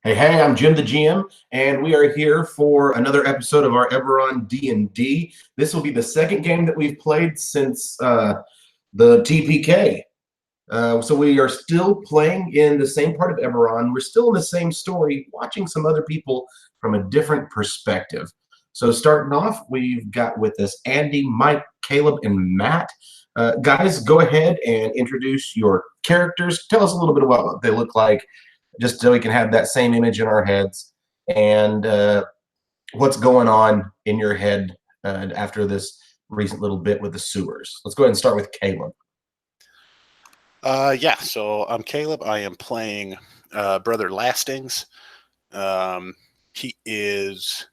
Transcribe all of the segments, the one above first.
Hey, I'm Jim the GM, and we are here for another episode of our Eberron D&D. This will be the second game that we've played since the TPK. So we are still playing in the same part of Eberron. We're still in the same story, watching some other people from a different perspective. So starting off, we've got with us Andy, Mike, Caleb, and Matt. Guys, go ahead and introduce your characters. Tell us a little bit about what they look like, just so we can have that same image in our heads, and what's going on in your head after this recent little bit with the sewers. Let's go ahead and start with Caleb. Yeah, so I'm Caleb. I am playing Brother Lastings. He is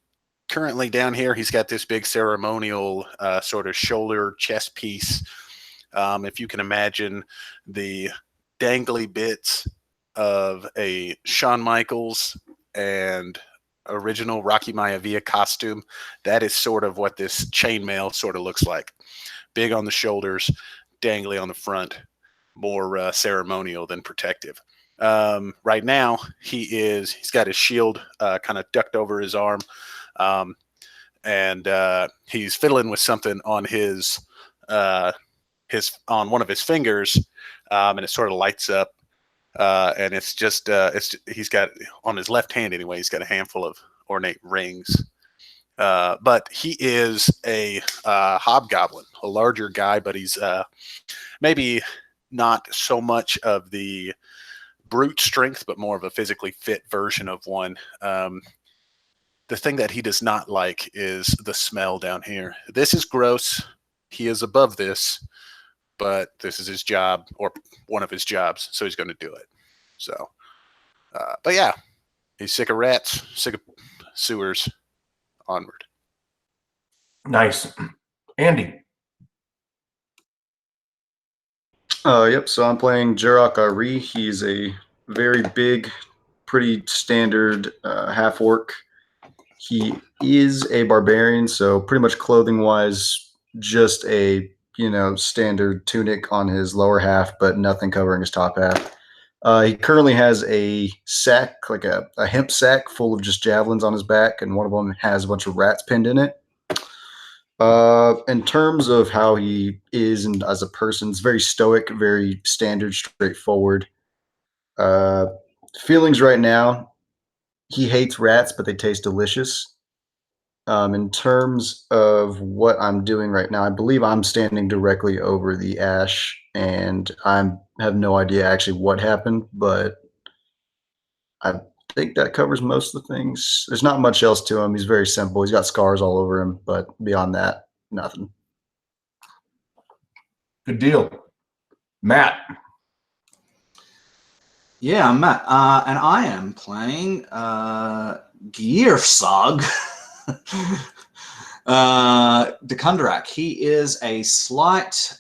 currently down here. He's got this big ceremonial sort of shoulder chest piece. If you can imagine the dangly bits of a Shawn Michaels and original Rocky Maivia costume, that is sort of what this chainmail sort of looks like. Big on the shoulders, dangly on the front, more ceremonial than protective. Right now, he's got his shield kind of ducked over his arm, and he's fiddling with something on on one of his fingers, and it sort of lights up. And it's just he's got on his left hand anyway. He's got a handful of ornate rings, but he is a hobgoblin, a larger guy, but he's maybe not so much of the brute strength, but more of a physically fit version of one. The thing that he does not like is the smell down here. This is gross. He is above this, but this is his job, or one of his jobs, so he's going to do it. So, but yeah, he's sick of rats, sick of sewers. Onward. Nice. Andy. Yep, so I'm playing Jarok Ari. He's a very big, pretty standard half-orc. He is a barbarian, so pretty much clothing-wise, just a standard tunic on his lower half, but nothing covering his top half. He currently has a sack, like a hemp sack full of just javelins on his back, and one of them has a bunch of rats pinned in it. In terms of how he is and as a person, it's very stoic, very standard, straightforward. Feelings right now, he hates rats, but they taste delicious. In terms of what I'm doing right now, I believe I'm standing directly over the ash, and I have no idea actually what happened, but I think that covers most of the things. There's not much else to him. He's very simple. He's got scars all over him, but beyond that, nothing. Good deal. Matt. Yeah, I'm Matt, and I am playing Gearsog. Dekundarak. He is a slight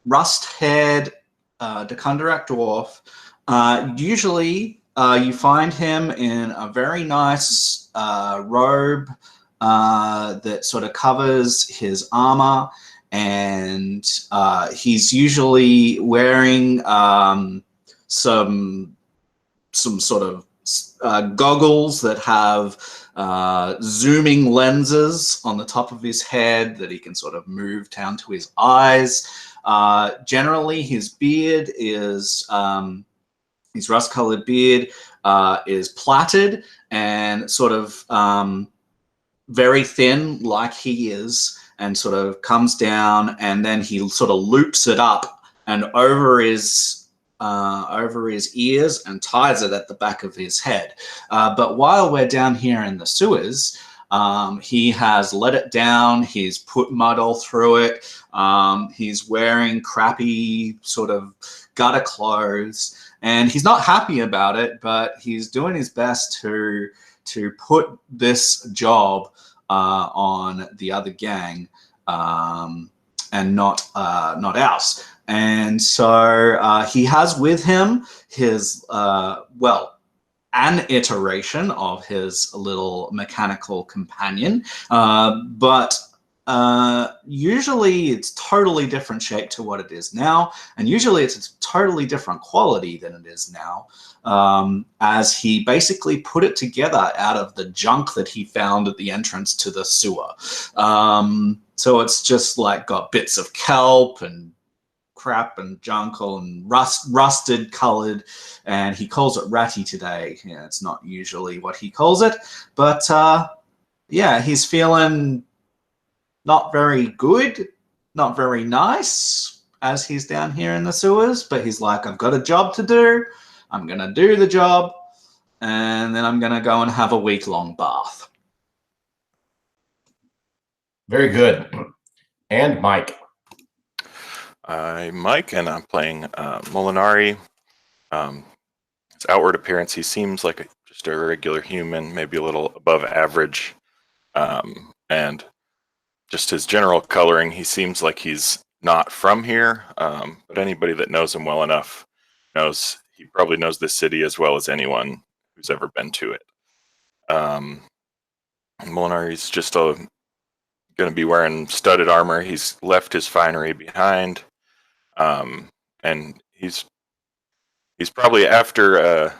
rust-haired Dekundarak dwarf. Usually you find him in a very nice robe that sort of covers his armor, and he's usually wearing some sort of goggles that have zooming lenses on the top of his head that he can sort of move down to his eyes. Generally, his beard is, his rust-colored beard is plaited and sort of very thin like he is, and sort of comes down, and then he sort of loops it up and over his ears and ties it at the back of his head. But while we're down here in the sewers, he has let it down. He's put mud all through it. He's wearing crappy sort of gutter clothes, and he's not happy about it, but he's doing his best to put this job on the other gang, and not ours. And so he has with him his, an iteration of his little mechanical companion, but Usually it's totally different shape to what it is now, and usually it's a totally different quality than it is now, as he basically put it together out of the junk that he found at the entrance to the sewer. So it's just like got bits of kelp and crap and junk and rusted colored, and he calls it ratty today. Yeah, it's not usually what he calls it, but yeah, he's feeling not very good, not very nice as he's down here in the sewers, but he's like, I've got a job to do. I'm going to do the job, and then I'm going to go and have a week-long bath. Very good. And Mike. I'm Mike, and I'm playing Molinari. His outward appearance, he seems like just a regular human, maybe a little above average. And just his general coloring, he seems like he's not from here. But anybody that knows him well enough knows he probably knows this city as well as anyone who's ever been to it. Molinari's just going to be wearing studded armor. He's left his finery behind. And he's probably after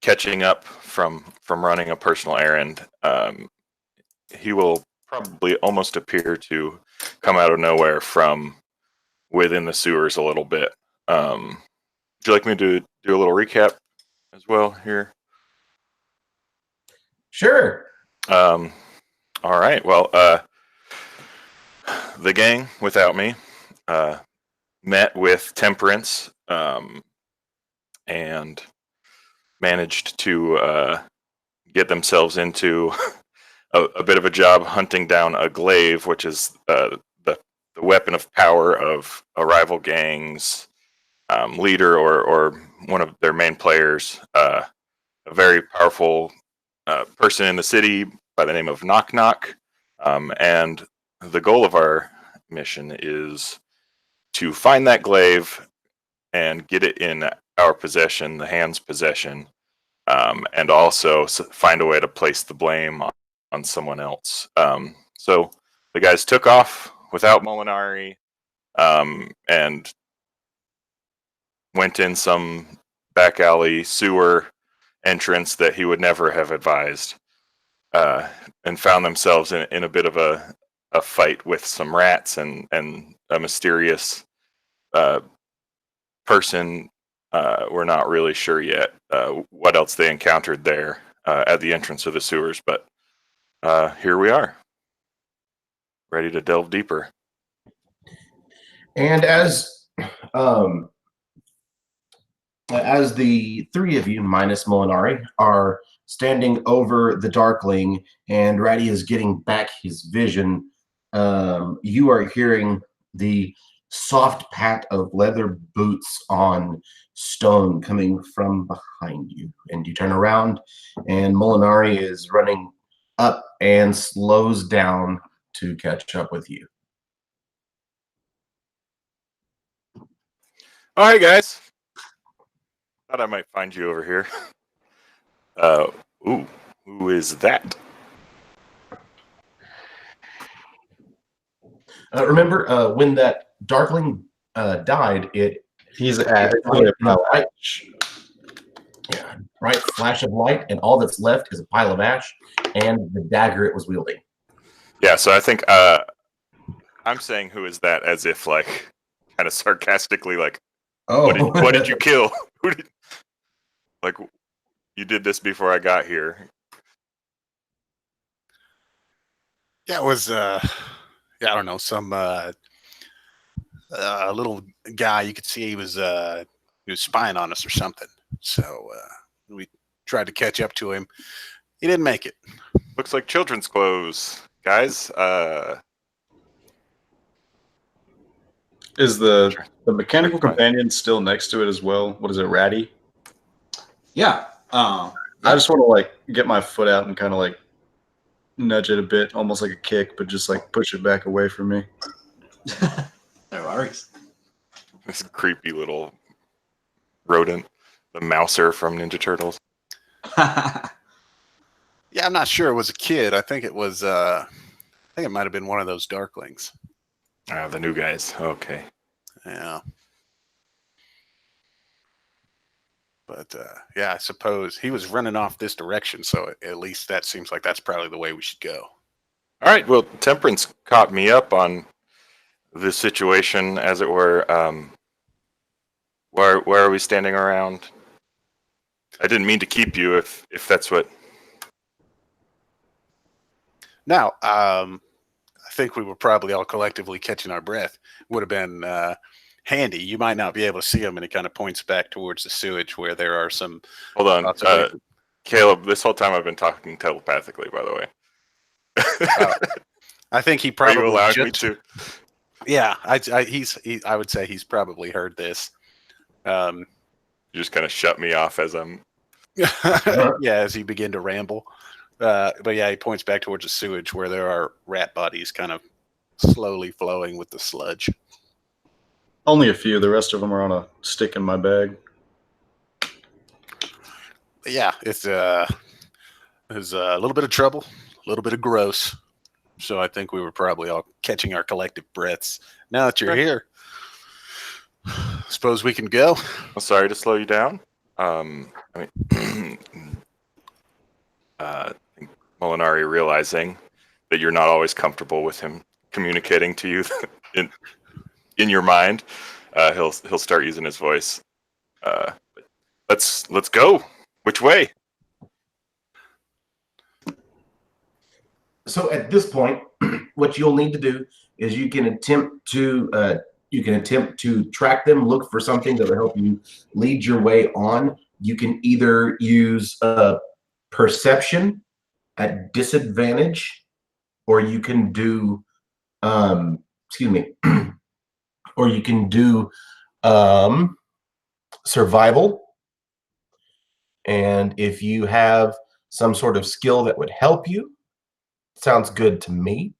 catching up from running a personal errand. He will probably almost appear to come out of nowhere from within the sewers a little bit. Would you like me to do a little recap as well here? Sure. All right. Well, the gang without me met with Temperance and managed to get themselves into a bit of a job hunting down a glaive, which is the weapon of power of a rival gang's leader or one of their main players, a very powerful person in the city by the name of Knock Knock. And the goal of our mission is to find that glaive and get it in our possession, the hand's possession, and also find a way to place the blame on someone else. So the guys took off without Molinari and went in some back alley sewer entrance that he would never have advised, and found themselves in a bit of a fight with some rats and a mysterious person. We're not really sure yet what else they encountered there at the entrance of the sewers, but here we are, ready to delve deeper. And as the three of you, minus Molinari, are standing over the Darkling and Ratty is getting back his vision, you are hearing the soft pat of leather boots on stone coming from behind you. And you turn around, and Molinari is running up and slows down to catch up with you. Oh, hey guys. Thought I might find you over here. Ooh, who is that? Remember when that Darkling died, He's it at bright flash of light, and all that's left is a pile of ash and the dagger it was wielding. Yeah, so I think I'm saying who is that as if like kind of sarcastically, like, Oh, what did you kill? Who did, like, you did this before I got here. Yeah, it was I don't know, some little guy. You could see he was spying on us or something. So we tried to catch up to him. He didn't make it. Looks like children's clothes, guys. Is the mechanical companion still next to it as well? What is it, Ratty? Yeah. I just want to like get my foot out and kind of like nudge it a bit, almost like a kick, but just like push it back away from me. No worries. This creepy little rodent, the Mouser from Ninja Turtles. Yeah, I'm not sure it was a kid. I think it was think it might have been one of those darklings. The new guys. Okay. Yeah. But yeah, I suppose he was running off this direction, so at least that seems like that's probably the way we should go. All right. Well, Temperance caught me up on the situation, as it were. Where are we standing around? I didn't mean to keep you if that's what. Now, I think we were probably all collectively catching our breath. Would have been handy. You might not be able to see him, and he kind of points back towards the sewage where there are some. Hold on, Caleb. This whole time I've been talking telepathically. By the way, I think he probably. Are you allowing me to? Yeah, I would say he's probably heard this. You just kind of shut me off as I'm. Yeah, as he begin to ramble. But yeah, he points back towards the sewage where there are rat bodies kind of slowly flowing with the sludge. Only a few. The rest of them are on a stick in my bag. But yeah, it's a little bit of trouble, a little bit of gross. So I think we were probably all catching our collective breaths. Now that you're here, suppose we can go. I'm sorry to slow you down. I think Molinari realizing that you're not always comfortable with him communicating to you in your mind, he'll start using his voice. Let's go. Which way? So at this point, what you'll need to do is you can attempt to track them, look for something that will help you lead your way on. You can either use perception at disadvantage, or you can do or you can do survival. And if you have some sort of skill that would help you, sounds good to me.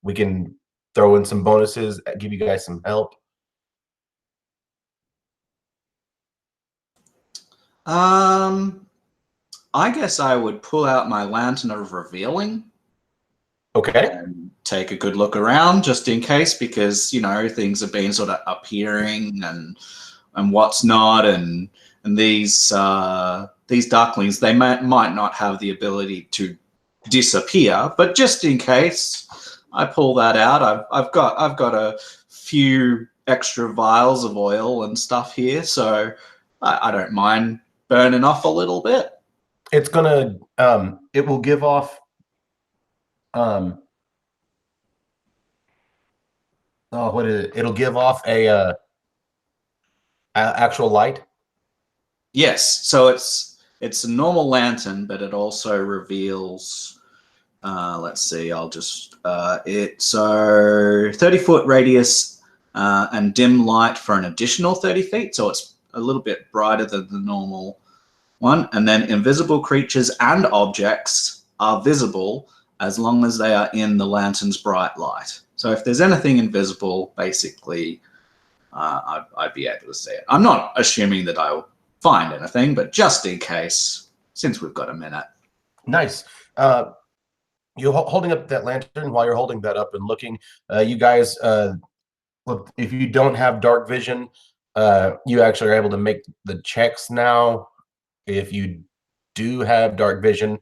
We can throw in some bonuses, give you guys some help. I guess I would pull out my lantern of revealing. Okay. And take a good look around just in case, because things have been sort of appearing and what's not, and these darklings, they might not have the ability to disappear, but just in case, I pull that out. I've got a few extra vials of oil and stuff here, so I don't mind burning off a little bit. It's gonna it will give off what is it? It'll give off a actual light. Yes, so it's a normal lantern, but it also reveals. Let's see. I'll just it's 30-foot radius and dim light for an additional 30 feet. So it's a little bit brighter than the normal one. And then invisible creatures and objects are visible as long as they are in the lantern's bright light. So if there's anything invisible, basically, I'd be able to see it. I'm not assuming that I'll find anything, but just in case, since we've got a minute. Nice. You're holding up that lantern. While you're holding that up and looking, you guys, look, if you don't have dark vision, you actually are able to make the checks now. If you do have dark vision,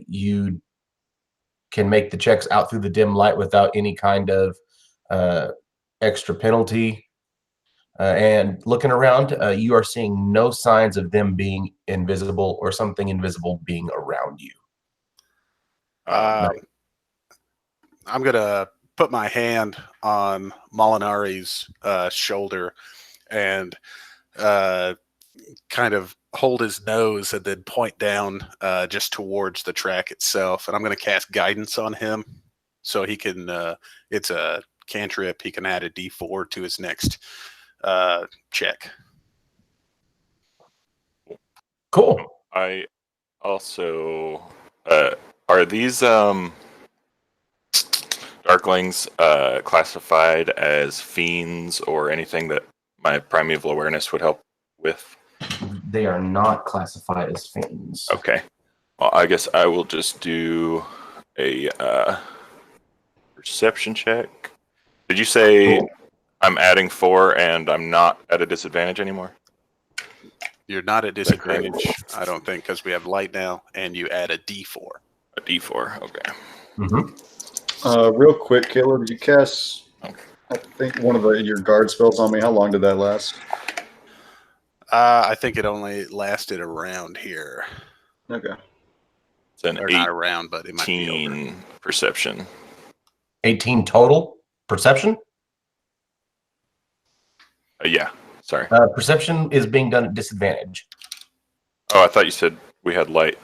you can make the checks out through the dim light without any kind of extra penalty. And looking around, you are seeing no signs of them being invisible or something invisible being around you. I'm going to put my hand on Molinari's shoulder and kind of hold his nose and then point down just towards the track itself. And I'm going to cast guidance on him so he can, it's a cantrip, he can add a D4 to his next check. Cool. I also, are these darklings classified as fiends or anything that my primeval awareness would help with? They are not classified as fiends. Okay. Well, I guess I will just do a perception check. Did you say I'm adding 4 and I'm not at a disadvantage anymore? You're not at that correct? disadvantage, I don't think, because we have light now, and you add a D4. A D4, okay. Real quick, Caleb, you cast, I think, one of your guard spells on me. How long did that last? I think it only lasted around here. Okay. It's an Or not around, but it might be over. 18 perception. 18 total perception. Yeah, sorry. Perception is being done at disadvantage. Oh, I thought you said we had light.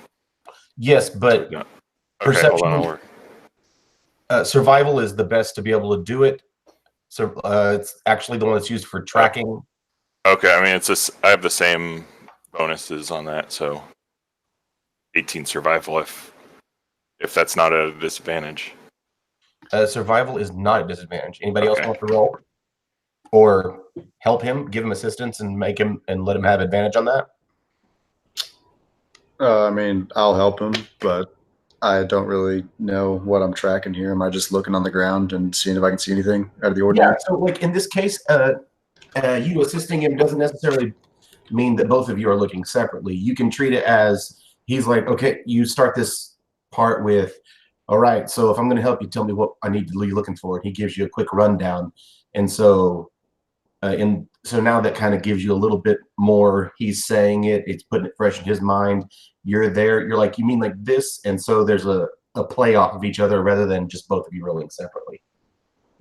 Yes, but No. Okay, perception. hold on. Survival is the best to be able to do it. So it's actually the one that's used for tracking. Okay, I mean, I have the same bonuses on that, so 18 survival if that's not a disadvantage. Survival is not a disadvantage. Anybody else want to roll or help him, give him assistance, and make him and let him have advantage on that? I mean, I'll help him, but I don't really know what I'm tracking here. Am I just looking on the ground and seeing if I can see anything out of the ordinary? Yeah. So, like in this case, you assisting him doesn't necessarily mean that both of you are looking separately. You can treat it as he's like, okay, you start this part with, all right, so if I'm going to help you, tell me what I need to be looking for. And he gives you a quick rundown. And so, so now that kind of gives you a little bit more. He's saying it, it's putting it fresh in his mind. You're there. You're like, you mean like this? And so there's a play off of each other rather than just both of you rolling separately.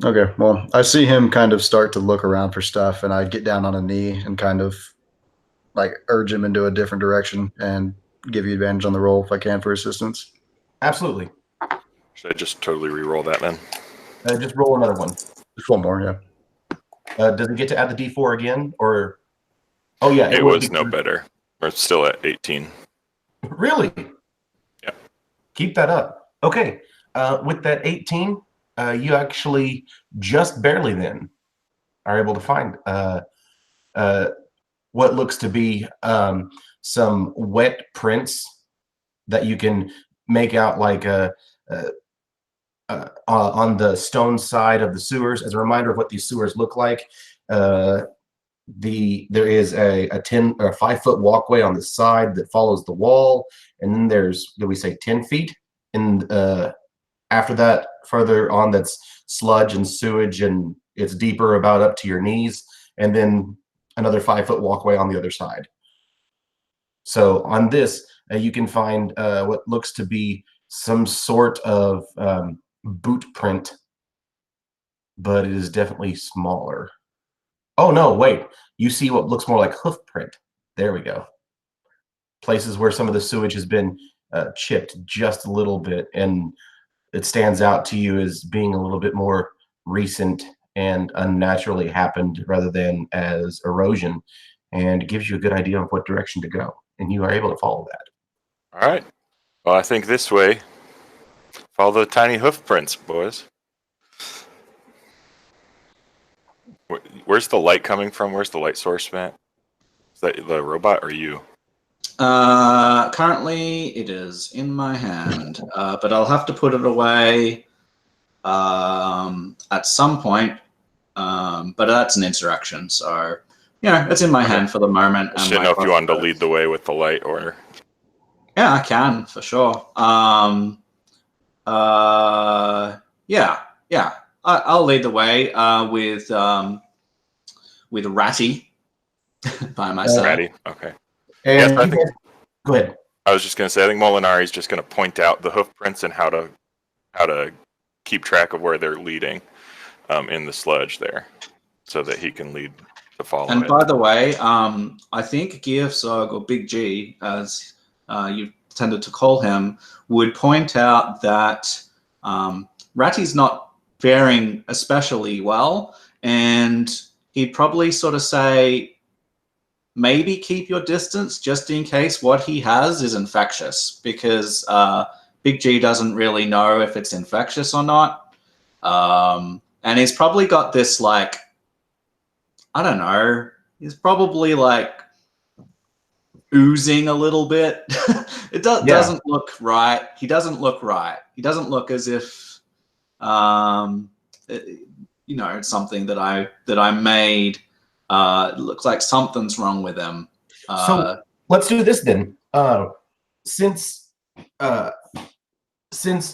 Okay, well, I see him kind of start to look around for stuff, and I get down on a knee and kind of like urge him into a different direction and give you advantage on the roll if I can for assistance. Absolutely. Should I just totally re-roll that then? Just roll another one. Just one more, yeah. Does it get to add the D4 again? Or oh yeah, It was no better. We're still at 18. Really? Yeah. Keep that up. Okay. With that 18, you actually just barely then are able to find what looks to be some wet prints that you can make out like on the stone side of the sewers. As a reminder of what these sewers look like, there is a 10 or 5-foot walkway on the side that follows the wall, and then there's, did we say 10 feet? And after that, further on, that's sludge and sewage, and it's deeper, about up to your knees, and then another 5-foot walkway on the other side. So on this, you can find what looks to be some sort of boot print, but it is definitely smaller. Oh no, wait. You see what looks more like hoof print. There we go. Places where some of the sewage has been chipped just a little bit, and it stands out to you as being a little bit more recent and unnaturally happened rather than as erosion, and it gives you a good idea of what direction to go, and you are able to follow that. All right. Well, I think this way. Follow the tiny hoof prints, boys. Where's the light coming from? Where's the light source, Matt? Is that the robot or you? Currently, it is in my hand, but I'll have to put it away at some point. But that's an interaction, so it's in my hand for the moment. I didn't know if you wanted to lead the way with the light or. Yeah, I can for sure. I'll lead the way with Ratty by myself. Ratty, okay. And yes, I think. Go ahead. I was just going to say, I think Molinari's just going to point out the hoof prints and how to keep track of where they're leading in the sludge there, so that he can lead to follow. And by the way, I think Gearsog, or Big G, as you tended to call him, would point out that Ratty's not faring especially well, and he'd probably sort of say, maybe keep your distance just in case what he has is infectious, because Big G doesn't really know if it's infectious or not. And he's probably got this, like, I don't know, he's probably like oozing a little bit doesn't look right. He doesn't look right. He doesn't look as if, it's something that I made. It looks like something's wrong with him. So let's do this then. Since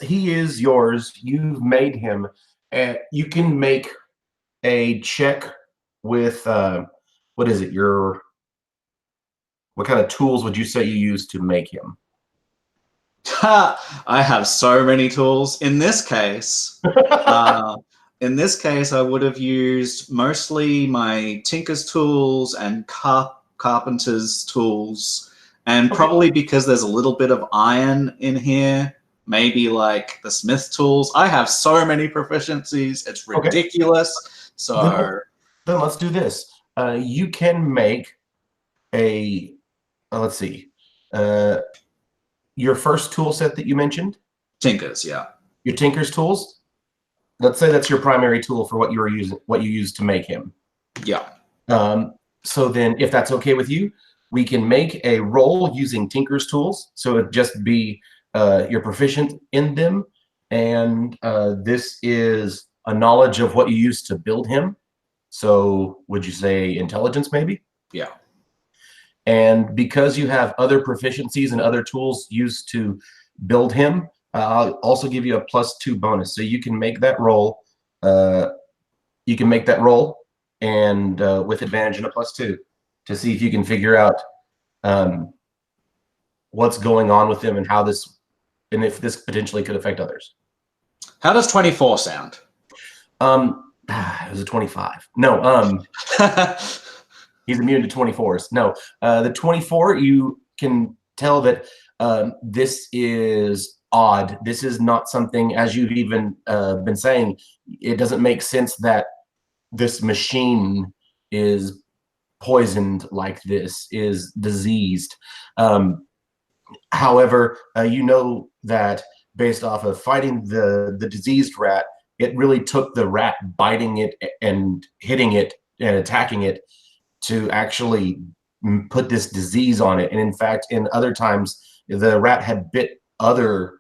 he is yours, you've made him. You can make a check with what is it? What kind of tools would you say you use to make him? I have so many tools. In this case, I would have used mostly my tinker's tools and carpenter's tools, and probably because there's a little bit of iron in here, maybe like the smith tools. I have so many proficiencies; it's ridiculous. So then let's do this. You can make a let's see. Your first tool set that you mentioned? Tinkers, yeah. Your Tinker's tools? Let's say that's your primary tool for what you used to make him. Yeah. So then if that's okay with you, we can make a roll using Tinker's tools. So it'd just be you're proficient in them. And this is a knowledge of what you used to build him. So would you say intelligence maybe? Yeah. And because you have other proficiencies and other tools used to build him, I'll also give you a +2 bonus. So you can make that roll. And with advantage and a +2 to see if you can figure out what's going on with him and if this potentially could affect others. How does 24 sound? It was a 25. No. He's immune to 24s. No, the 24, you can tell that this is odd. This is not something, as you've even been saying, it doesn't make sense that this machine is poisoned like this, is diseased. However, you know that based off of fighting the diseased rat, it really took the rat biting it and hitting it and attacking it to actually put this disease on it. And in fact, in other times, the rat had bit other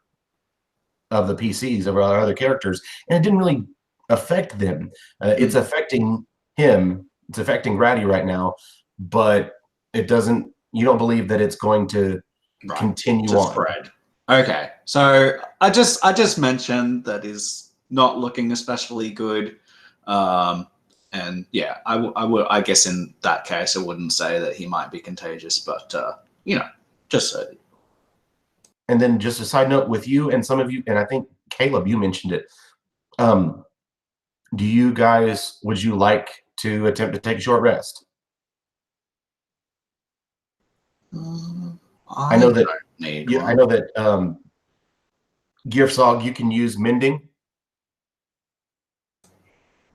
of the PCs, of our other characters, and it didn't really affect them. It's affecting him. It's affecting Ratty right now, but it doesn't. You don't believe that it's going to continue on. Spread. Okay, so I just mentioned that is not looking especially good. And yeah, I guess in that case, I wouldn't say that he might be contagious, but just so. And then just a side note with you and some of you, and I think Caleb, you mentioned it. Would you like to attempt to take a short rest? I know that Gearsog, you can use mending.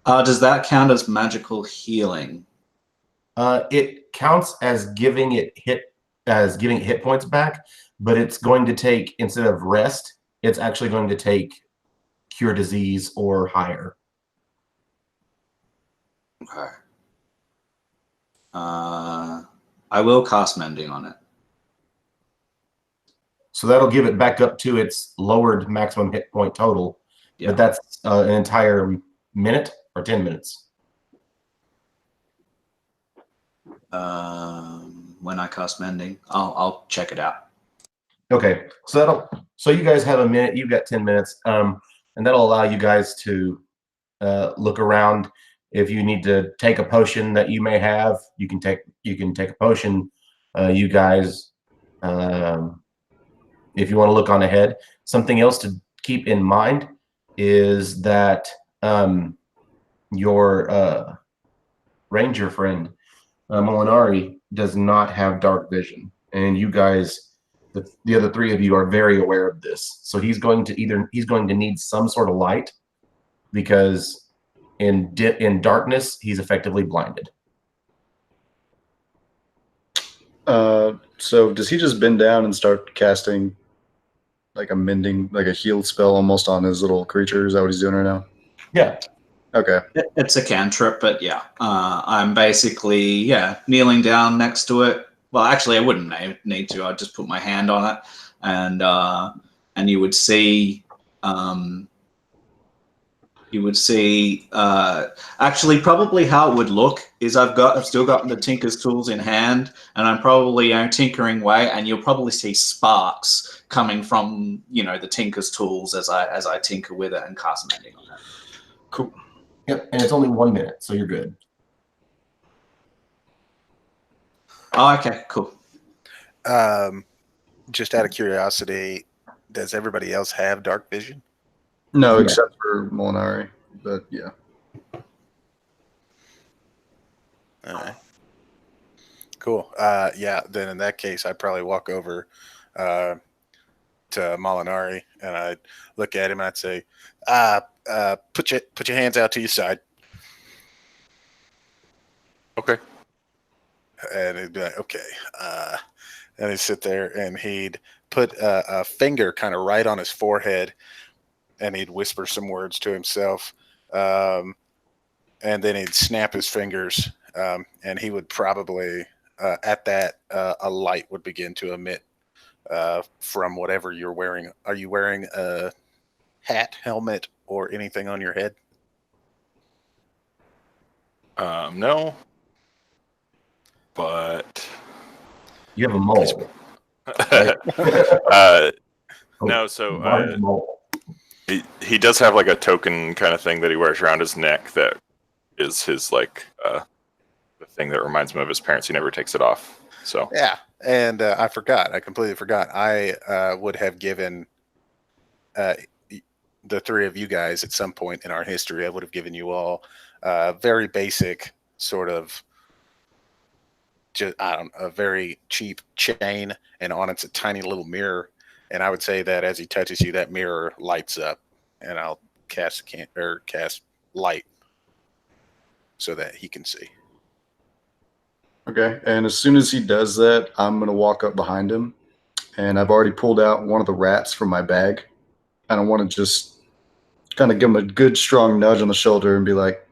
Does that count as magical healing? It counts as giving it hit points back, but it's going to take, instead of rest, it's actually going to take cure disease or higher. Okay. I will cast mending on it. So that'll give it back up to its lowered maximum hit point total. Yeah. But that's an entire minute or 10 minutes. When I cast mending, I'll check it out. Okay, so you guys have a minute. You've got 10 minutes, and that'll allow you guys to look around. If you need to take a potion that you may have, you can take a potion. You guys, if you want to look on ahead, something else to keep in mind is that your ranger friend Molinari does not have dark vision, and you guys, the other three of you, are very aware of this. So he's going to need some sort of light, because in darkness he's effectively blinded. So does he just bend down and start casting like a mending, like a heal spell almost on his little creature? Is that what he's doing right now? Yeah. Okay. It's a cantrip, but yeah. I'm basically, kneeling down next to it. Well, actually, I wouldn't need to. I'd just put my hand on it and you would see actually probably how it would look is I've still got the tinker's tools in hand, and I'm probably tinkering away, and you'll probably see sparks coming from the tinker's tools as I tinker with it and cast mending on it. Cool. Yep, and it's only 1 minute, so you're good. Oh, okay, cool. Just out of curiosity, does everybody else have dark vision? No, Yeah. except for Molinari. But yeah. All right. Cool. Yeah, then in that case, I'd probably walk over to Molinari and I'd look at him and I'd say, put your hands out to your side. Okay. And he'd be like, okay. And he'd sit there and he'd put a finger kind of right on his forehead and he'd whisper some words to himself. And then he'd snap his fingers and he would probably, at that, a light would begin to emit from whatever you're wearing. Are you wearing a hat, helmet, or anything on your head? No. But You have a mole. no, so Large mole. he does have like a token kind of thing that he wears around his neck that is his like the thing that reminds him of his parents. He never takes it off. So Yeah, and I completely forgot. I would have given the three of you guys at some point in our history, I would have given you all very basic sort of a very cheap chain, and on it's a tiny little mirror. And I would say that as he touches you, that mirror lights up, and I'll cast light so that he can see. Okay, and as soon as he does that, I'm going to walk up behind him, and I've already pulled out one of the rats from my bag, and I want to just kind of give him a good, strong nudge on the shoulder and be like,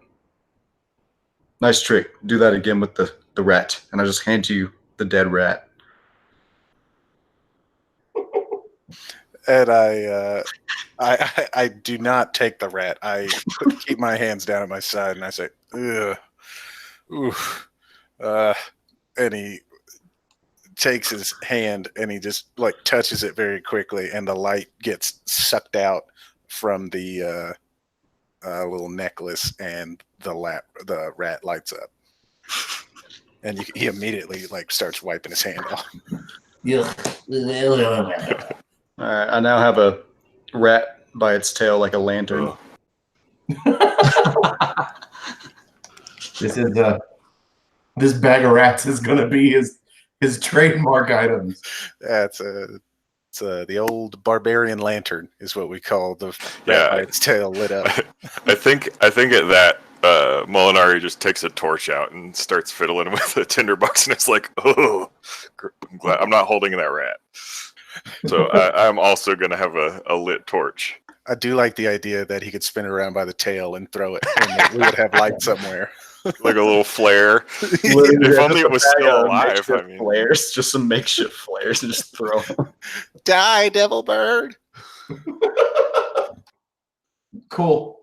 nice trick. Do that again with the rat. And I just hand you the dead rat. And I do not take the rat. I keep my hands down at my side, and I say, ugh, oof. And he takes his hand and he just like touches it very quickly, and the light gets sucked out from the little necklace, and the rat lights up, and he immediately like starts wiping his hand off. Yeah. All right, I now have a rat by its tail like a lantern. This bag of rats is gonna be his trademark items. That's the old barbarian lantern is what we call the Yeah. rat by its tail lit up. I think at that Molinari just takes a torch out and starts fiddling with a tinderbox, and it's like, oh, I'm glad I'm not holding that rat. So I'm also going to have a lit torch. I do like the idea that he could spin it around by the tail and throw it, and that we would have light somewhere. Like a little flare. Literally, If only just it was a bag still of alive. makeshift I mean, flares, just some makeshift flares, and just throw them. Die, devil bird! Cool.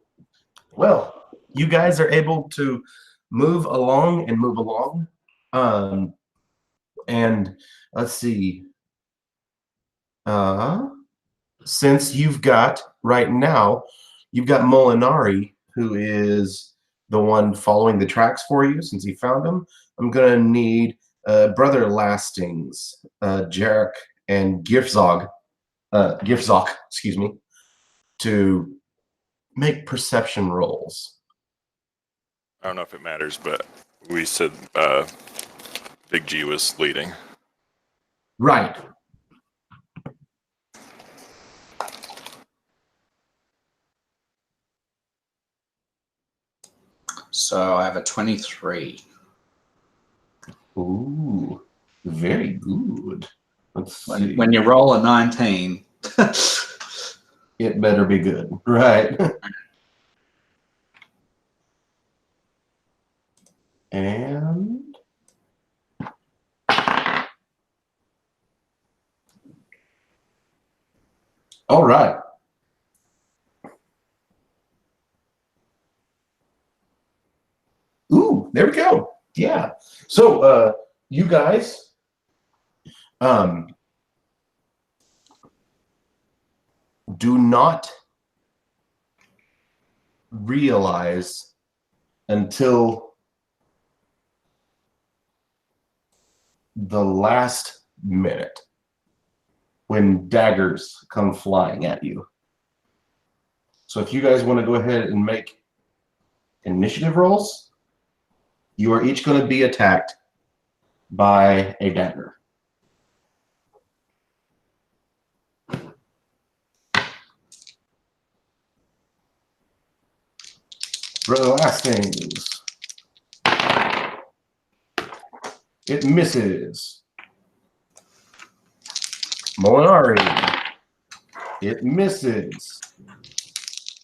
Well, you guys are able to move along. And let's see. Since you've got Molinari, who is the one following the tracks for you, since he found them. I'm gonna need Brother Lastings, Jarek, and Gifzog, excuse me, to make perception rolls. I don't know if it matters, but we said Big G was leading. Right. So I have a 23. Ooh, very good. Let's see. When you roll a 19, It better be good. Right. And All right. Ooh, there we go. Yeah. So you guys do not realize until the last minute when daggers come flying at you. So if you guys want to go ahead and make initiative rolls, you are each going to be attacked by a dagger. Brother Lastings. It misses. Molinari. It misses.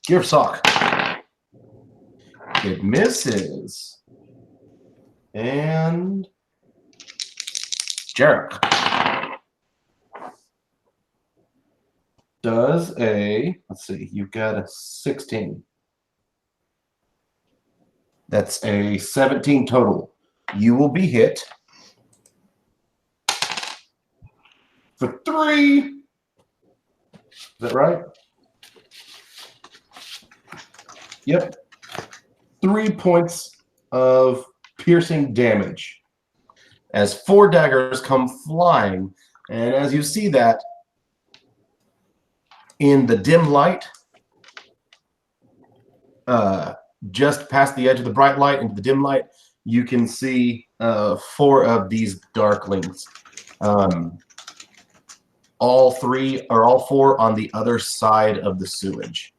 Gearsock. It misses. And Jarek does a, let's see, you've got a 16. That's a 17 total. You will be hit for 3. Is that right? Yep. 3 points of piercing damage as 4 daggers come flying. And as you see that in the dim light, just past the edge of the bright light into the dim light, you can see 4 of these darklings. All 4 on the other side of the sewage.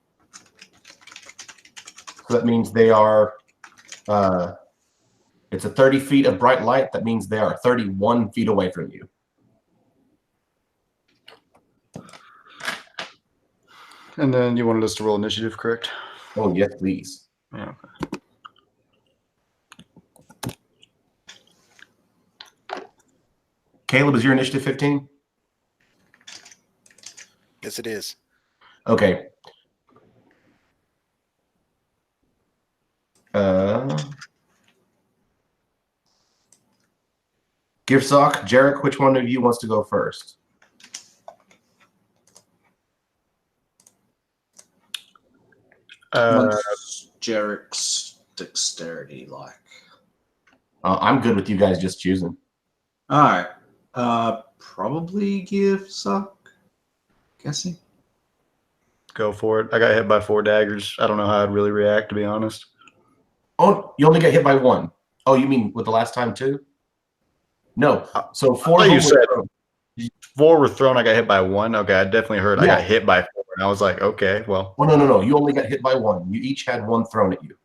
So that means they are, it's a 30 feet of bright light. That means they are 31 feet away from you. And then you wanted us to roll initiative, correct? Oh, yes, please. Yeah. Caleb, is your initiative 15? Yes, it is. Okay. Giftsock, Jarek, which one of you wants to go first? What's Jarek's dexterity like? I'm good with you guys just choosing. All right. Probably give suck. Guessing. Go for it. I got hit by 4 daggers. I don't know how I'd really react, to be honest. Oh, you only got hit by 1. Oh, you mean with the last time too? No. So 4 of you them said were thrown. 4 were thrown. I got hit by 1. Okay, I definitely heard. I Yeah. got hit by 4, and I was like, okay, well, Oh, no. You only got hit by 1. You each had 1 thrown at you.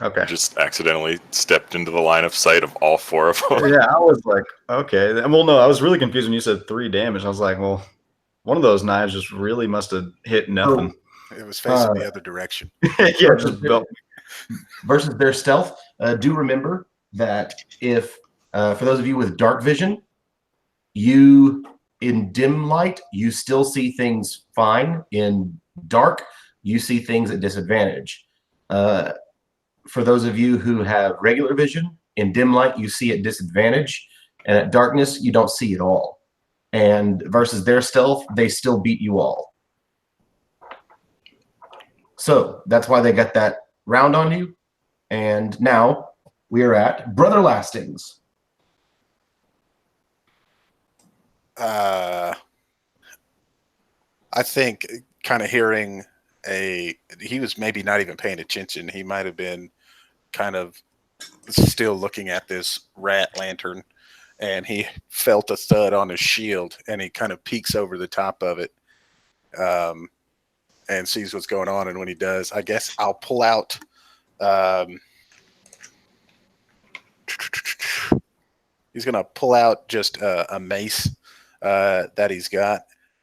okay. Just accidentally stepped into the line of sight of all 4 of them. Yeah, I was like, okay. Well, no, I was really confused when you said 3 damage. I was like, well, one of those knives just really must have hit nothing. It was facing the other direction. Yeah, just built. Versus their stealth, do remember that if, for those of you with dark vision, you, in dim light, you still see things fine. In dark, you see things at disadvantage. For those of you who have regular vision, in dim light, you see at disadvantage. And at darkness, you don't see at all. And versus their stealth, they still beat you all. So that's why they got that round on you. And now we are at Brother Lastings. I think kind of hearing he was maybe not even paying attention. He might have been kind of still looking at this rat lantern, and he felt a thud on his shield, and he kind of peeks over the top of it and sees what's going on. And when he does, I guess I'll pull out he's going to pull out just a mace that he's got,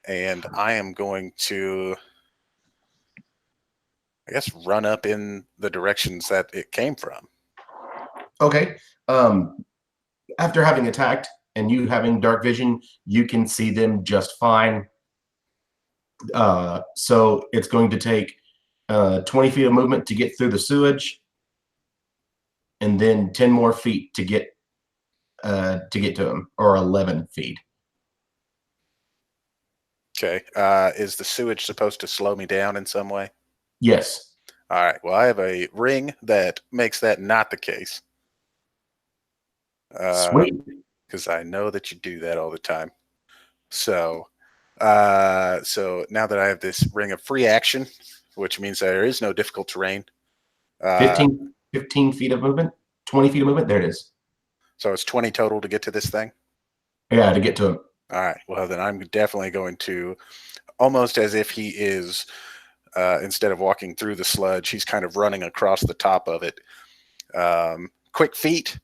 and I am going to, I guess, run up in the directions that it came from. Okay. After having attacked and you having dark vision, you can see them just fine. So it's going to take 20 feet of movement to get through the sewage, and then 10 more feet to get to him, or 11 feet. Okay. Is the sewage supposed to slow me down in some way? Yes. All right. Well, I have a ring that makes that not the case. Sweet. Because I know that you do that all the time. So now that I have this ring of free action, which means there is no difficult terrain. 15 feet of movement, 20 feet of movement. There it is. So it's 20 total to get to this thing? Yeah, to get to him. All right. Well, then I'm definitely going to, almost as if he is, instead of walking through the sludge, he's kind of running across the top of it. Quick feet.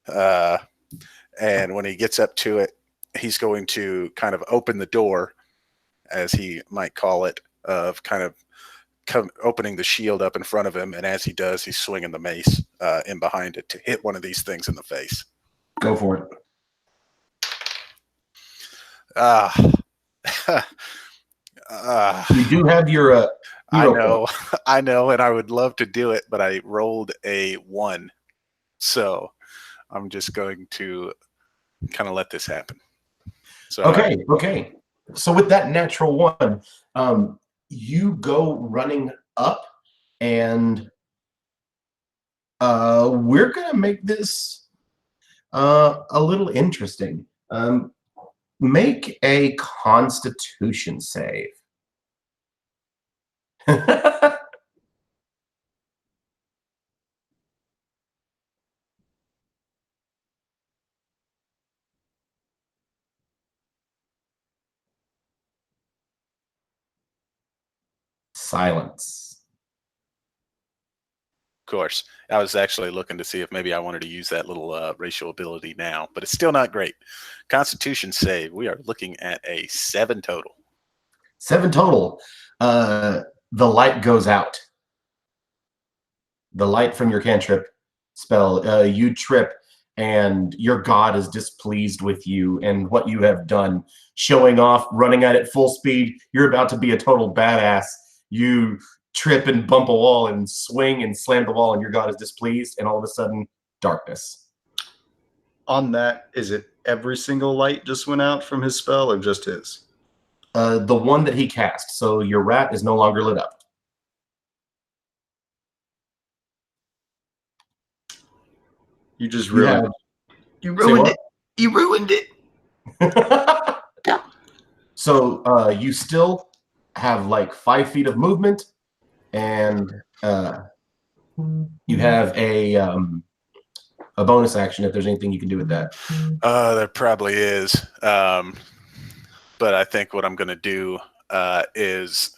And when he gets up to it, he's going to kind of open the door, as he might call it, of kind of opening the shield up in front of him. And as he does, he's swinging the mace in behind it to hit one of these things in the face. Go for it. You do have your I know, and I would love to do it, but I rolled a 1. So I'm just going to kind of let this happen. So okay. So with that natural 1, you go running up, and we're gonna make this a little interesting. Make a Constitution save. Silence. Of course, I was actually looking to see if maybe I wanted to use that little racial ability now, but it's still not great. Constitution save. We are looking at a 7 total. 7 total. The light goes out. The light from your cantrip spell. You trip, and your god is displeased with you and what you have done. Showing off, running at it full speed. You're about to be a total badass. You trip and bump a wall and swing and slam the wall, and your god is displeased, and all of a sudden, darkness. On that, is it every single light just went out from his spell, or just his? The one that he cast. So your rat is no longer lit up. You just ruined it. You ruined it. You ruined it. So you still have like 5 feet of movement, and you have a bonus action if there's anything you can do with that. There probably is. But I think what I'm going to do is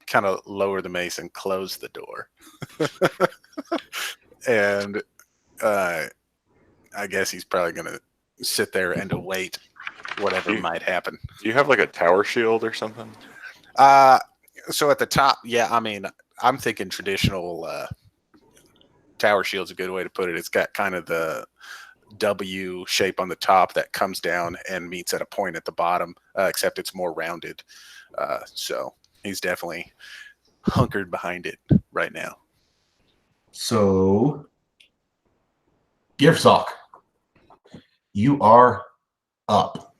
kind of lower the mace and close the door. And I guess he's probably going to sit there and await whatever might happen. Do you have like a tower shield or something? So at the top, yeah, I mean, I'm thinking traditional tower shield's a good way to put it. It's got kind of the W shape on the top that comes down and meets at a point at the bottom, except it's more rounded. So he's definitely hunkered behind it right now. So, Gifsock, you are up.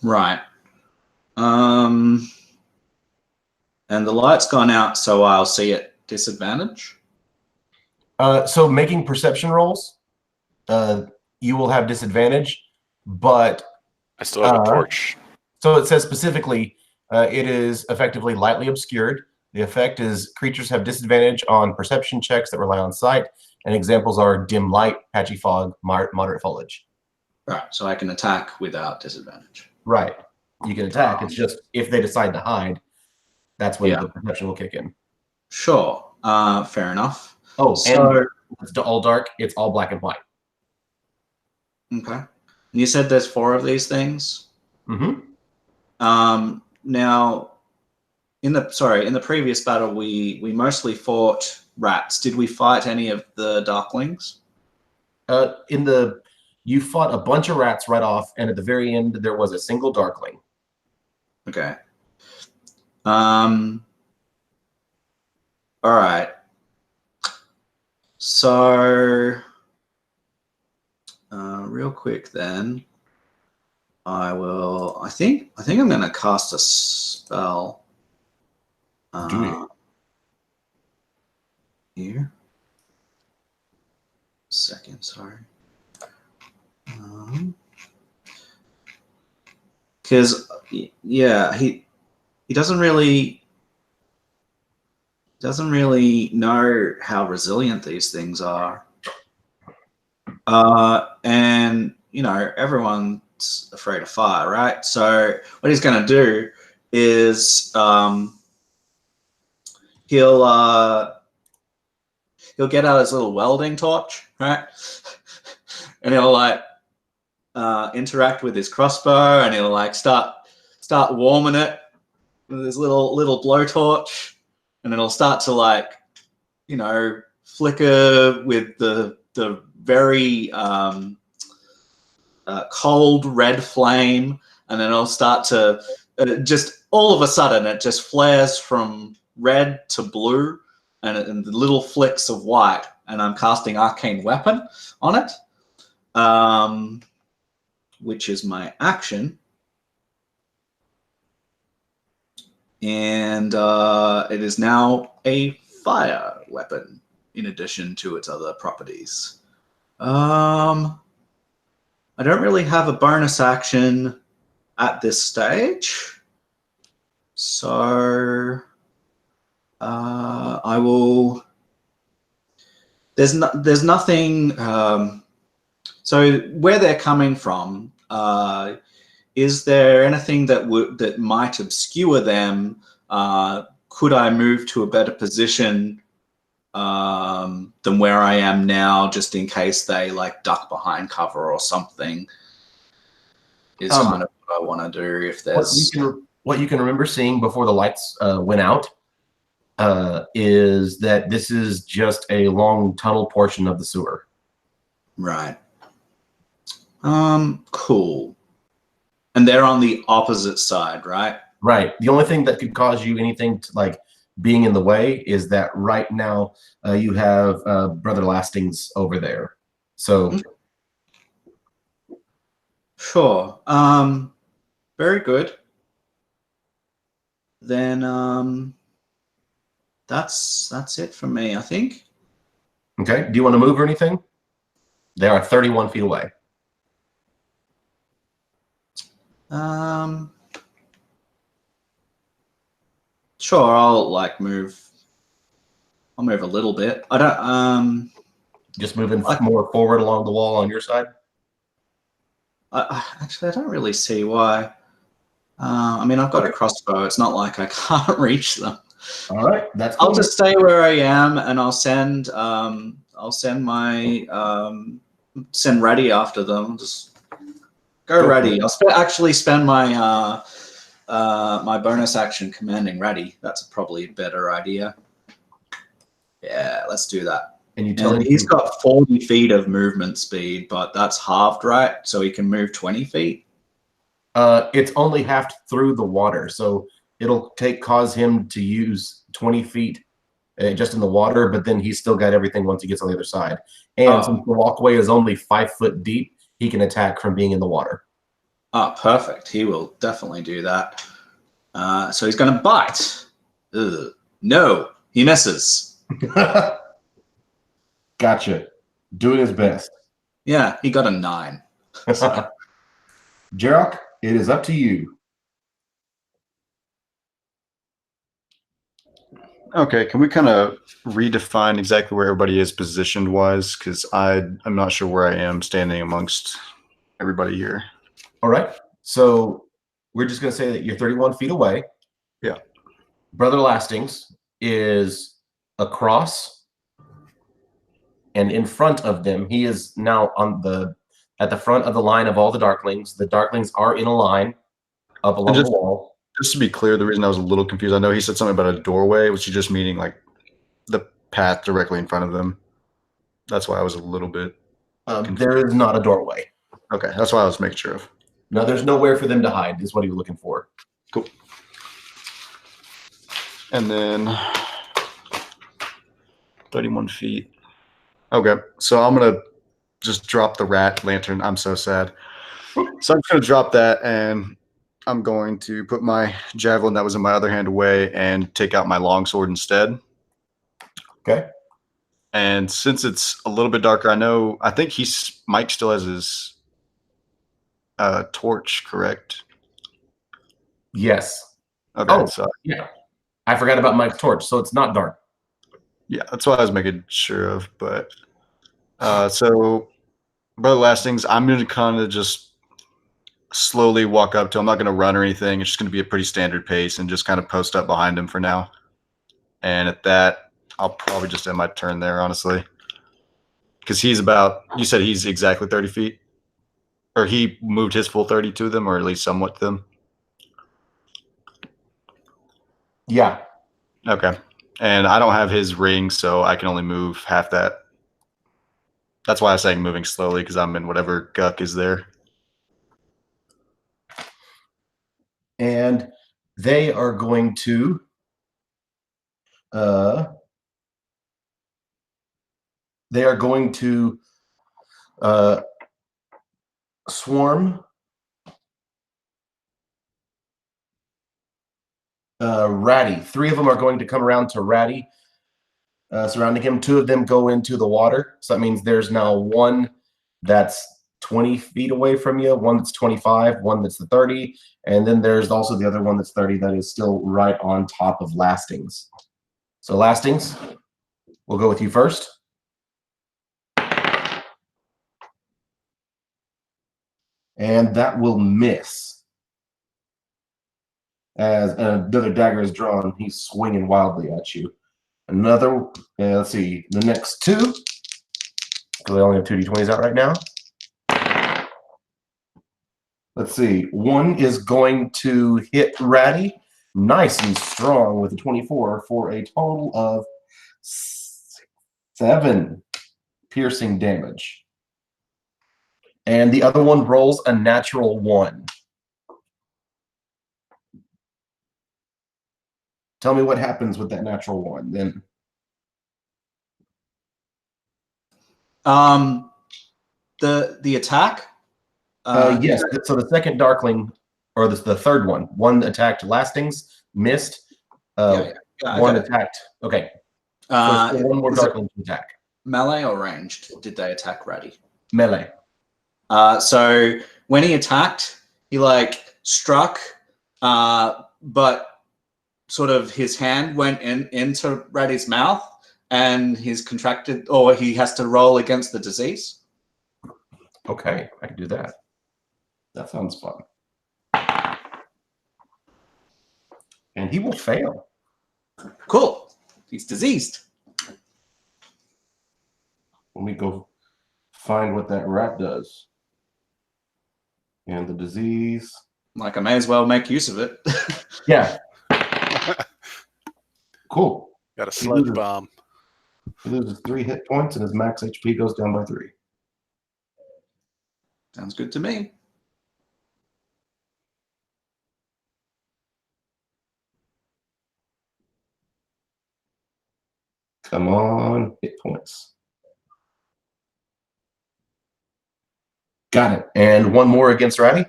Right. And the light's gone out, so I'll see at disadvantage. So making perception rolls, you will have disadvantage, but I still have a torch. So it says specifically, it is effectively lightly obscured. The effect is creatures have disadvantage on perception checks that rely on sight, and examples are dim light, patchy fog, moderate foliage. Right, so I can attack without disadvantage. Right. You can attack. It's just if they decide to hide, that's when the perception will kick in. Sure. Fair enough. Oh, so, and it's all dark. It's all black and white. Okay. And you said there's 4 of these things? Mm-hmm. Now, in the previous battle, we mostly fought rats. Did we fight any of the darklings? You fought a bunch of rats right off, and at the very end, there was a single darkling. Okay. All right. So, real quick then, I think I'm going to cast a spell. Do it. Here. Second, sorry. Because yeah, he doesn't really know how resilient these things are. And you know, everyone's afraid of fire, right? So what he's going to do is he'll get out his little welding torch, right? And he'll like interact with his crossbow, and he'll like start warming it with his little blowtorch, and it'll start to like, you know, flicker with the very cold red flame, and then it'll start to just all of a sudden it just flares from red to blue, and the little flicks of white, and I'm casting Arcane Weapon on it, which is my action. And it is now a fire weapon in addition to its other properties. I don't really have a bonus action at this stage, so I will. There's nothing. So where they're coming from, is there anything that might obscure them? Could I move to a better position than where I am now, just in case they like duck behind cover or something? Is kind of what I want to do. If there's what you can remember seeing before the lights went out is that this is just a long tunnel portion of the sewer. Right. Cool. And they're on the opposite side, right? Right. The only thing that could cause you anything to like being in the way is that right now you have Brother Lastings over there. So sure. Very good. Then that's it for me, I think. okay. Do you want to move or anything? They are 31 feet away. Sure, I'll like move. I'll move a little bit. I don't. Just moving more forward along the wall on your side. Actually, I don't really see why. I mean, I've got a crossbow. It's not like I can't reach them. All right, that's cool. I'll just stay where I am, and I'll send. Send Reddy after them. Just go Reddy. I'll actually spend my my bonus action commanding Reddy. That's probably a better idea. Yeah, let's do that. And you tell him he's got 40 feet of movement speed, but that's halved, right? So he can move 20 feet. It's only halved through the water, so it'll cause him to use 20 feet just in the water, but then he's still got everything once he gets on the other side. And since the walkway is only 5 foot deep, he can attack from being in the water. Oh, perfect. He will definitely do that. So he's going to bite. Ugh. No, he misses. Gotcha. Doing his best. Yeah, he got a 9. So. Jarok, it is up to you. Okay, can we kind of redefine exactly where everybody is positioned-wise? Because I'm not sure where I am standing amongst everybody here. All right. So we're just going to say that you're 31 feet away. Yeah. Brother Lastings is across and in front of them. He is now at the front of the line of all the Darklings. The Darklings are in a line up along the wall. Just to be clear, the reason I was a little confused, I know he said something about a doorway, which is just meaning like the path directly in front of them. That's why I was a little bit there is not a doorway. Okay, that's why I was making sure of. No, there's nowhere for them to hide, is what he was looking for. Cool. And then 31 feet. Okay, so I'm going to just drop the rat lantern. I'm so sad. So I'm just going to drop that, and I'm going to put my javelin that was in my other hand away and take out my longsword instead. Okay. And since it's a little bit darker, I think Mike still has his torch, correct? Yes. Okay, Oh. so Yeah. I forgot about Mike's torch, so it's not dark. yeah, that's what I was making sure of. But so, Brother Lastings, I'm going to kind of just slowly walk up to him. I'm not going to run or anything. It's just going to be a pretty standard pace and just kind of post up behind him for now. And at that, I'll probably just end my turn there, honestly. Because you said he's exactly 30 feet? Or he moved his full 30 to them, or at least somewhat to them? Yeah. Okay. And I don't have his ring, so I can only move half that. That's why I was saying moving slowly, because I'm in whatever guck is there. And they are going to swarm Ratty. 3 of them are going to come around to Ratty, surrounding him. 2 of them go into the water. So that means there's now 1 that's 20 feet away from you, 1 that's 25, 1 that's the 30, and then there's also the other one that's 30 that is still right on top of Lastings. So Lastings, we'll go with you first. And that will miss. As another dagger is drawn, he's swinging wildly at you. Another, let's see, the next 2, because I only have 2 d20s out right now. Let's see, 1 is going to hit Ratty, nice and strong with a 24 for a total of 7 piercing damage. And the other one rolls a natural 1. Tell me what happens with that natural 1 then. The attack. Yes. So the second Darkling, or the third one attacked Lastings, missed. One attacked. Okay. So one more Darkling to attack. Melee or ranged? Did they attack Ratty? Melee. So when he attacked, he struck, but sort of his hand went into Ratty's mouth, and he's contracted, or he has to roll against the disease. Okay, I can do that. That sounds fun. And he will fail. Cool. He's diseased. Let me go find what that rat does. And the disease. I may as well make use of it. Yeah. Cool. Got a sludge bomb. He loses 3 hit points and his max HP goes down by 3. Sounds good to me. Come on, hit points. Got it. And 1 more against Ratty.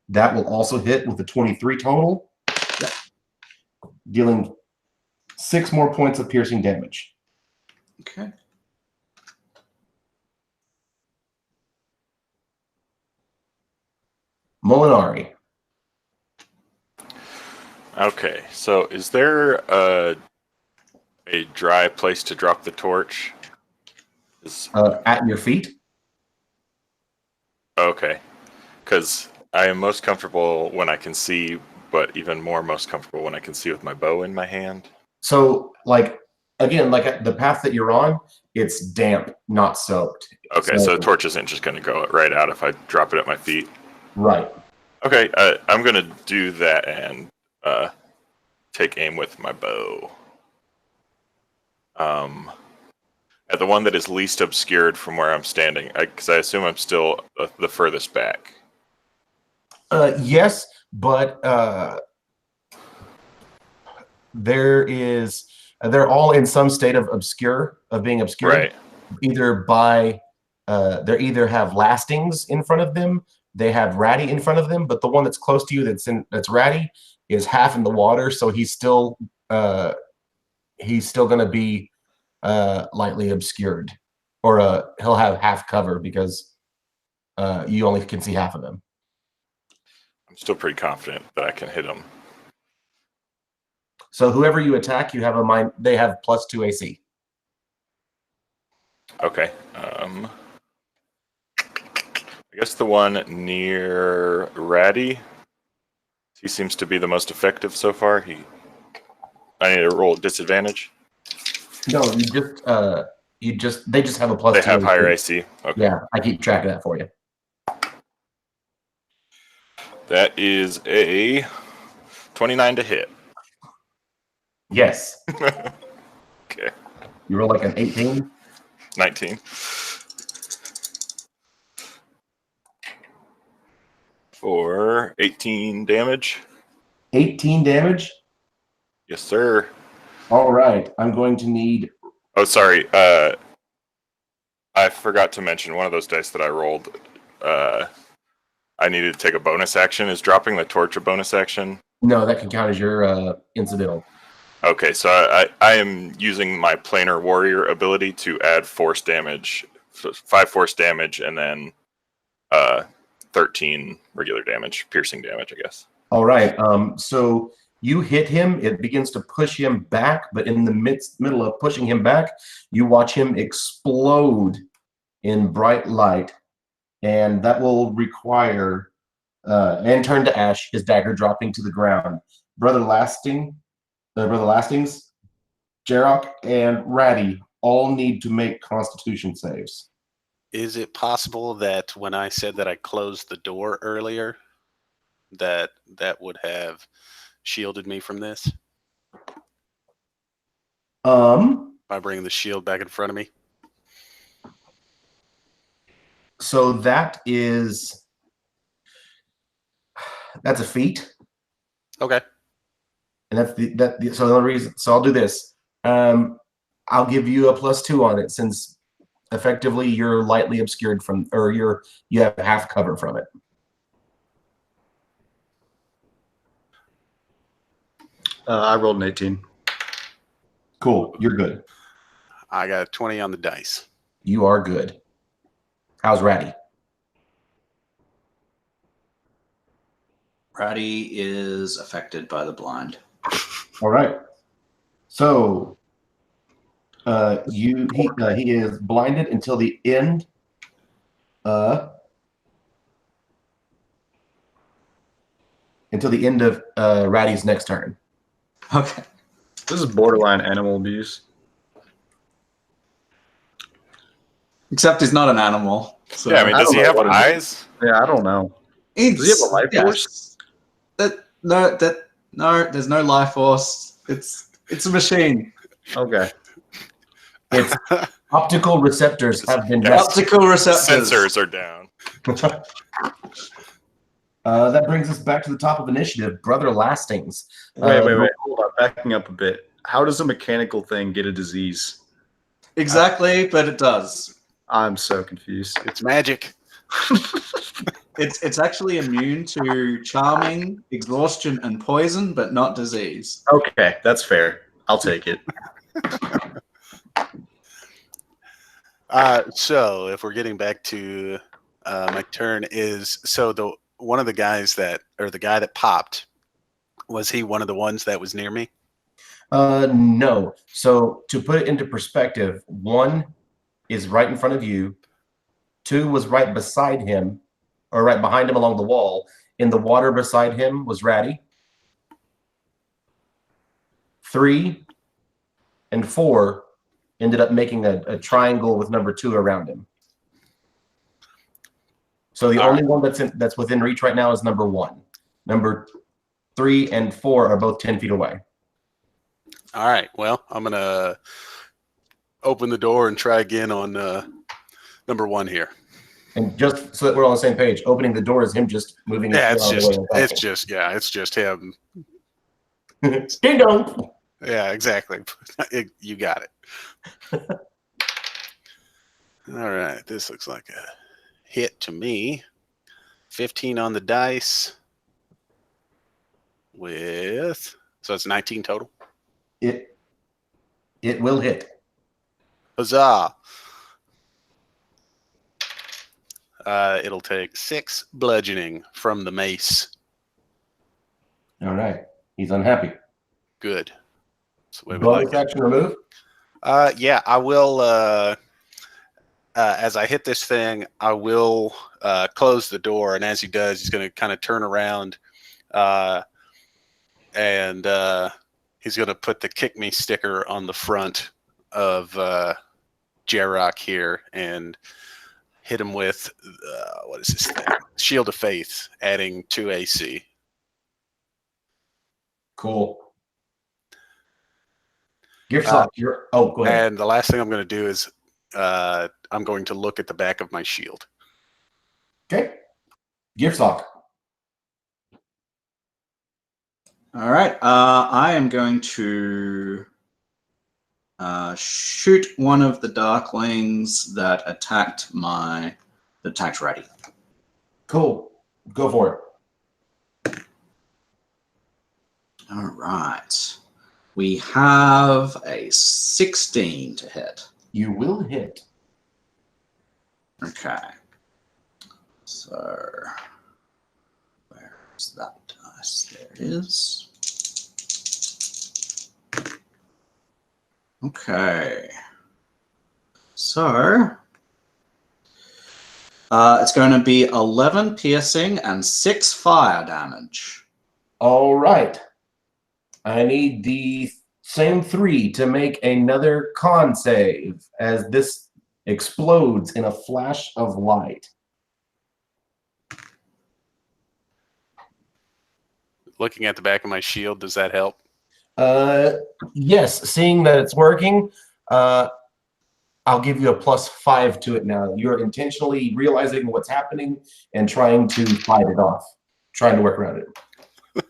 That will also hit with a 23 total, dealing 6 more points of piercing damage. Okay. Molinari. Okay, so is there a dry place to drop the torch? At your feet. Okay, because I am most comfortable when I can see, but even more most comfortable when I can see with my bow in my hand. So, again, the path that you're on, it's damp, not soaked. Okay, so the torch isn't just going to go right out if I drop it at my feet. Right. Okay, I'm going to do that and take aim with my bow. At the one that is least obscured from where I'm standing, because I assume I'm still the furthest back. Yes, but they're all in some state of being obscured. Right. Either by they either have lastings in front of them, they have Ratty in front of them, but the one that's close to you that's Ratty is half in the water, so he's still going to be lightly obscured, or he'll have half cover because you only can see half of them. I'm still pretty confident that I can hit him. So whoever you attack, you have they have +2 AC. Okay. I guess the one near Ratty. He seems to be the most effective so far. I need to roll disadvantage. No, they just have a +2. They have higher AC. Okay. Yeah, I keep track of that for you. That is a 29 to hit. Yes. Okay. You roll like an 18. 19. For 18 damage. 18 damage. Yes, sir. All right, I'm going to need. Oh, sorry. I forgot to mention one of those dice that I rolled. I needed to take a bonus action. Is dropping the torch a bonus action? No, that can count as your incidental. Okay, so I am using my planar warrior ability to add force damage, 5 force damage, and then 13 regular damage, piercing damage, I guess. All right. So you hit him. It begins to push him back, but in the middle of pushing him back, you watch him explode in bright light, and that will require and turn to ash. His dagger dropping to the ground. Brother Lastings, Jarok, and Ratty all need to make Constitution saves. Is it possible that when I said that I closed the door earlier, that would have shielded me from this? By bringing the shield back in front of me? So that's a feat. Okay. And so the only reason. So I'll do this. I'll give you a +2 on it, since effectively you're lightly obscured from, or you have half cover from it. I rolled an 18. Cool. You're good. I got a 20 on the dice. You are good. How's Ratty? Ratty is affected by the blind. All right. So he is blinded until the end. Until the end of Ratty's next turn. Okay. This is borderline animal abuse. Except he's not an animal. So Yeah, I mean, does he don't know have what it eyes? Yeah, I don't know. Does he have a life force? No, there's no life force. It's a machine. Okay. Its optical receptors have been Optical receptors. Sensors are down. That brings us back to the top of initiative. Brother Lastings. Wait. Hold on. Backing up a bit. How does a mechanical thing get a disease? Exactly, but it does. I'm so confused. It's magic. It's actually immune to charming, exhaustion, and poison, but not disease. Okay, that's fair. I'll take it. So if we're getting back to my turn, one of the guys the guy that popped, was he one of the ones that was near me? No. So to put it into perspective, 1 is right in front of you. 2 was right beside him, or right behind him along the wall. In the water beside him was Ratty. 3 and 4 ended up making a triangle with number 2 around him. So the only one that's within reach right now is number 1. Number 3 and 4 are both 10 feet away. All right. Well, I'm going to open the door and try again on number 1 here. And just so that we're all on the same page, opening the door is him just moving. Yeah, it's just him. Ding dong. Yeah, exactly. You got it. All right, this looks like a hit to me. 15 on the dice with, so it's 19 total. It will hit. Huzzah! It'll take 6 bludgeoning from the mace. All right. He's unhappy. Good. That's the way we Bonus like it. action remove. Yeah, I will. As I hit this thing, I will close the door, and as he does, he's going to kind of turn around, and he's going to put the "kick me" sticker on the front of Jarok here, and hit him with what is this thing? Shield of Faith, adding 2 AC. Cool. Gift sock. Go ahead. And the last thing I'm going to do is I'm going to look at the back of my shield. Okay. Gift sock. All right. I am going to shoot one of the darklings that attacked Reddy. Cool. Go for it. All right. We have a 16 to hit. You will hit. Okay. So, where's that dice? There it is. Okay. So, it's going to be 11 piercing and 6 fire damage. All right. I need the same 3 to make another con save as this explodes in a flash of light. Looking at the back of my shield, does that help? Yes, seeing that it's working, I'll give you a +5 to it now. You're intentionally realizing what's happening and trying to fight it off, trying to work around it.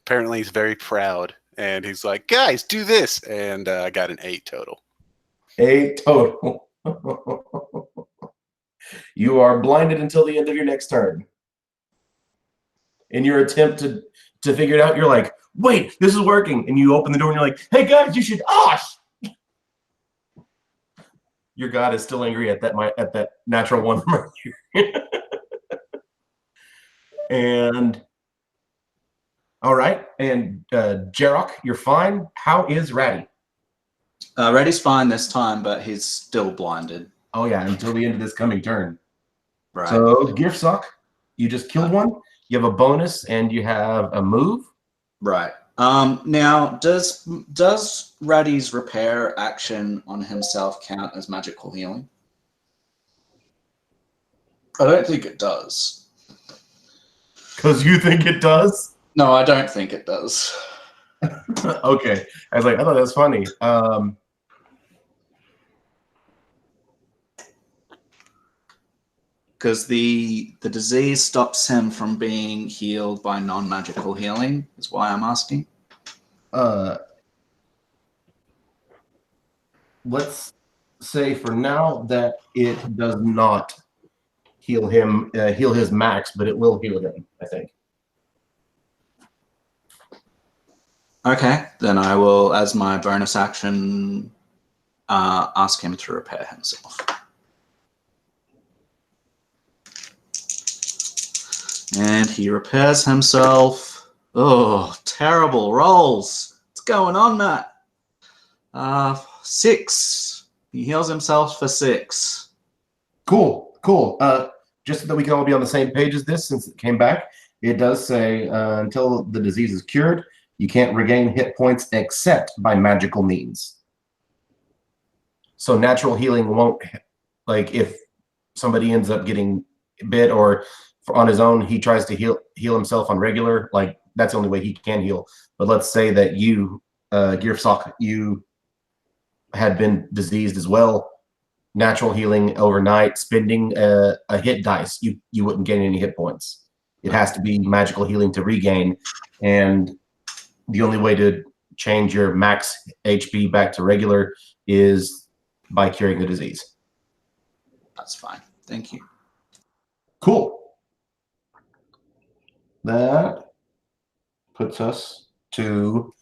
Apparently he's very proud, and he's like, guys, do this, and I got an 8 total. 8 total. You are blinded until the end of your next turn. In your attempt to figure it out, you're like, wait, this is working. And you open the door and you're like, hey guys, you should Your god is still angry at that natural one from earlier. And all right, and Jarok, you're fine. How is Ratty? Reddy's fine this time, but he's still blinded. Oh yeah, until the end of this coming turn. Right. So Gift Sock, you just killed one. You have a bonus and you have a move. Right. Now, does Raddy's repair action on himself count as magical healing? I don't think it does. Because you think it does? No, I don't think it does. Okay. I was like, I thought that was funny. Because the disease stops him from being healed by non-magical healing, is why I'm asking. Let's say for now that it does not heal him, heal his max, but it will heal him, I think. Okay, then I will, as my bonus action, ask him to repair himself. And he repairs himself. Oh, terrible rolls. What's going on, Matt? 6. He heals himself for 6. Cool. Just so that we can all be on the same page as this, since it came back, it does say until the disease is cured, you can't regain hit points except by magical means. So natural healing won't, like if somebody ends up getting bit or on his own, he tries to heal himself on regular, like that's the only way he can heal. But let's say that you, Gearsock, you had been diseased as well. Natural healing overnight, spending a hit dice, you wouldn't gain any hit points. It has to be magical healing to regain, and the only way to change your max HP back to regular is by curing the disease. That's fine. Thank you. Cool. That puts us to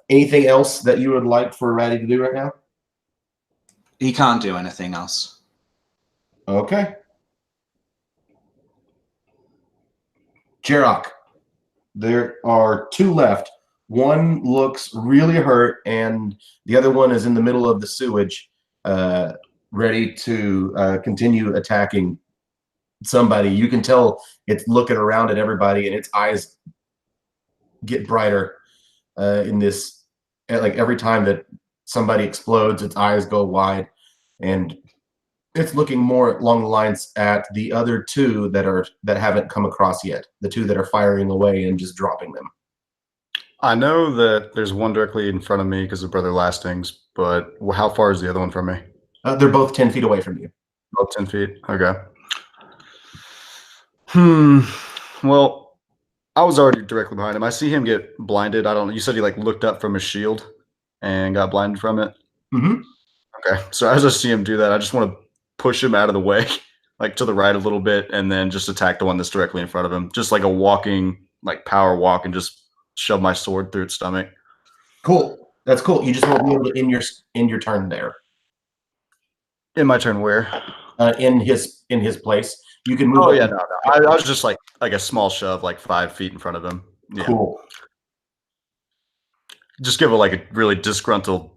anything else that you would like for Ratty to do right now? He can't do anything else. Okay. Jarok, there are two left. One looks really hurt, and the other one is in the middle of the sewage, ready to continue attacking somebody. You can tell it's looking around at everybody, and its eyes get brighter in this. Like every time that somebody explodes, its eyes go wide, and it's looking more along the lines at the other two that haven't come across yet. The two that are firing away and just dropping them. I know that there's one directly in front of me because of Brother Lastings, but how far is the other one from me? They're both 10 feet away from you. About 10 feet. Okay. Well, I was already directly behind him. I see him get blinded. I don't know. You said he like looked up from his shield and got blinded from it. Mm-hmm. Okay. So as I see him do that, I just want to push him out of the way, like to the right a little bit, and then just attack the one that's directly in front of him. Just like a walking, like power walk, and just shove my sword through its stomach. Cool. That's cool. You just won't be able to in your turn there. In my turn, where? In his place. You can move. Oh yeah, no. I was just like a small shove, like 5 feet in front of him. Yeah. Cool. Just give it like a really disgruntled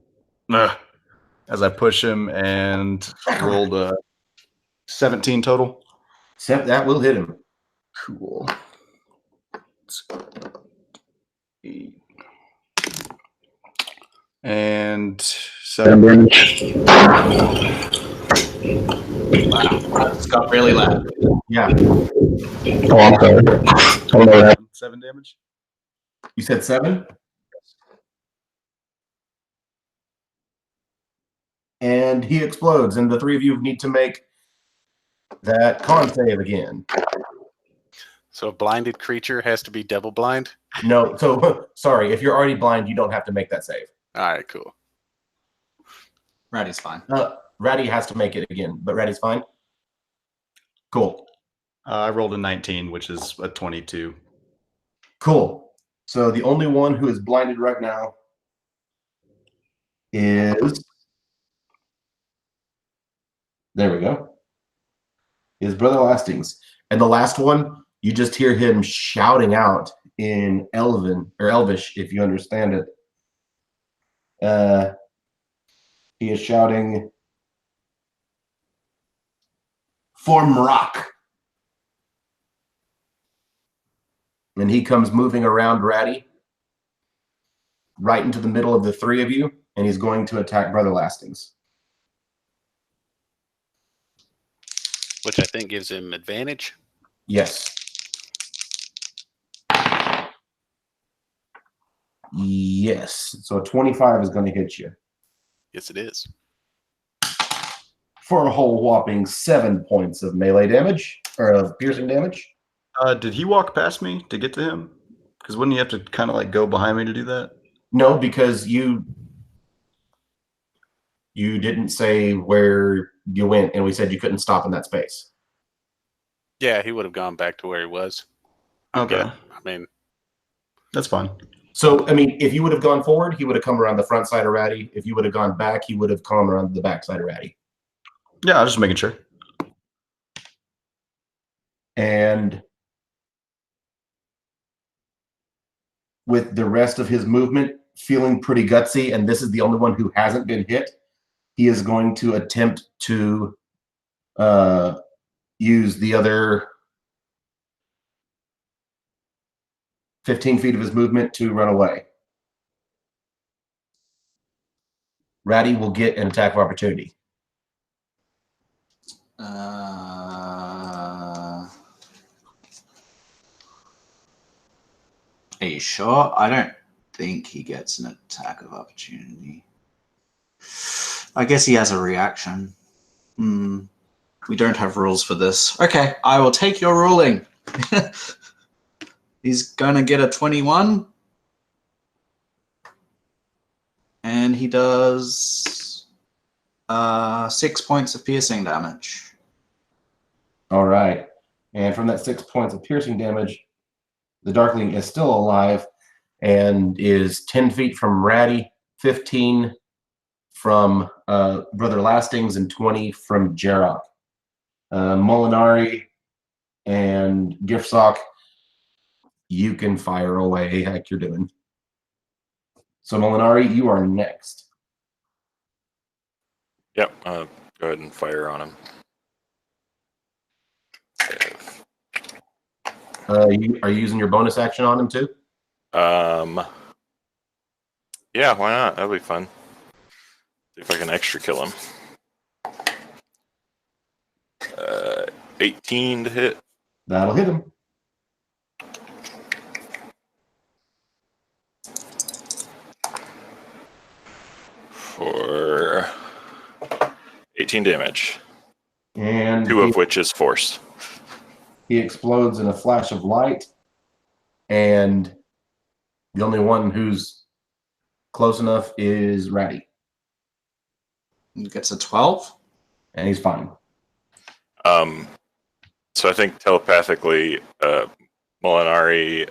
as I push him, and rolled a 17 total. That will hit him. Cool. 8. And 7 damage. Wow, it's got really loud. Yeah. Oh, I'm sorry. I don't know what happened. 7 damage. You said 7? And he explodes, and the three of you need to make that con save again. So a blinded creature has to be double blind? No, so sorry, if you're already blind, you don't have to make that save. All right, cool. Ratty's fine. Ratty has to make it again, but Ratty's fine. Cool. I rolled a 19, which is a 22. Cool. So the only one who is blinded right now is, there we go, is Brother Lastings. And the last one, you just hear him shouting out in Elven, or Elvish, if you understand it. He is shouting, "For Mrock." And he comes moving around Ratty, right into the middle of the three of you, and he's going to attack Brother Lastings. Which I think gives him advantage. Yes. Yes. So a 25 is going to hit you. Yes, it is. For a whole whopping 7 points of melee damage, or of piercing damage. Did he walk past me to get to him? Because wouldn't you have to kind of like go behind me to do that? No, because you didn't say where you went, and we said you couldn't stop in that space. Yeah, he would have gone back to where he was. Okay. Yeah, I mean, That's fine. So, I mean, if you would have gone forward, he would have come around the front side of Ratty. If you would have gone back, he would have come around the back side of Ratty. Yeah, I was just making sure. And with the rest of his movement feeling pretty gutsy, and this is the only one who hasn't been hit, he is going to attempt to use the other 15 feet of his movement to run away. Ratty will get an attack of opportunity. Are you sure? I don't think he gets an attack of opportunity. I guess he has a reaction. We don't have rules for this. Okay, I will take your ruling. He's gonna get a 21. and he does 6 points of piercing damage. All right. And from that 6 points of piercing damage, the Darkling is still alive and is 10 feet from Ratty, 15 from Brother Lastings, and 20 from Jarok. Molinari and Giftsock, you can fire away like you're doing. So Molinari, you are next. Yep. Go ahead and fire on him. Are you using your bonus action on him too? Yeah, why not? That'll be fun. See if I can extra kill him. 18 to hit. That'll hit him. For 18 damage. And 2 of which is force. he explodes in a flash of light, and the only one who's close enough is Ratty, He gets a 12. and he's fine. So I think telepathically, Molinari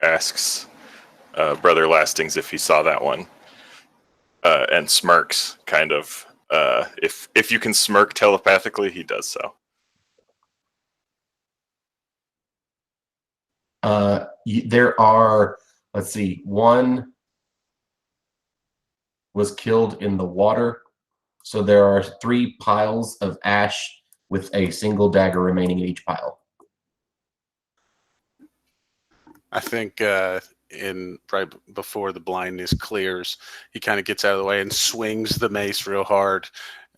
asks Brother Lastings if he saw that one, and smirks, kind of. If you can smirk telepathically, he does so. There are, let's see, one was killed in the water. So there are 3 piles of ash with a single dagger remaining in each pile. I think right before the blindness clears, he kind of gets out of the way and swings the mace real hard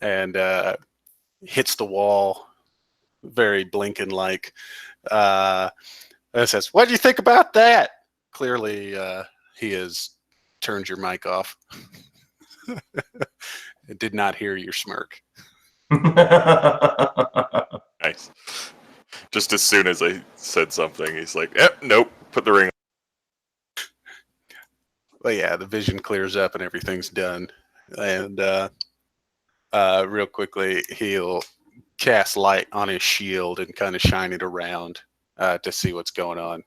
and hits the wall, very Blinken-like. And says, "What do you think about that?" Clearly, he has turned your mic off. It did not hear your smirk. Nice. Just as soon as I said something, he's like, nope, put the ring on. But yeah, the vision clears up and everything's done. And real quickly, he'll cast light on his shield and kind of shine it around to see what's going on.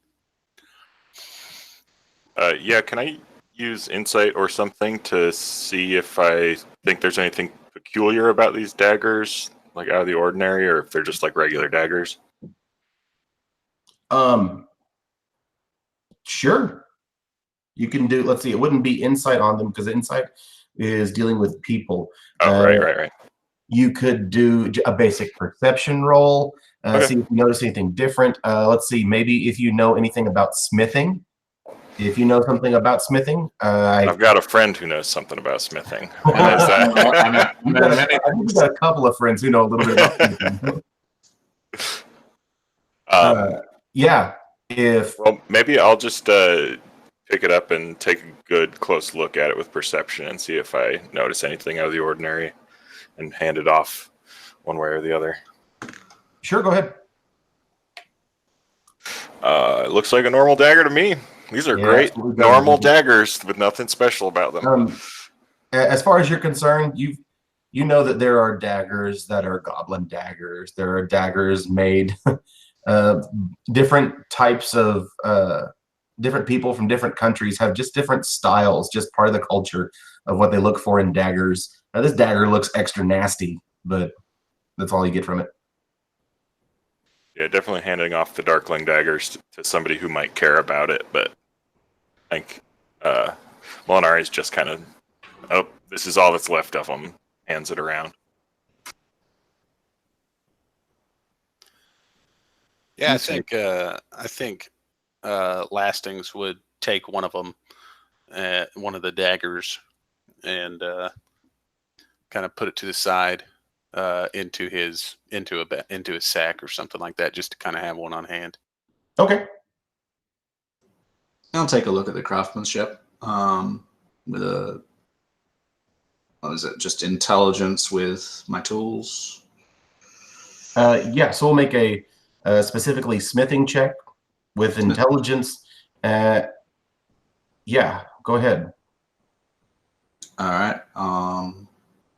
Yeah, can I use insight or something to see if I think there's anything peculiar about these daggers, like out of the ordinary, or if they're just like regular daggers? Sure. You can do, let's see, it wouldn't be insight on them because insight is dealing with people. Oh, right. You could do a basic perception roll, Okay. see if you notice anything different. Let's see, maybe if you know anything about smithing. If you know something about smithing, I've got a friend who knows something about smithing. And there's that. I think we've got a couple of friends who know a little bit about smithing. Yeah, well, maybe I'll just pick it up and take a good close look at it with perception and see if I notice anything out of the ordinary and hand it off one way or the other. Sure, go ahead. It looks like a normal dagger to me. These are great normal daggers with nothing special about them. As far as you're concerned, you know that there are daggers that are goblin daggers. There are daggers made different types of different people from different countries have just different styles, just part of the culture of what they look for in daggers. Now, this dagger looks extra nasty, but that's all you get from it. Yeah, definitely handing off the Darkling daggers to somebody who might care about it, but I think Molinari is just kind of, oh, this is all that's left of them, hands it around. Yeah, I think Lastings would take one of them, one of the daggers, and kind of put it to the side into his sack or something like that, just to kind of have one on hand. Okay. I'll take a look at the craftsmanship with a, what is it, just intelligence with my tools. Yeah, so we'll make a specifically smithing check with intelligence. Yeah, go ahead. All right.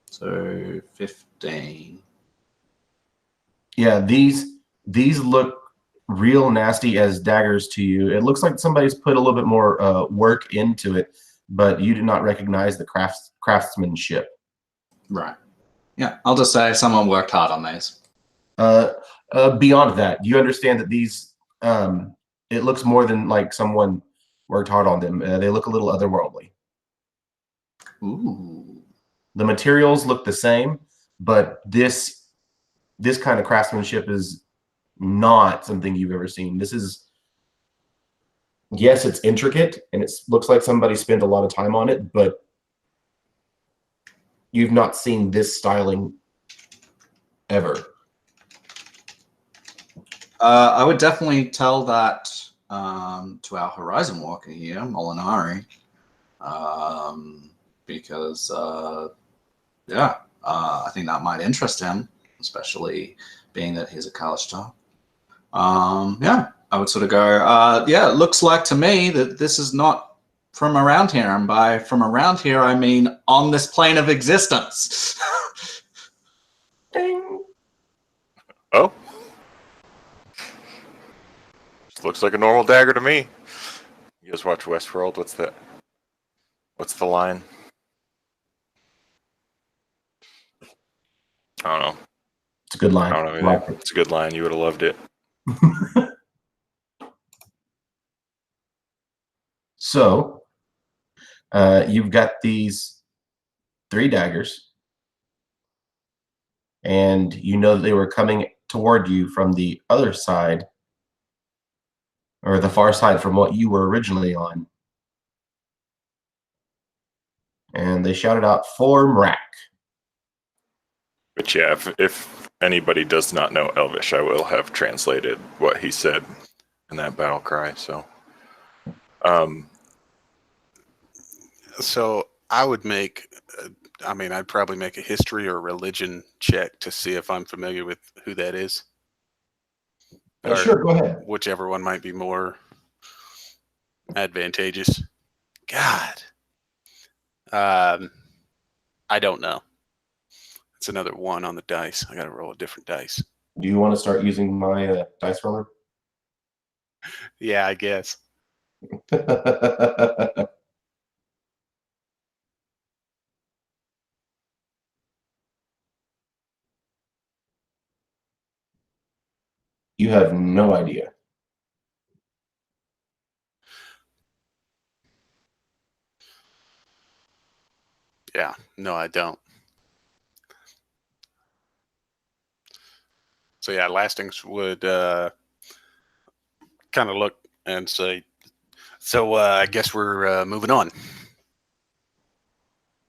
So 15. Yeah, these look real nasty as daggers to you. It looks like somebody's put a little bit more work into it, but you do not recognize the craftsmanship. Right. Yeah, I'll just say someone worked hard on these. Beyond that, you understand that these it looks more than like someone worked hard on them. They look a little otherworldly. Ooh. The materials look the same, but this kind of craftsmanship is not something you've ever seen. This is, yes, it's intricate and it looks like somebody spent a lot of time on it, but you've not seen this styling ever. I would definitely tell that to our Horizon Walker here, Molinari, because I think that might interest him, especially being that he's a Kalashtar. I would sort of go, it looks like to me that this is not from around here, and by from around here I mean on this plane of existence. Ding. Oh. Looks like a normal dagger to me. You guys watch Westworld? What's the line? I don't know. It's a good line. I don't know. It's a good line. You would have loved it. So, you've got these 3 daggers, and you know that they were coming toward you from the other side, or the far side from what you were originally on. And they shouted out, "For Mrak." But yeah, if anybody does not know Elvish, I will have translated what he said in that battle cry. So, So I would I'd probably make a history or religion check to see if I'm familiar with who that is. Sure, go ahead. Whichever one might be more advantageous. God. I don't know. It's another 1 on the dice. I got to roll a different dice. Do you want to start using my dice roller? Yeah, I guess. You have no idea. Yeah, no, I don't. So yeah, Lastings would kind of look and say, so I guess we're moving on.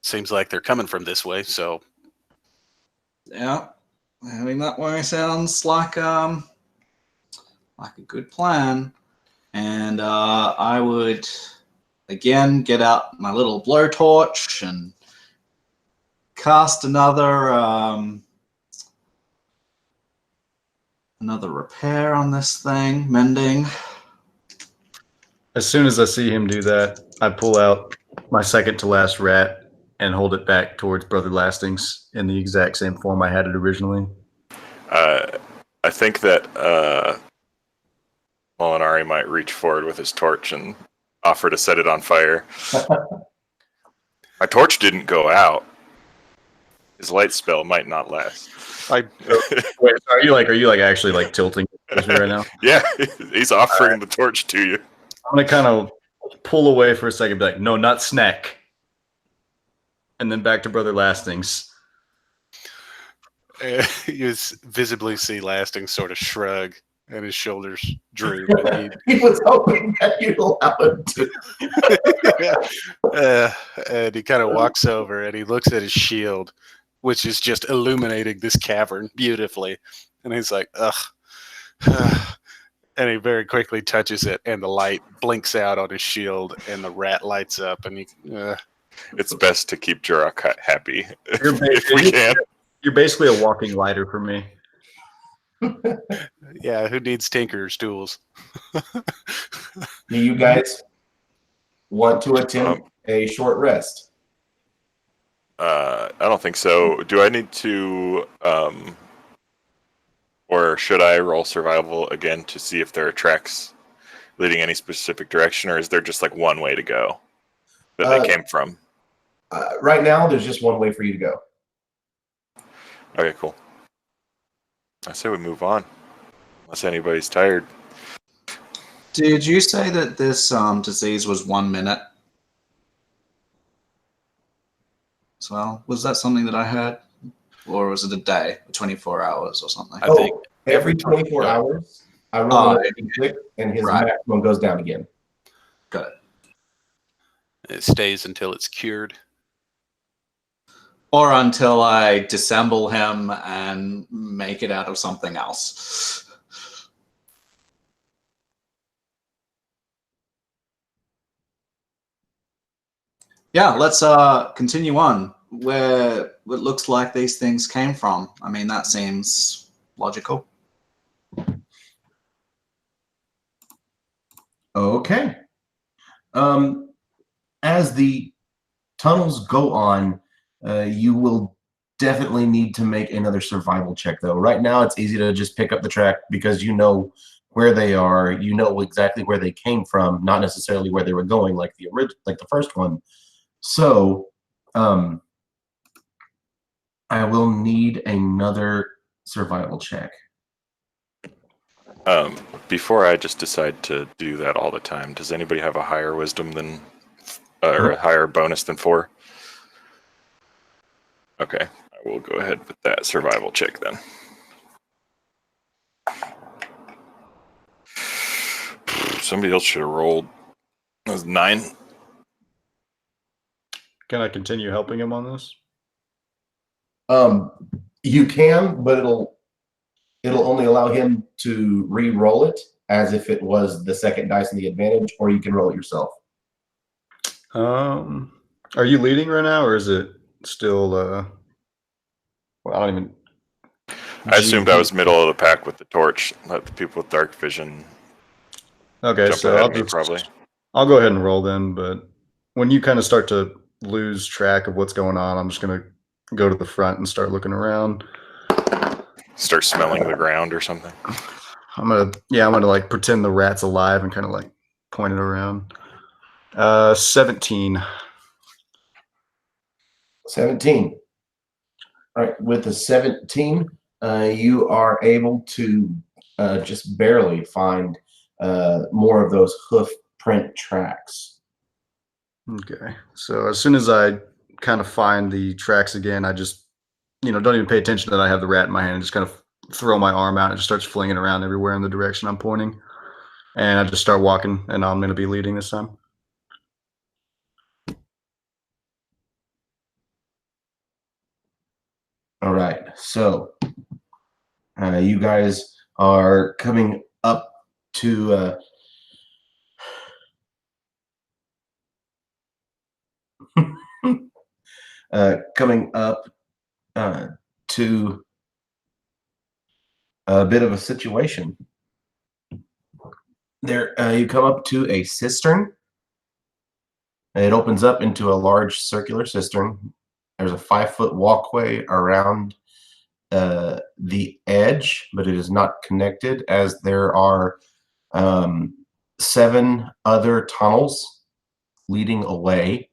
Seems like they're coming from this way, so. Yeah, having that way sounds like a good plan. And I would again get out my little blowtorch and cast another repair on this thing, mending. As soon as I see him do that, I pull out my second to last rat and hold it back towards Brother Lastings in the exact same form I had it originally. I think that Molinari might reach forward with his torch and offer to set it on fire. My torch didn't go out. His light spell might not last. Wait, are you actually tilting right now? Yeah, he's offering the torch to you. I'm gonna kind of pull away for a second, be like, no, not snack. And then back to Brother Lastings. You visibly see Lastings sort of shrug and his shoulders droop. He was hoping that you'd allow him to. And he kind of walks over and he looks at his shield, which is just illuminating this cavern beautifully. And he's like, ugh. And he very quickly touches it, and the light blinks out on his shield, and the rat lights up, and he. It's best to keep Jurok happy if we can. You're basically a walking lighter for me. Yeah, who needs tinker's tools? Do you guys want to attempt a short rest? I don't think so. Do I need to, or should I roll survival again to see if there are tracks leading any specific direction, or is there just like one way to go that they came from? Right now, there's just one way for you to go. Okay, cool. I say we move on, unless anybody's tired. Did you say that this disease was 1 minute? As well, was that something that I heard, or was it a day, 24 hours, or something? I think every 24 hours, I roll Oh, another d6, and his right. maximum goes down again. Got it. it stays until it's cured. Or until I disassemble him and make it out of something else. Yeah, let's continue on where it looks like these things came from. I mean, that seems logical. Okay. As the tunnels go on, you will definitely need to make another survival check, though. Right now, it's easy to just pick up the track because you know where they are. You know exactly where they came from, not necessarily where they were going, like the first one. So, I will need another survival check. Before I just decide to do that all the time, does anybody have a higher wisdom than, or a higher bonus than 4? Okay, I will go ahead with that survival check then. Somebody else should have rolled. That was 9. Can I continue helping him on this? You can, but it'll only allow him to re-roll it as if it was the second dice in the advantage, or you can roll it yourself. Are you leading right now, or is it still? Well, I don't even. I assumed I was middle of the pack with the torch. Let the people with dark vision. Okay, jump so ahead I'll of me, probably. I'll go ahead and roll then. But when you kind of start to lose track of what's going on, I'm just gonna go to the front and start looking around. Start smelling the ground or something. I'm gonna like pretend the rat's alive and kind of like point it around. 17. 17. All right, with the 17, you are able to just barely find more of those hoof print tracks. Okay, so as soon as I kind of find the tracks again, I just, don't even pay attention that I have the rat in my hand. I just kind of throw my arm out and it just starts flinging around everywhere in the direction I'm pointing. And I just start walking, and I'm going to be leading this time. All right, so you guys are coming up to coming up to a bit of a situation. There, you come up to a cistern. It opens up into a large circular cistern. There's a 5-foot walkway around the edge, but it is not connected, as there are 7 other tunnels leading away.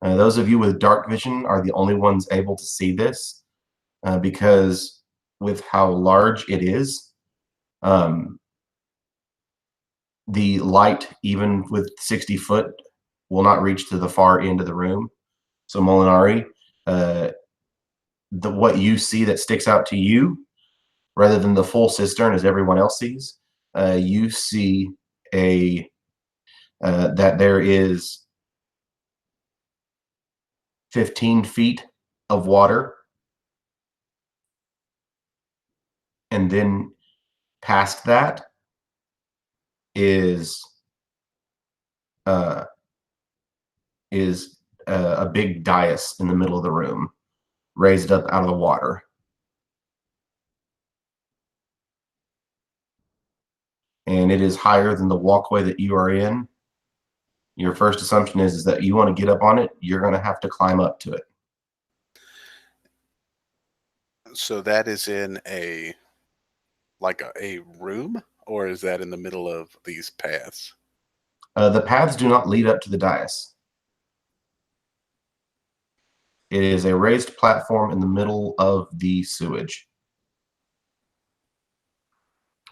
Those of you with dark vision are the only ones able to see this because with how large it is, the light, even with 60 foot, will not reach to the far end of the room. So Molinari, what you see that sticks out to you, rather than the full cistern as everyone else sees, you see that there is 15 feet of water, and then past that is a big dais in the middle of the room, raised up out of the water. And it is higher than the walkway that you are in. Your first assumption is that you want to get up on it, you're going to have to climb up to it. So that is in a room, or is that in the middle of these paths? The paths do not lead up to the dais. It is a raised platform in the middle of the sewage.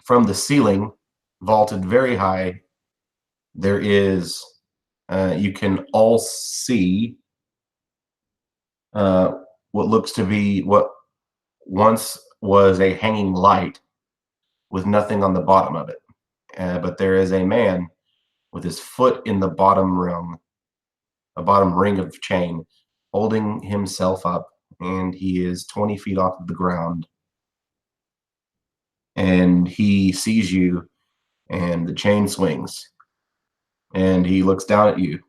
From the ceiling, vaulted very high, there is, you can all see what looks to be what once was a hanging light with nothing on the bottom of it. But there is a man with his foot in the bottom ring of chain, holding himself up, and he is 20 feet off of the ground. And he sees you, and the chain swings, and he looks down at you.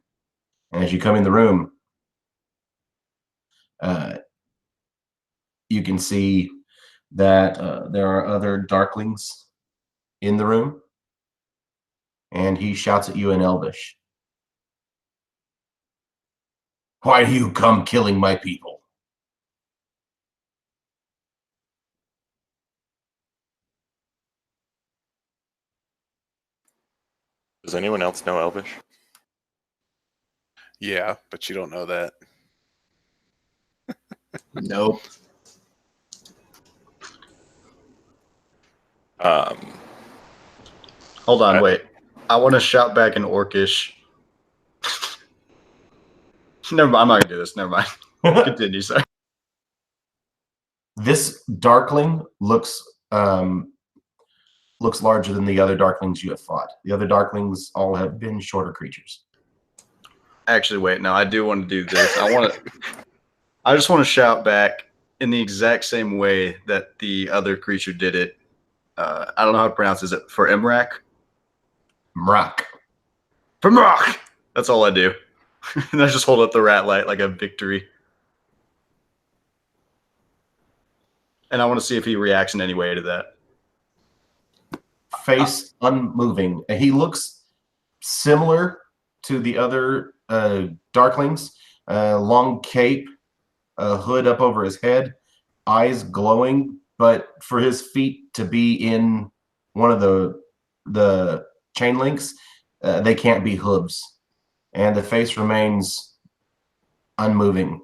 And as you come in the room, you can see that there are other darklings in the room, and he shouts at you in Elvish. Why do you come killing my people? Does anyone else know Elvish? Yeah, but you don't know that. Nope. Hold on, wait. I want to shout back in Orcish. Never mind. I'm not gonna do this. Never mind. Continue, sorry. This darkling looks larger than the other darklings you have fought. The other darklings all have been shorter creatures. Actually, wait. No, I do want to do this. I just want to shout back in the exact same way that the other creature did it. I don't know how to pronounce it. Is it for Imrak? Mrak. For Mrak! That's all I do. And I just hold up the rat light like a victory. And I want to see if he reacts in any way to that. Face unmoving. And he looks similar to the other darklings. Long cape, a hood up over his head, eyes glowing, but for his feet to be in one of the chain links, they can't be hooves. And the face remains unmoving.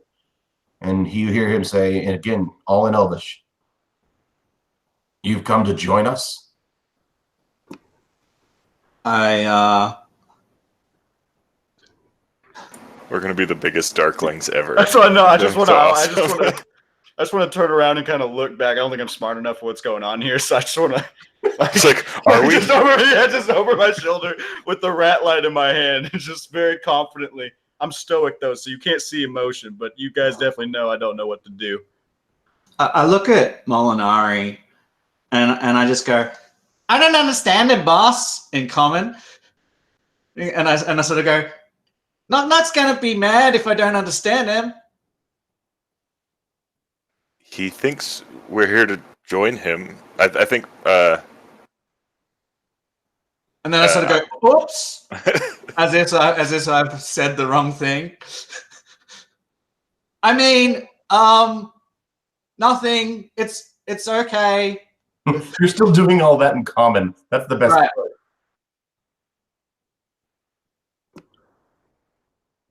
And you hear him say, and again, all in Elvish, "You've come to join us?" I We're gonna be the biggest darklings ever. That's what I know. I just That's want to. awesome. I just want to turn around and kind of look back. I don't think I'm smart enough for what's going on here, so I just want to. It's like, are we? just over my shoulder with the rat light in my hand, just very confidently. I'm stoic though, so you can't see emotion, but you guys definitely know I don't know what to do. I look at Molinari and I just go, "I don't understand it, boss," in common. And I sort of go, Not gonna be mad if I don't understand him. He thinks we're here to join him. I think. And then I sort of go, "Oops," as if I've said the wrong thing. I mean, nothing. It's okay. You're still doing all that in common. That's the best Right. part.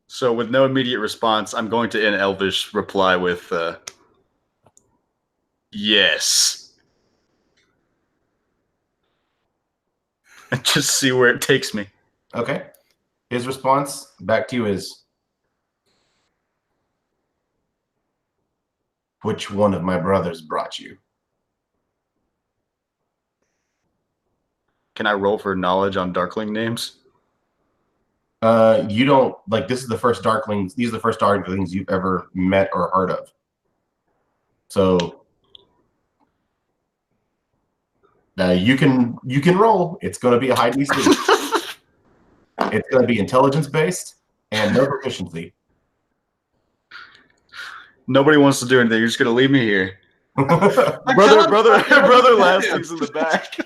So with no immediate response, I'm going to in Elvish reply with yes. And just see where it takes me. Okay. His response back to you is, "Which one of my brothers brought you?" Can I roll for knowledge on Darkling names? You don't, like, this is the first darklings. These are the first darklings you've ever met or heard of. So you can roll. It's going to be a high DC. It's going to be intelligence based and no proficiency. Nobody wants to do anything. You're just going to leave me here. Your brother Lasting's in the back.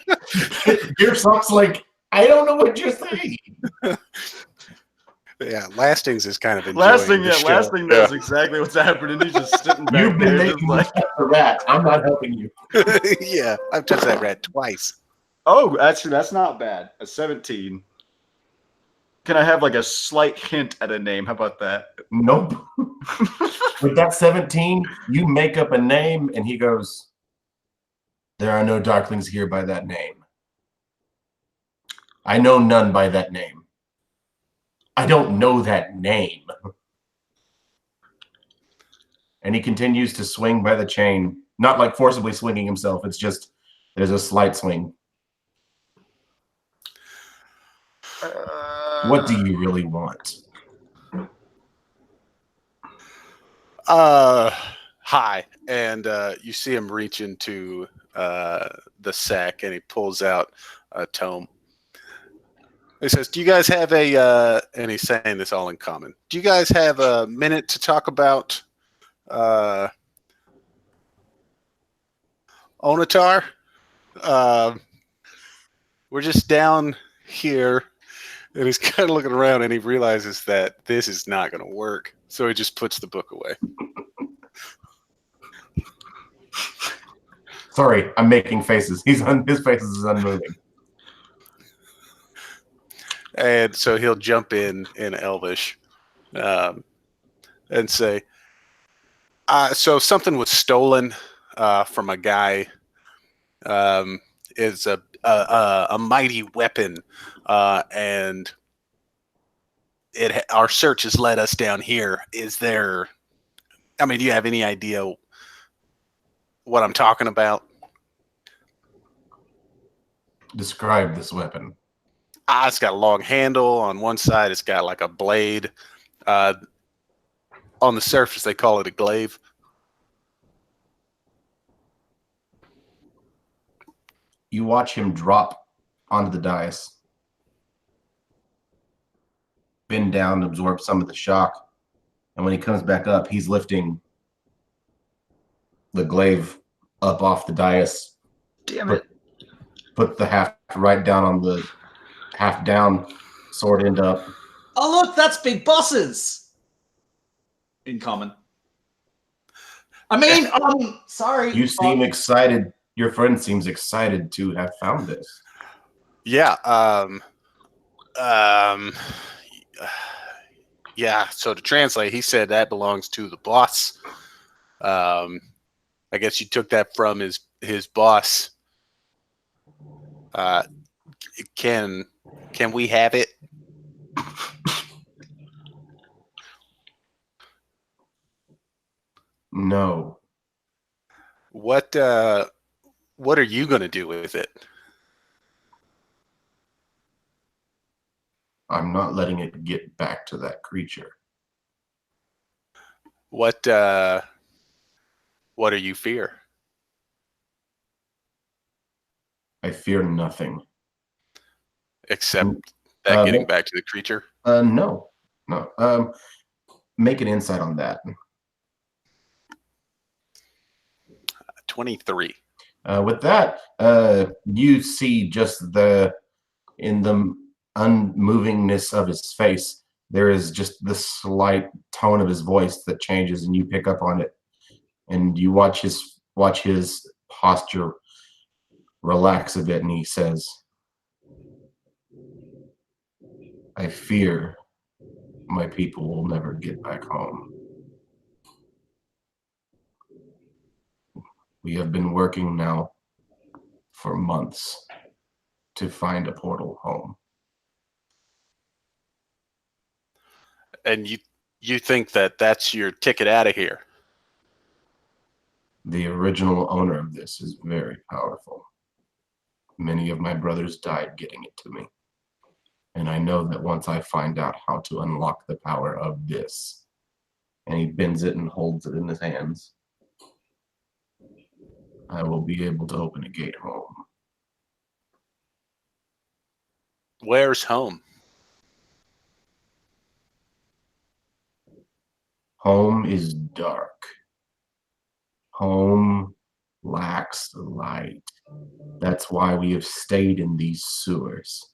song's like, "I don't know what you're saying." Yeah, Lastings is kind of enjoying the show. Lasting knows exactly what's happening. He's just sitting back You've been there, just making like, this for that. I'm not helping you. Yeah, I've touched that rat twice. oh, actually, that's not bad. A 17. Can I have like a slight hint at a name? How about that? Nope. With that 17, you make up a name, and he goes, "There are no darklings here by that name. I know none by that name. I don't know that name." And he continues to swing by the chain, not like forcibly swinging himself. It's just there's a slight swing. What do you really want? Hi. And you see him reach into the sack, and he pulls out a tome. He says, "Do you guys have a?" And he's saying this all in common. Do you guys have a minute to talk about Onatar? We're just down here. And he's kind of looking around, and he realizes that this is not going to work. So he just puts the book away. Sorry, I'm making faces. His faces is unmoving. And so he'll jump in Elvish and say, so something was stolen from a guy. Is a mighty weapon, and our search has led us down here. Is there? I mean, do you have any idea what I'm talking about? Describe this weapon. It's got a long handle. On one side, it's got like a blade. On the surface, they call it a glaive. You watch him drop onto the dais, bend down, absorb some of the shock, and when he comes back up, he's lifting the glaive up off the dais. Damn it. Put the half right down on the half down, sword end up. Oh, look, that's Big Bosses. In common. I mean, sorry. You seem excited. Your friend seems excited to have found this. Yeah. Yeah. So to translate, he said that belongs to the boss. I guess you took that from his boss. Can we have it? No. What are you going to do with it? I'm not letting it get back to that creature. What do you fear? I fear nothing. Except that getting no. back to the creature? No. Make an insight on that. 23. With that, you see just in the unmovingness of his face, there is just the slight tone of his voice that changes, and you pick up on it, and you watch his posture relax a bit, and he says, "I fear my people will never get back home. We have been working now for months to find a portal home." And you think that that's your ticket out of here? The original owner of this is very powerful. Many of my brothers died getting it to me. And I know that once I find out how to unlock the power of this, and he bends it and holds it in his hands, I will be able to open a gate home. Where's home? Home is dark. Home lacks light. That's why we have stayed in these sewers.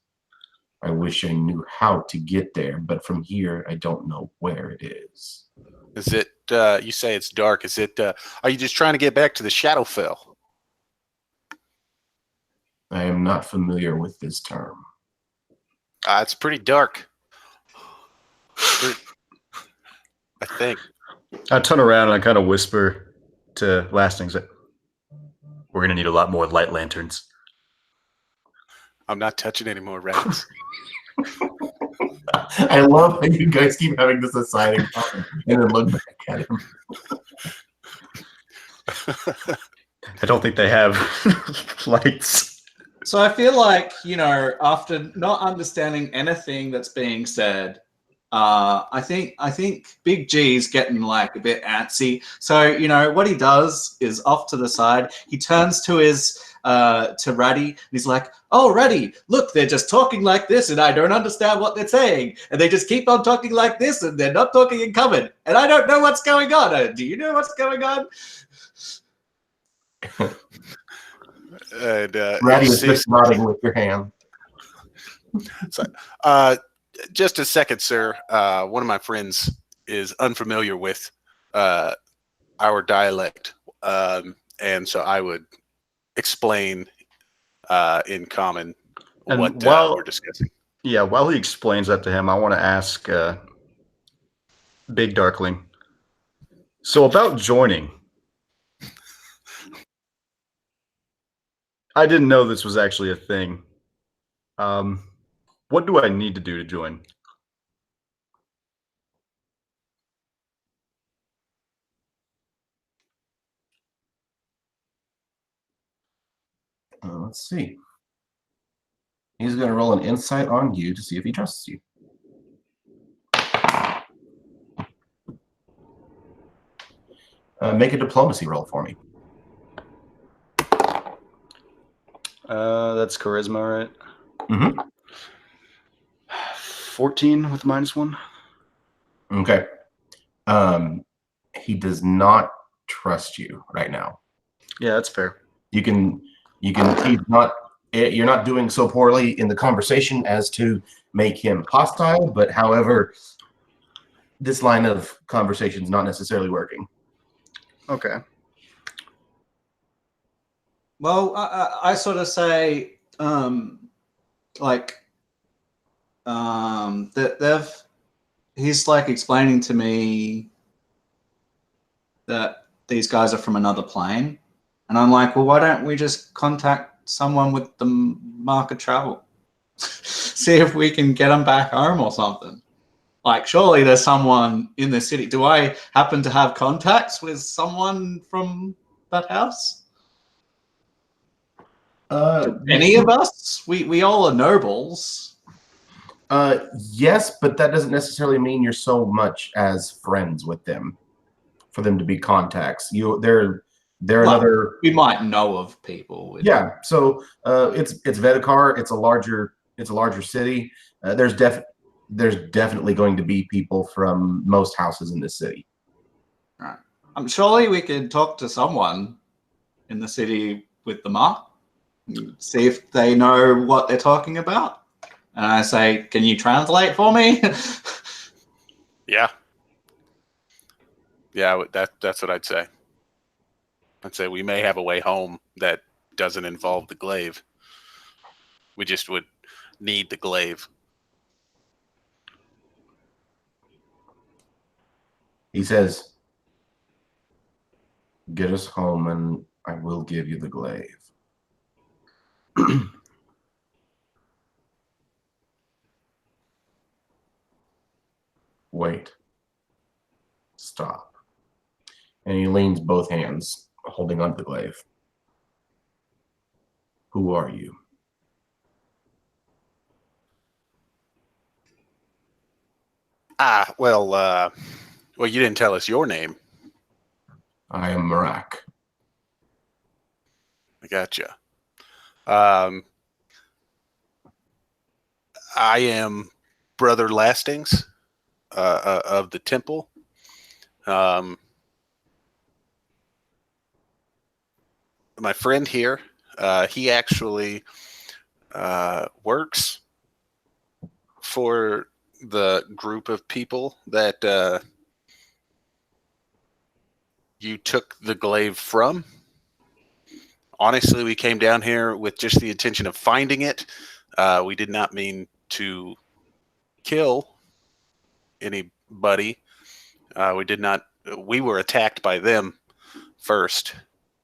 I wish I knew how to get there, but from here, I don't know where it is. Is it, you say it's dark. Is it, are you just trying to get back to the Shadowfell? I am not familiar with this term. It's pretty dark. I think. I turn around and I kind of whisper to Lastings that we're going to need a lot more light lanterns. I'm not touching any more rabbits. I love how you guys keep having this aside and then look back at him. I don't think they have lights. So I feel like, after not understanding anything that's being said, I think Big G's getting like a bit antsy. So, what he does is off to the side, he turns to his to Ratty, and he's like, "Oh, Ratty, look, they're just talking like this, and I don't understand what they're saying. And they just keep on talking like this, and they're not talking in common. And I don't know what's going on. Do you know what's going on?" And Ratty is just nodding with your hand. So, just a second, sir. One of my friends is unfamiliar with our dialect, and so I would explain in common And what while- we're discussing. Yeah, while he explains that to him, I want to ask Big Darkling. So about joining. I didn't know this was actually a thing. What do I need to do to join? Let's see. He's going to roll an insight on you to see if he trusts you. Make a diplomacy roll for me. That's charisma, right? Mm-hmm. 14 with -1. Okay. He does not trust you right now. Yeah, that's fair. He's not. You're not doing so poorly in the conversation as to make him hostile, but however, this line of conversation is not necessarily working. Okay. Well, I sort of say, that he's like explaining to me that these guys are from another plane, and I'm like, well, why don't we just contact someone with the mark of travel, see if we can get them back home or something. Like, surely there's someone in the city. Do I happen to have contacts with someone from that house? Any of us? We all are nobles. Yes, but that doesn't necessarily mean you're so much as friends with them for them to be contacts. They're another. We might know of people. Yeah, so it's Vedekar. It's a larger city. There's definitely going to be people from most houses in this city. Right. Surely we could talk to someone in the city with the mark, see if they know what they're talking about. And I say, can you translate for me? Yeah. Yeah, that's what I'd say. I'd say we may have a way home that doesn't involve the glaive. We just would need the glaive. He says, "Get us home and I will give you the glaive." Wait. Stop. And he leans both hands, holding onto the glaive. Who are you? Well, you didn't tell us your name. I am Marak. I gotcha. I am Brother Lastings of the temple. My friend here, he actually works for the group of people that you took the glaive from. Honestly, we came down here with just the intention of finding it. We did not mean to kill anybody. We were attacked by them first.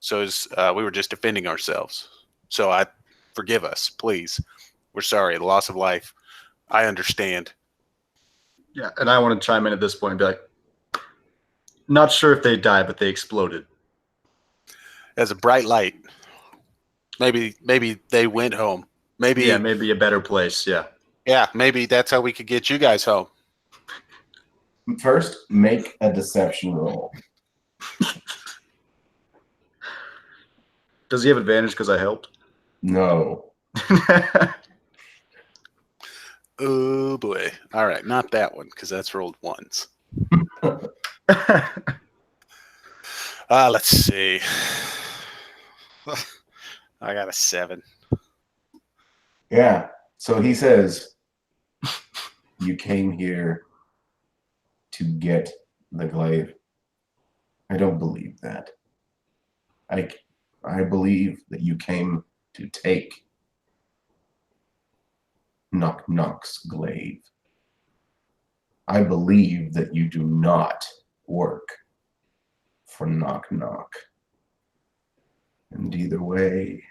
So we were just defending ourselves. So forgive us, please. We're sorry. The loss of life. I understand. Yeah, and I want to chime in at this point and be like, not sure if they died, but they exploded. As a bright light. Maybe they went home. Maybe a better place. Yeah. Yeah, maybe that's how we could get you guys home. First, make a deception roll. Does he have advantage because I helped? No. Oh boy. All right, not that one, because that's rolled once. Let's see. I got a 7. Yeah. So he says, you came here to get the glaive. I don't believe that. I believe that you came to take Knock Knock's glaive. I believe that you do not work for Knock Knock. And either way,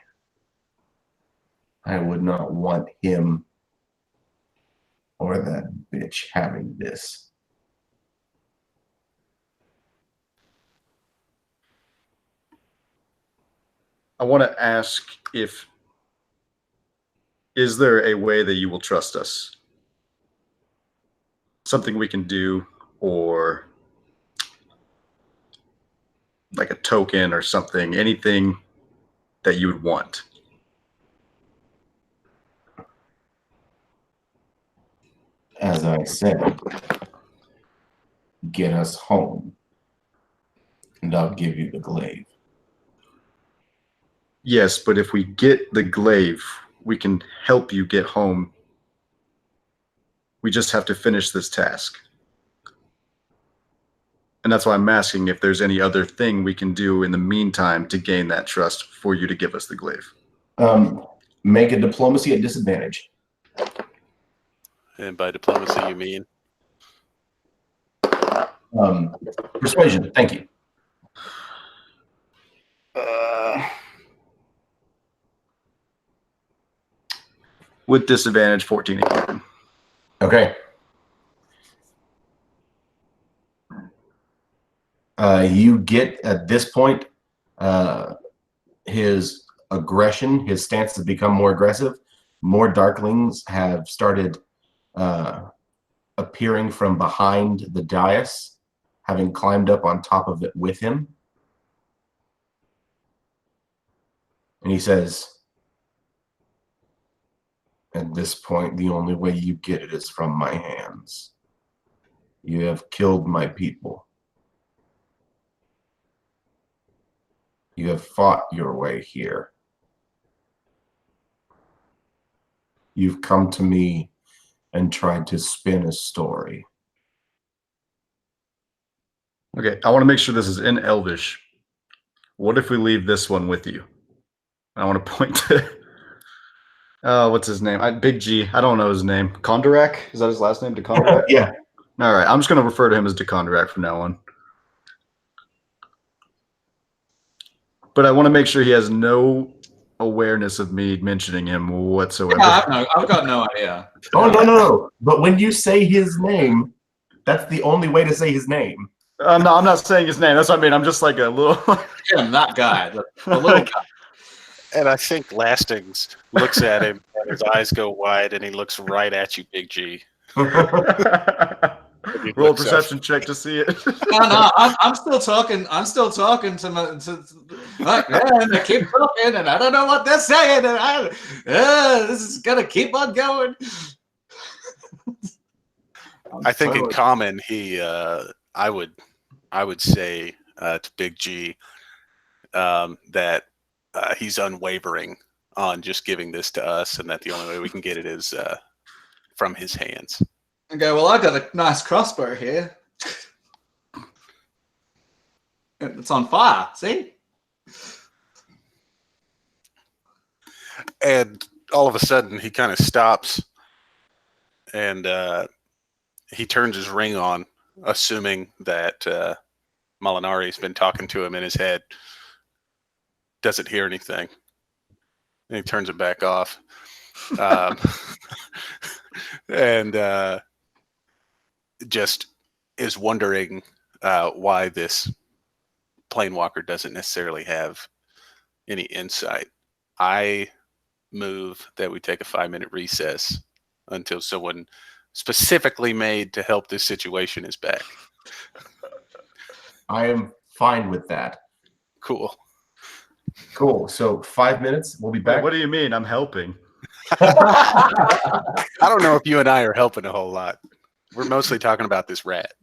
I would not want him or that bitch having this. I want to ask is there a way that you will trust us? Something we can do, or like a token or something, anything that you would want. As I said, get us home, and I'll give you the glaive. Yes, but if we get the glaive, we can help you get home. We just have to finish this task. And that's why I'm asking if there's any other thing we can do in the meantime to gain that trust for you to give us the glaive. Make a diplomacy at disadvantage. And by diplomacy, you mean? Persuasion. Thank you. With disadvantage, 14 again. Okay. You get, at this point, his aggression, his stance has become more aggressive. More Darklings have started appearing from behind the dais, having climbed up on top of it with him. And he says, at this point, the only way you get it is from my hands. You have killed my people. You have fought your way here. You've come to me and tried to spin a story. Okay, I want to make sure this is in Elvish. What if we leave this one with you? I want to point to... what's his name? Big G. I don't know his name. Kondarak? Is that his last name? DeKondarak? Yeah. All right, I'm just going to refer to him as DeKondarak from now on. But I want to make sure he has no awareness of me mentioning him whatsoever. Yeah, I've got no idea. Oh, no. But when you say his name, that's the only way to say his name. No, I'm not saying his name. That's what I mean. I'm just like a little... Him, that guy. The little guy. And I think Lastings looks at him, and his eyes go wide, and he looks right at you, Big G. Roll a perception check to see it. No, I'm still talking. I'm still talking to my. And they keep talking, and I don't know what they're saying, and this is gonna keep on going. I think in common, I would say to Big G that he's unwavering on just giving this to us, and that the only way we can get it is from his hands. And go, well, I got a nice crossbow here. It's on fire, see? And all of a sudden, he kind of stops and he turns his ring on, assuming that Molinari's been talking to him in his head. Doesn't hear anything. And he turns it back off. And just is wondering why this planewalker doesn't necessarily have any insight. I move that we take a 5-minute recess until someone specifically made to help this situation is back. I am fine with that. Cool. Cool. So 5 minutes. We'll be Wait, back. what do you mean? I'm helping. I don't know if you and I are helping a whole lot. We're mostly talking about this rat.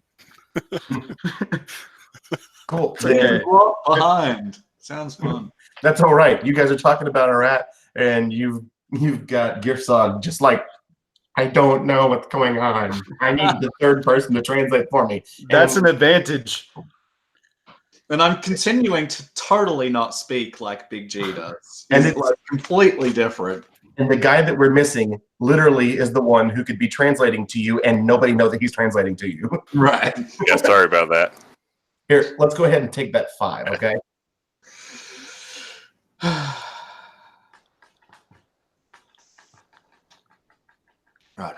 Cool. Okay. Behind. Sounds fun. That's all right. You guys are talking about a rat, and you've got Girsog just like, I don't know what's going on. I need the third person to translate for me. That's And- an advantage. And I'm continuing to totally not speak like Big G does. And It's it's- like completely different. And the guy that we're missing literally is the one who could be translating to you, and nobody knows that he's translating to you. Right. Yeah, sorry about that. Here, let's go ahead and take that 5, okay? Right.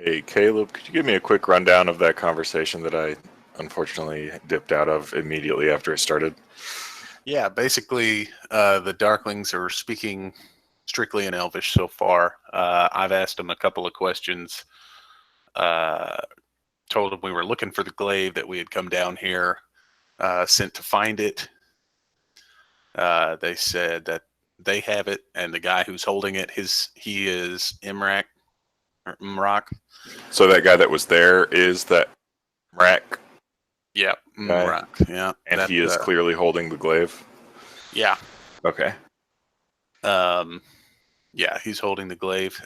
Hey, Caleb, could you give me a quick rundown of that conversation that I unfortunately dipped out of immediately after it started? Yeah, basically, the Darklings are speaking strictly in Elvish so far. I've asked them a couple of questions. Told them we were looking for the glaive, that we had come down here, sent to find it. They said that they have it, and the guy who's holding it, he is Imrak. Or Mrak. So that guy that was there is that Mrak, Yeah, guy? Mrak. Yeah, and he is clearly holding the glaive. Yeah. Okay. Yeah, he's holding the glaive.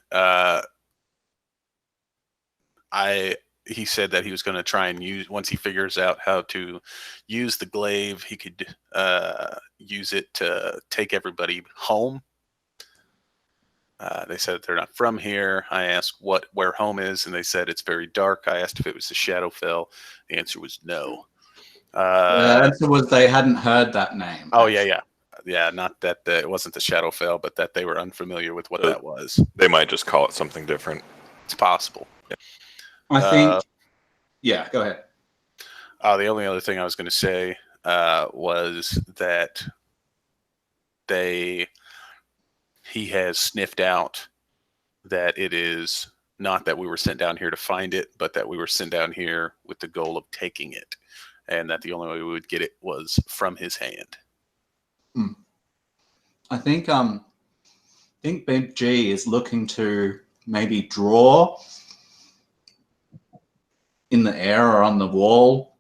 He said that he was going to try and use, once he figures out how to use the glaive, he could use it to take everybody home. They said they're not from here. I asked where home is, and they said it's very dark. I asked if it was the Shadowfell. The answer was no. The answer was they hadn't heard that name. Oh, yeah. Not that it wasn't the Shadowfell, but that they were unfamiliar with what that was. They might just call it something different. It's possible. Yeah. I think. Yeah, go ahead. The only other thing I was going to say was that he has sniffed out that it is not that we were sent down here to find it, but that we were sent down here with the goal of taking it, and that the only way we would get it was from his hand. I think Big G is looking to maybe draw in the air or on the wall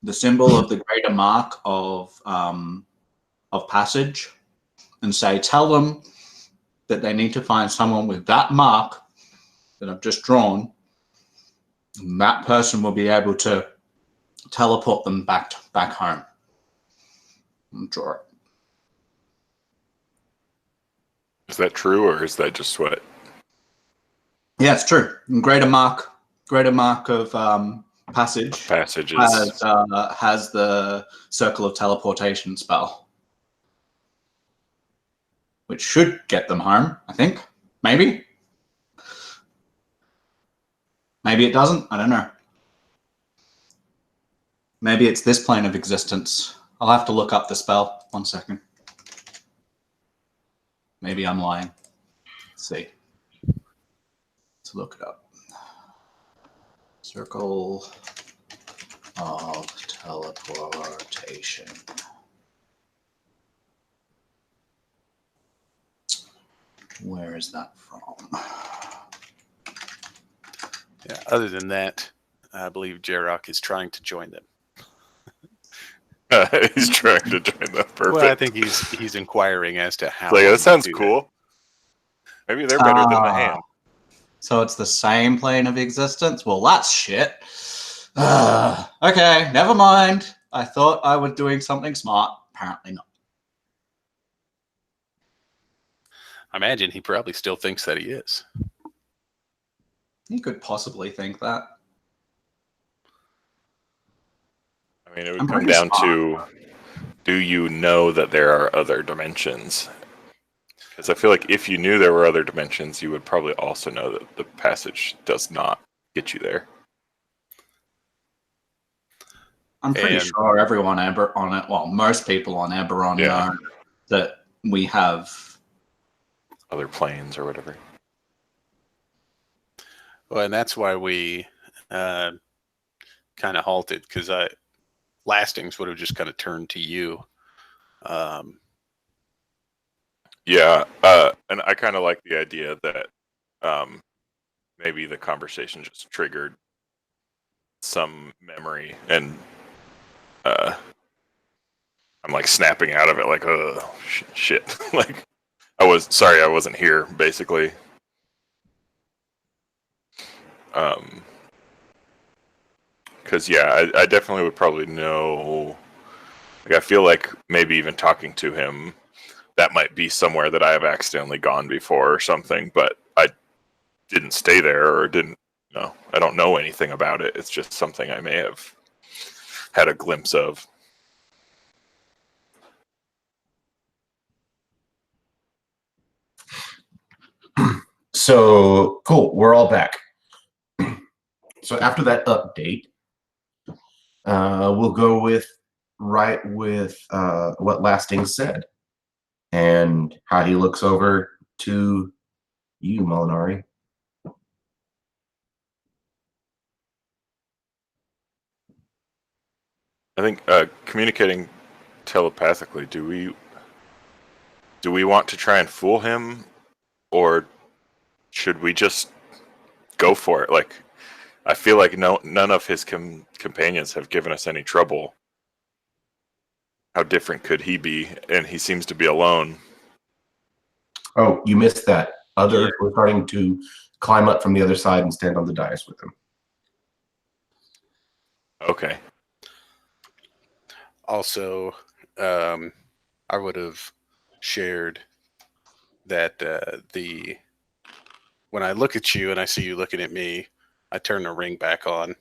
the symbol of the greater mark of passage, and say, tell them that they need to find someone with that mark that I've just drawn, and that person will be able to teleport them back home. And draw it. Is that true, or is that just what? Yeah, it's true. And greater mark of passage. Passages Has the circle of teleportation spell, which should get them home. I think. Maybe it doesn't. I don't know. Maybe it's this plane of existence. I'll have to look up the spell. 1 second. Maybe I'm lying. Let's see. Let's look it up. Circle of teleportation. Where is that from? Yeah. Other than that, I believe Jarok is trying to join them. He's trying to join them. Perfect. Well, I think he's inquiring as to how. Like, that sounds cool. Maybe they're better than the hand. So it's the same plane of existence? Well, that's shit. Okay, never mind. I thought I was doing something smart. Apparently not. I imagine he probably still thinks that he is. You could possibly think that. I mean, it would come down to, do you know that there are other dimensions? Because I feel like if you knew there were other dimensions, you would probably also know that the passage does not get you there. I'm pretty sure everyone on it, well, most people on Eberron know that we have other planes or whatever. Well, and that's why we kind of halted, because Lastings would have just kind of turned to you. Yeah, and I kind of like the idea that maybe the conversation just triggered some memory, and I'm like snapping out of it, like, oh shit, like I wasn't here, basically. Because I definitely would probably know. Like, I feel like maybe even talking to him, that might be somewhere that I have accidentally gone before or something, but I didn't stay there or didn't. I don't know anything about it. It's just something I may have had a glimpse of. So cool. We're all back. So after that update, we'll go with what Lasting said and how he looks over to you, Molinari. I think communicating telepathically. Do we want to try and fool him, or should we just go for it? Like, I feel like none of his companions have given us any trouble. How different could he be? And he seems to be alone. Oh, you missed that. Others were starting to climb up from the other side and stand on the dais with him. Okay. Also, I would have shared that when I look at you and I see you looking at me, I turn the ring back on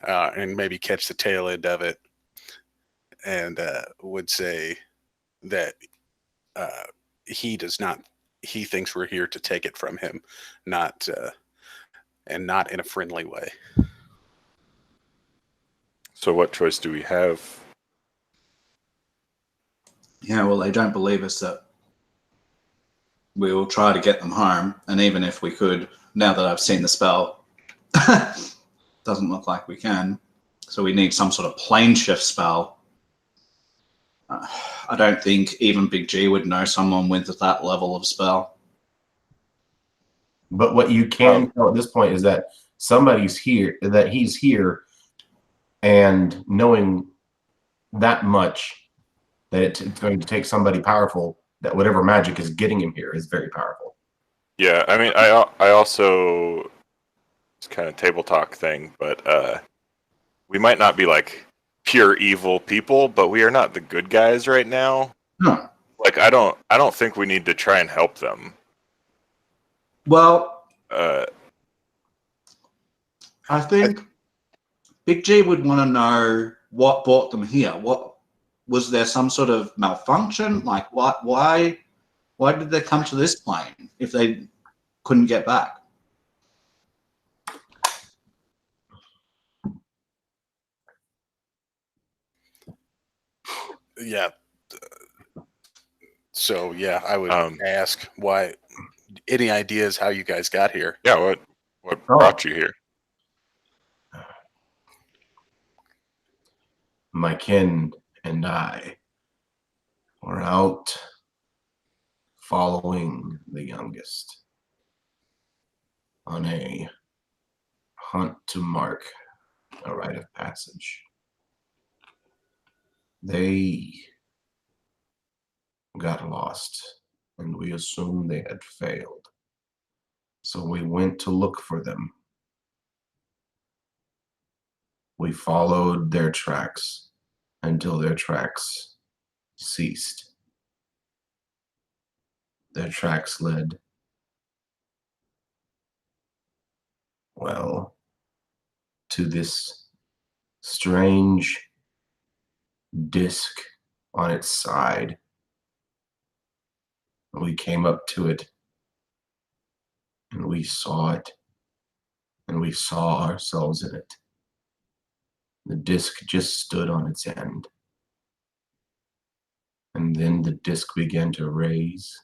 and maybe catch the tail end of it, and would say that he does not. He thinks we're here to take it from him, not and not in a friendly way. So what choice do we have? Yeah, well, they don't believe us that we will try to get them home. And even if we could, now that I've seen the spell, doesn't look like we can. So we need some sort of plane shift spell. I don't think even Big G would know someone with that level of spell. But what you can tell at this point is that somebody's here, that he's here, and knowing that much, that it's going to take somebody powerful, that whatever magic is getting him here is very powerful. Yeah, I mean, I also, it's kind of table talk thing, but we might not be like pure evil people, but we are not the good guys right now. No. Like, I don't think we need to try and help them. Well, I think Big G would want to know what brought them here. What was there some sort of malfunction? Like, why did they come to this plane if they couldn't get back? Yeah. So yeah, I would ask why. Any ideas how you guys got here? Yeah, what brought you here? My kin and I were out following the youngest on a hunt to mark a rite of passage. They got lost, and we assumed they had failed. So we went to look for them. We followed their tracks until their tracks ceased. Their tracks led, well, to this strange disc on its side. We came up to it, and we saw it, and we saw ourselves in it. The disc just stood on its end. And then the disc began to raise,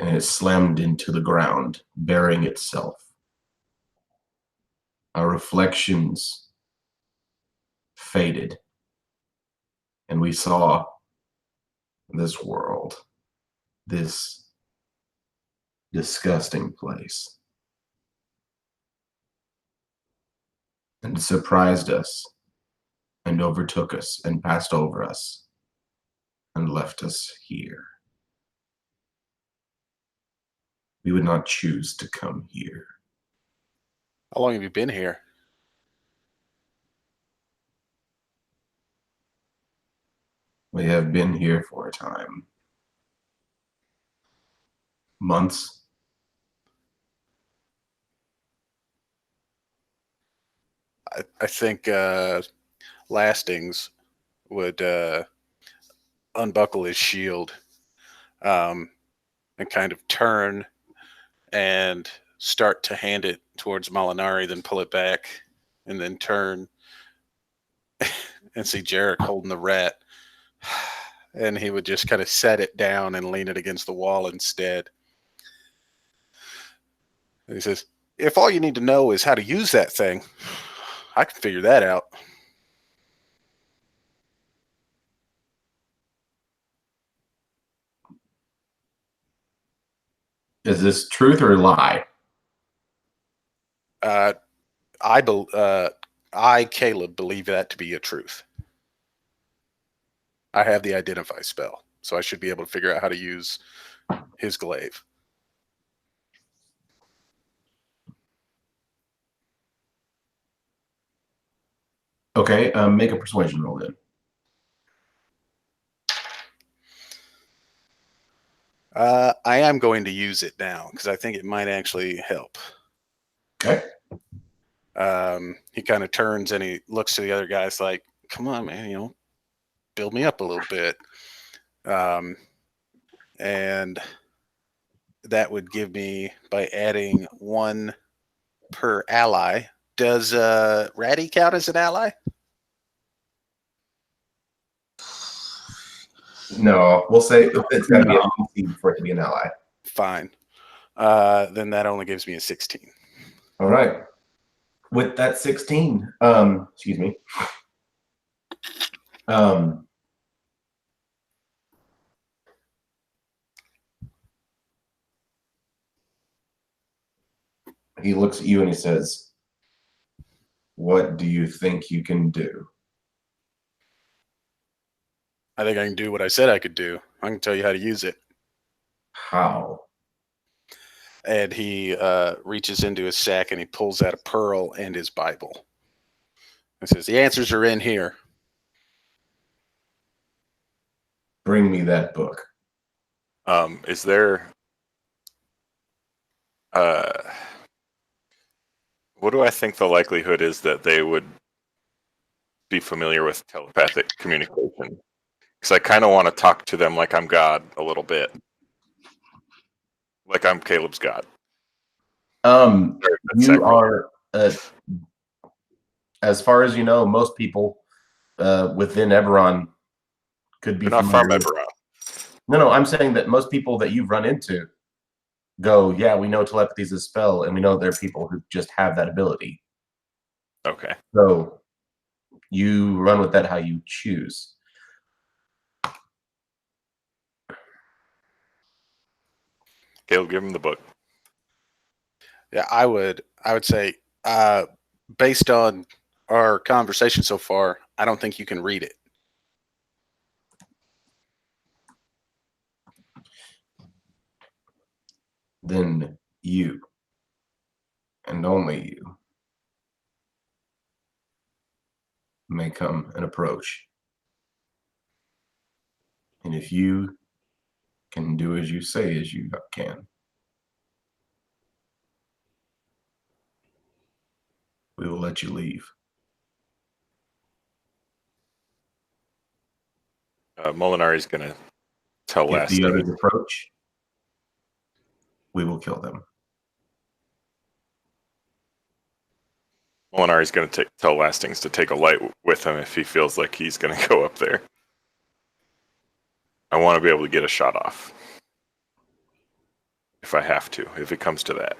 and it slammed into the ground, burying itself. Our reflections faded, and we saw this world, this disgusting place. And it surprised us, and overtook us, and passed over us, and left us here. We would not choose to come here. How long have you been here? We have been here for a time. Months. I think Lastings would unbuckle his shield and kind of turn and start to hand it towards Molinari, then pull it back, and then turn and see Jarek holding the rat. And he would just kind of set it down and lean it against the wall instead. And he says, if all you need to know is how to use that thing, I can figure that out. Is this truth or lie? I, Caleb, believe that to be a truth. I have the identify spell, so I should be able to figure out how to use his glaive. Okay, make a persuasion roll then. I am going to use it now because I think it might actually help. Okay. He kind of turns and he looks to the other guys like, come on, man, build me up a little bit. And that would give me, by adding 1 per ally. Does Ratty count as an ally? No, we'll say it's got to be a PC for it to be an ally. Fine. Then that only gives me a 16. All right. With that 16, excuse me. He looks at you and he says, what do you think you can do? I think I can do what I said I could do. I can tell you how to use it. How? And he reaches into his sack and he pulls out a pearl and his Bible. He says, the answers are in here. Bring me that book. Is there... what do I think the likelihood is that they would be familiar with telepathic communication? Because I kind of want to talk to them like I'm God a little bit. Like I'm Caleb's God. You are, as far as you know, most people within Eberron could be You're not from familiar Eberron. No, I'm saying that most people that you've run into go, yeah, we know telepathy is a spell, and we know there are people who just have that ability. Okay. So you run with that how you choose. Caleb, give him the book. Yeah, I would say, based on our conversation so far, I don't think you can read it. Then you, and only you, may come and approach. And if you can do as you say as you can, we will let you leave. Molinari's going to tell If the others Lasting. approach, we will kill them. Molinari's going to tell Lastings to take a light with him if he feels like he's going to go up there. I want to be able to get a shot off. If I have to, if it comes to that.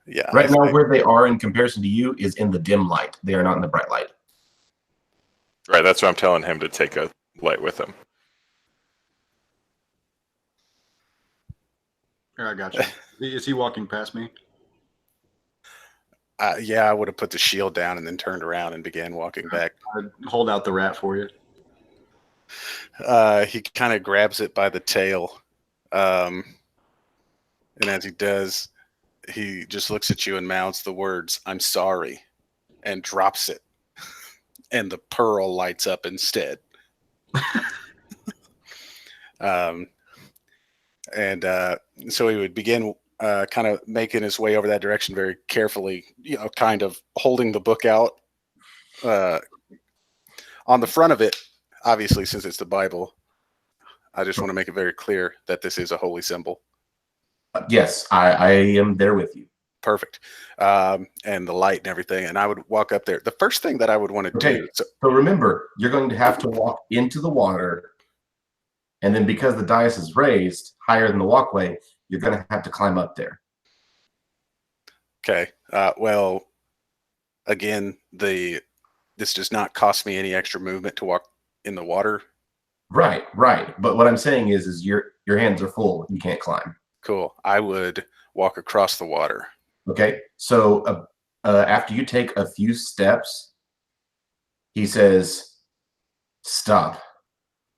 Yeah. Right now, where they are in comparison to you is in the dim light. They are not in the bright light. Right, that's what I'm telling him, to take a light with him. Here, I got you. Is he walking past me? Yeah, I would have put the shield down and then turned around and began walking back. I'd hold out the rat for you. He kind of grabs it by the tail. And as he does, he just looks at you and mouths the words, "I'm sorry," and drops it. And the pearl lights up instead. So he would begin kind of making his way over that direction very carefully, kind of holding the book out. On the front of it, obviously, since it's the Bible, I just want to make it very clear that this is a holy symbol. Yes, I am there with you. Perfect. And the light and everything. And I would walk up there. The first thing that I would want to Okay, do. so remember, you're going to have to walk into the water, and then because the dais is raised higher than the walkway, you're going to have to climb up there. Okay. Well, again, this does not cost me any extra movement to walk in the water. Right. But what I'm saying is your hands are full. You can't climb. Cool. I would walk across the water. Okay. So after you take a few steps, he says, "Stop.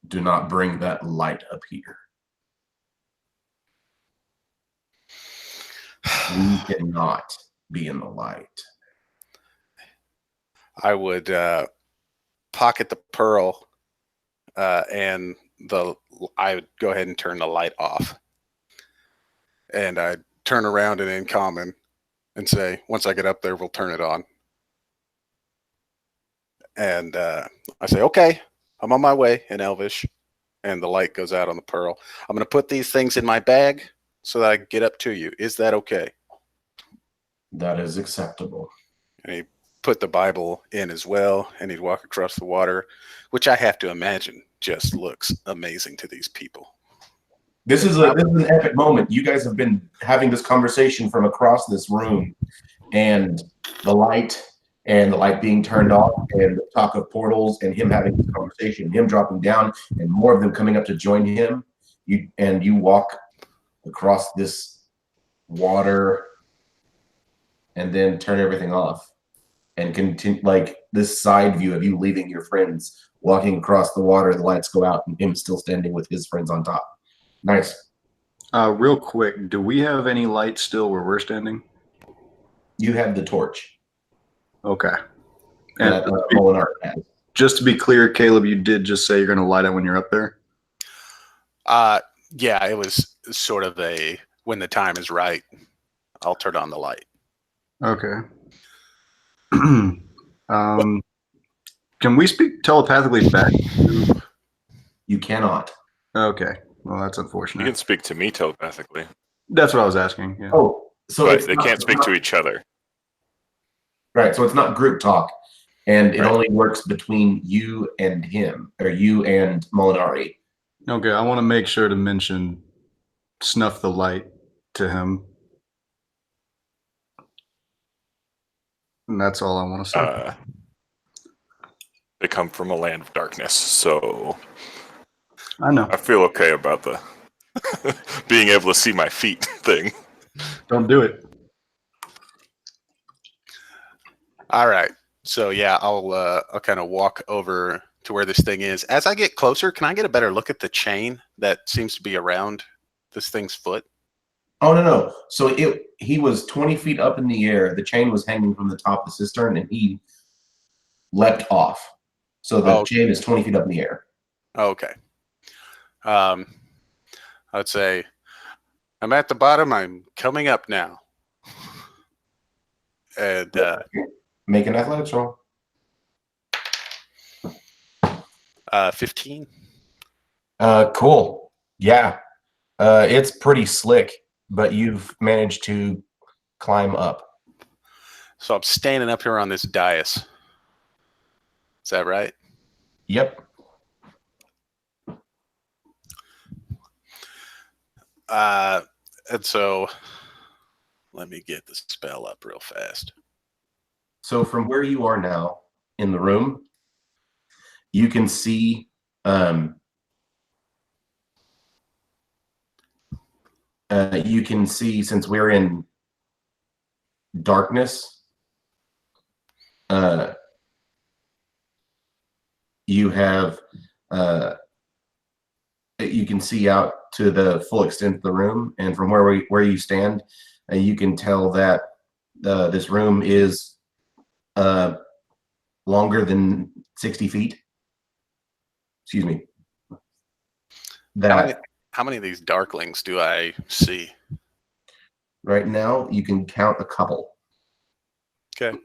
Do not bring that light up here. We cannot be in the light." I would pocket the pearl, and I would go ahead and turn the light off. And I'd turn around in common and say, once I get up there, we'll turn it on. And I say, okay, I'm on my way in Elvish. And the light goes out on the pearl. I'm going to put these things in my bag so that I can get up to you. Is that okay? That is acceptable. And he put the Bible in as well, and he'd walk across the water, which I have to imagine just looks amazing to these people. This is an epic moment. You guys have been having this conversation from across this room, and the light being turned off, and the talk of portals, and him having this conversation, him dropping down, and more of them coming up to join him. You walk across this water, and then turn everything off, and continue like this side view of you leaving your friends, walking across the water. The lights go out, and him still standing with his friends on top. Nice. Real quick, do we have any light still where we're standing? You have the torch. Okay. And Molinar has. just to be clear, Caleb, you did just say you're going to light it when you're up there? Yeah, it was sort of when the time is right, I'll turn on the light. Okay. Can we speak telepathically back? You cannot. Okay. Well, that's You unfortunate. can speak to me telepathically, That's what I was asking. Yeah. Oh, so but it's they can't speak to each other. Right, so it's not group talk, and it Right. only works between you and him, or you and Molinari. Okay. I want to make sure to mention snuff the light to him. And that's all I want to say. They come from a land of darkness, so I know. I feel okay about the being able to see my feet thing. Don't do it. All right. So yeah, I'll kind of walk over to where this thing is. As I get closer, can I get a better look at the chain that seems to be around this thing's foot? Oh no! So he was 20 feet up in the air. The chain was hanging from the top of the cistern, and he leapt off. So the chain is 20 feet up in the air. Okay. I would say, I'm at the bottom. I'm coming up now. And Make an athletics roll. 15. Cool. Yeah. It's pretty slick, but you've managed to climb up. So I'm standing up here on this dais. Is that right? Yep. And so let me get the spell up real fast. So from where you are now in the room, you can see since we're in darkness, you can see out to the full extent of the room, and from where you stand, you can tell that this room is longer than 60 feet. Excuse me. How many of these darklings do I see? Right now, you can count a couple. Okay.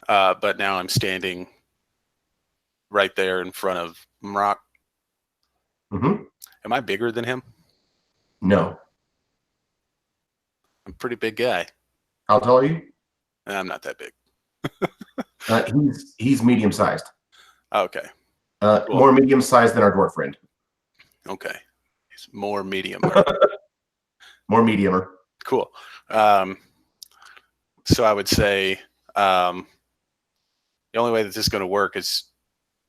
But now I'm standing right there in front of Mrock. Mm-hmm. Am I bigger than him? No. I'm a pretty big guy. How tall are you? I'm not that big. He's medium sized. Okay. Cool. More medium sized than our dwarf friend. Okay. He's more medium. More mediumer. Cool. So I would say the only way that this is going to work is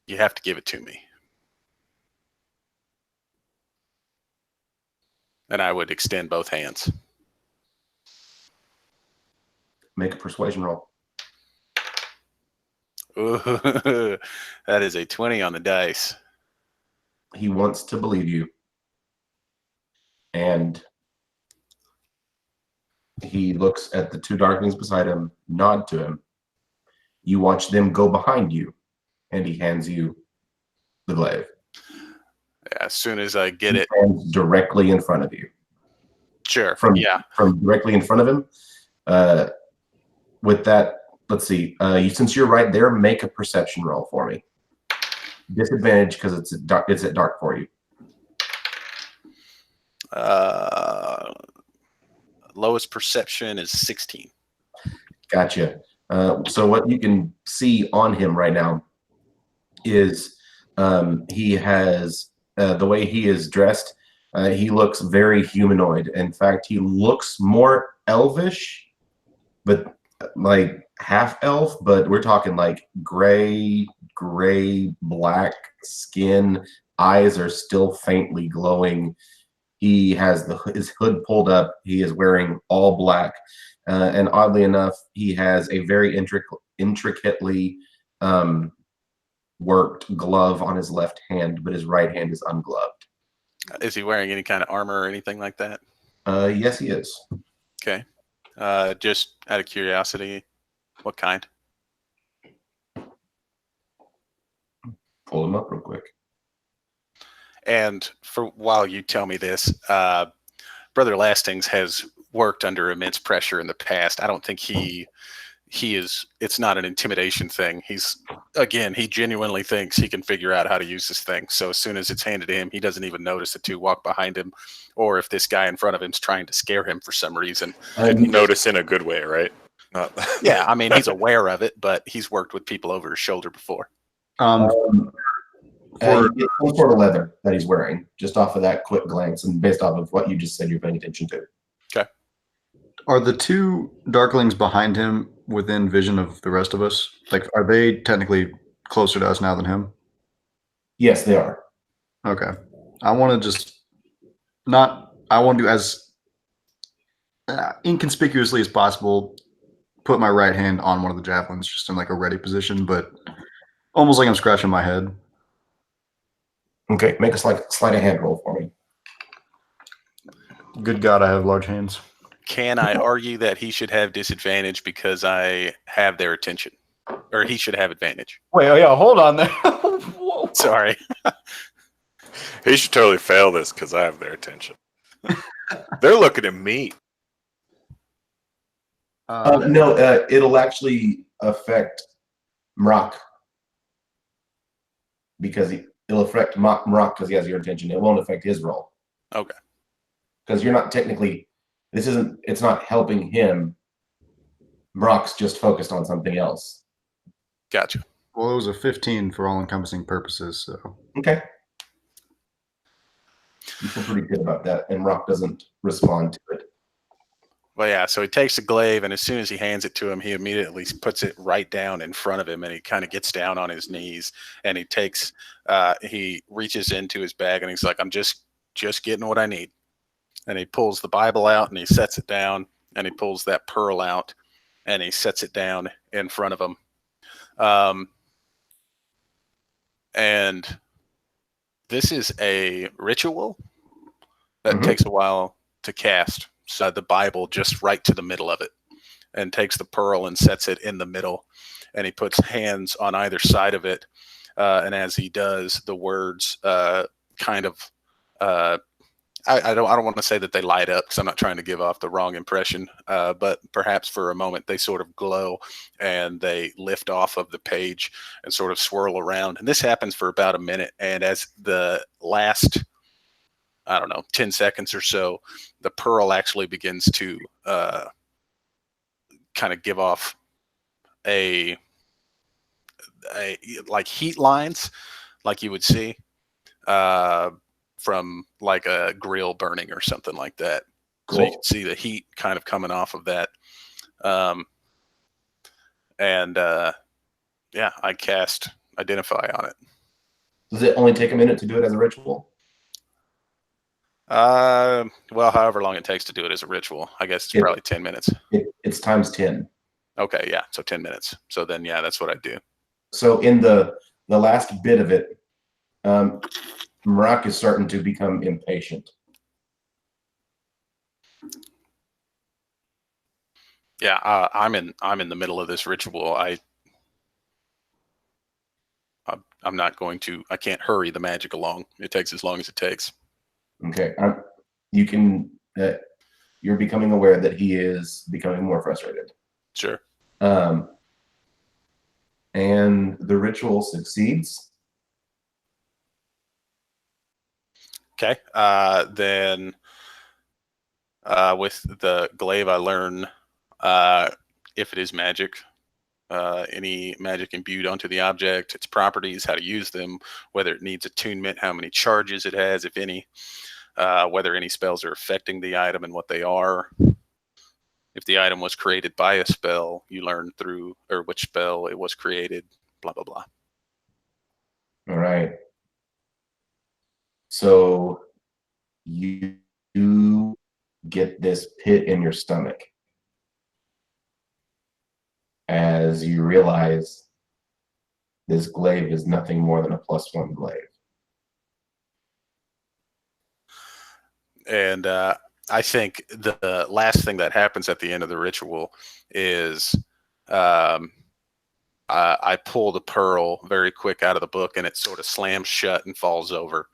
you have to give it to me. And I would extend both hands. Make a persuasion roll. Ooh, that is a 20 on the dice. He wants to believe you. And he looks at the two darklings beside him, nod to him. You watch them go behind you, and he hands you the glaive. As soon as I get it. Directly in front of you. Sure. From directly in front of him. With that, let's see. Since you're right there, make a perception roll for me. Disadvantage because it's at dark for you. Lowest perception is 16. Gotcha. So what you can see on him right now is he has the way he is dressed. He looks very humanoid. In fact, he looks more elvish, but like half elf. But we're talking like gray, black skin. Eyes are still faintly glowing. He has his hood pulled up. He is wearing all black. And oddly enough, he has a very intricately worked glove on his left hand, but his right hand is ungloved. Is he wearing any kind of armor or anything like that? Yes, he is. Okay. Just out of curiosity, what kind? Pull him up real quick. And for while you tell me this, Brother Lastings has worked under immense pressure in the past. I don't think he is, it's not an intimidation thing. He genuinely thinks he can figure out how to use this thing. So as soon as it's handed to him, he doesn't even notice the two walk behind him, or if this guy in front of him is trying to scare him for some reason. Notice in a good way, right? Yeah, I mean, he's aware of it, but he's worked with people over his shoulder before. It's some sort of leather that he's wearing, just off of that quick glance and based off of what you just said you're paying attention to. Okay. Are the two darklings behind him within vision of the rest of us? Like, are they technically closer to us now than him? Yes, they are. Okay. I want to do as inconspicuously as possible, put my right hand on one of the javelins just in like a ready position, but almost like I'm scratching my head. Okay, make a sleight of hand roll for me. Good God, I have large hands. Can I argue that he should have disadvantage because I have their attention? Or he should have advantage? Wait, yeah, hold on there. Whoa. Sorry. He should totally fail this because I have their attention. They're looking at me. No, it'll actually affect Mrock. Because it'll affect Mrock because he has your attention. It won't affect his roll. Okay. Because you're not technically, it's not helping him. Mrock's just focused on something else. Gotcha. Well, it was a 15 for all-encompassing purposes, so. Okay. You feel pretty good about that, and Mrock doesn't respond to it. Well, yeah, so he takes the glaive, and as soon as he hands it to him, he immediately puts it right down in front of him, and he kind of gets down on his knees, and he reaches into his bag, and he's like, I'm just getting what I need. And he pulls the Bible out, and he sets it down, and he pulls that pearl out, and he sets it down in front of him. And this is a ritual that takes a while to cast. So the Bible just right to the middle of it, and takes the pearl and sets it in the middle, and he puts hands on either side of it, and as he does, the words kind of I don't want to say that they light up because I'm not trying to give off the wrong impression, but perhaps for a moment they sort of glow and they lift off of the page and sort of swirl around, and this happens for about a minute, and as the last I don't know, 10 seconds or so, the pearl actually begins to kind of give off a like heat lines, like you would see from like a grill burning or something like that. So you Cool. can see the heat kind of coming off of that. Yeah, I cast Identify on it. Does it only take a minute to do it as a ritual? Well, however long it takes to do it as a ritual, I guess it's probably 10 minutes. It's times 10. Okay, yeah, so 10 minutes. So then, yeah, that's what I do. So in the last bit of it, Marak is starting to become impatient. Yeah, I'm in the middle of this ritual. I'm not going to. I can't hurry the magic along. It takes as long as it takes. Okay, you can. You're becoming aware that he is becoming more frustrated. Sure. And the ritual succeeds. Okay. Then with the glaive, I learn if it is magic, any magic imbued onto the object, its properties, how to use them, whether it needs attunement, how many charges it has, if any, whether any spells are affecting the item and what they are. If the item was created by a spell, you learn through, or which spell it was created, blah, blah, blah. All right. So you get this pit in your stomach as you realize this glaive is nothing more than a +1 glaive. And I think the last thing that happens at the end of the ritual is I pull the pearl very quick out of the book, and it sort of slams shut and falls over.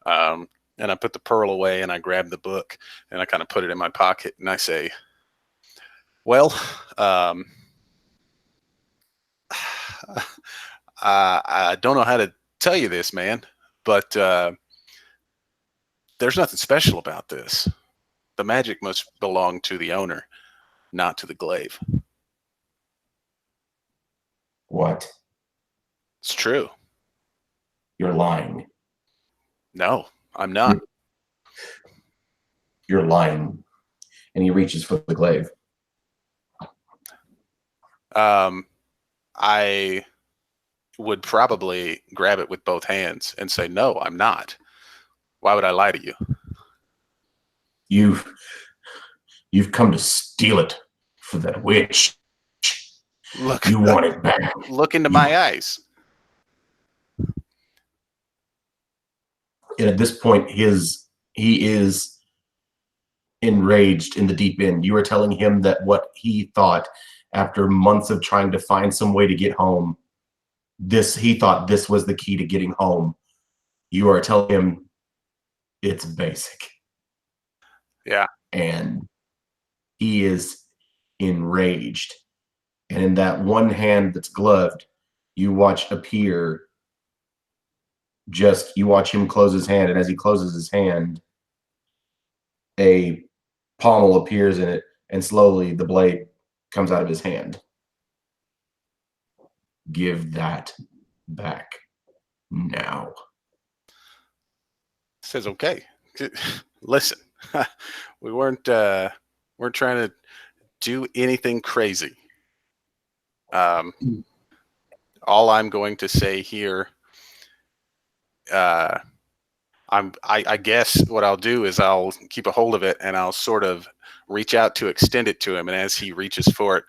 And I put the pearl away, and I grab the book, and I kind of put it in my pocket, and I say, well, I don't know how to tell you this, man, but there's nothing special about this. The magic must belong to the owner, not to the glaive. What? It's true. You're lying. No, I'm not. You're lying. And he reaches for the glaive. I would probably grab it with both hands and say, no, I'm not. Why would I lie to you? You've come to steal it for that witch. Look, You want it back. Look into my eyes. And at this point, he is enraged in the deep end. You are telling him that what he thought after months of trying to find some way to get home, he thought this was the key to getting home. You are telling him it's basic. Yeah. And he is enraged. And in that one hand that's gloved, you watch appear you watch him close his hand, and as he closes his hand, a pommel appears in it, and slowly the blade comes out of his hand. Give that back now. Says, okay. Listen, we weren't trying to do anything crazy. All I'm going to say here, I guess what I'll do is I'll keep a hold of it, and I'll sort of reach out to extend it to him. And as he reaches for it,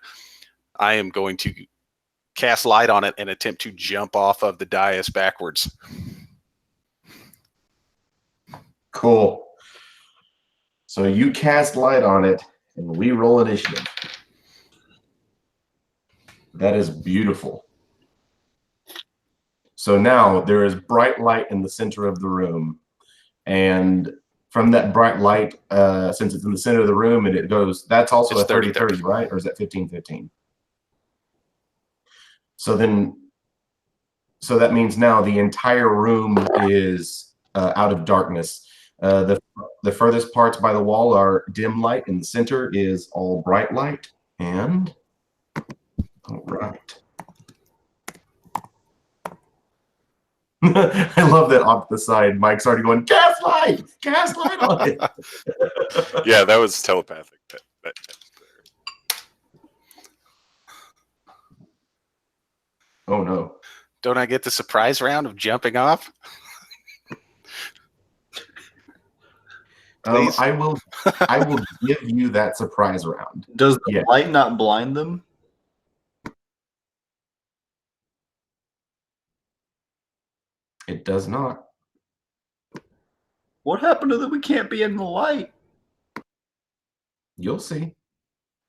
I am going to cast light on it and attempt to jump off of the dais backwards. Cool. So you cast light on it, and we roll initiative. That is beautiful. So now there is bright light in the center of the room. And from that bright light, since it's in the center of the room and it goes, that's also It's a 30-30, right? Or is that 15-15? So that means now the entire room is out of darkness. The furthest parts by the wall are dim light, and the center is all bright light. And all right. I love that off the side. Mike's already going, gaslight on it. Yeah, that was telepathic. Oh no. Don't I get the surprise round of jumping off? Please? I will give you that surprise round. Does the Yeah. light not blind them? It does not. What happened to them? We can't be in the light. You'll see.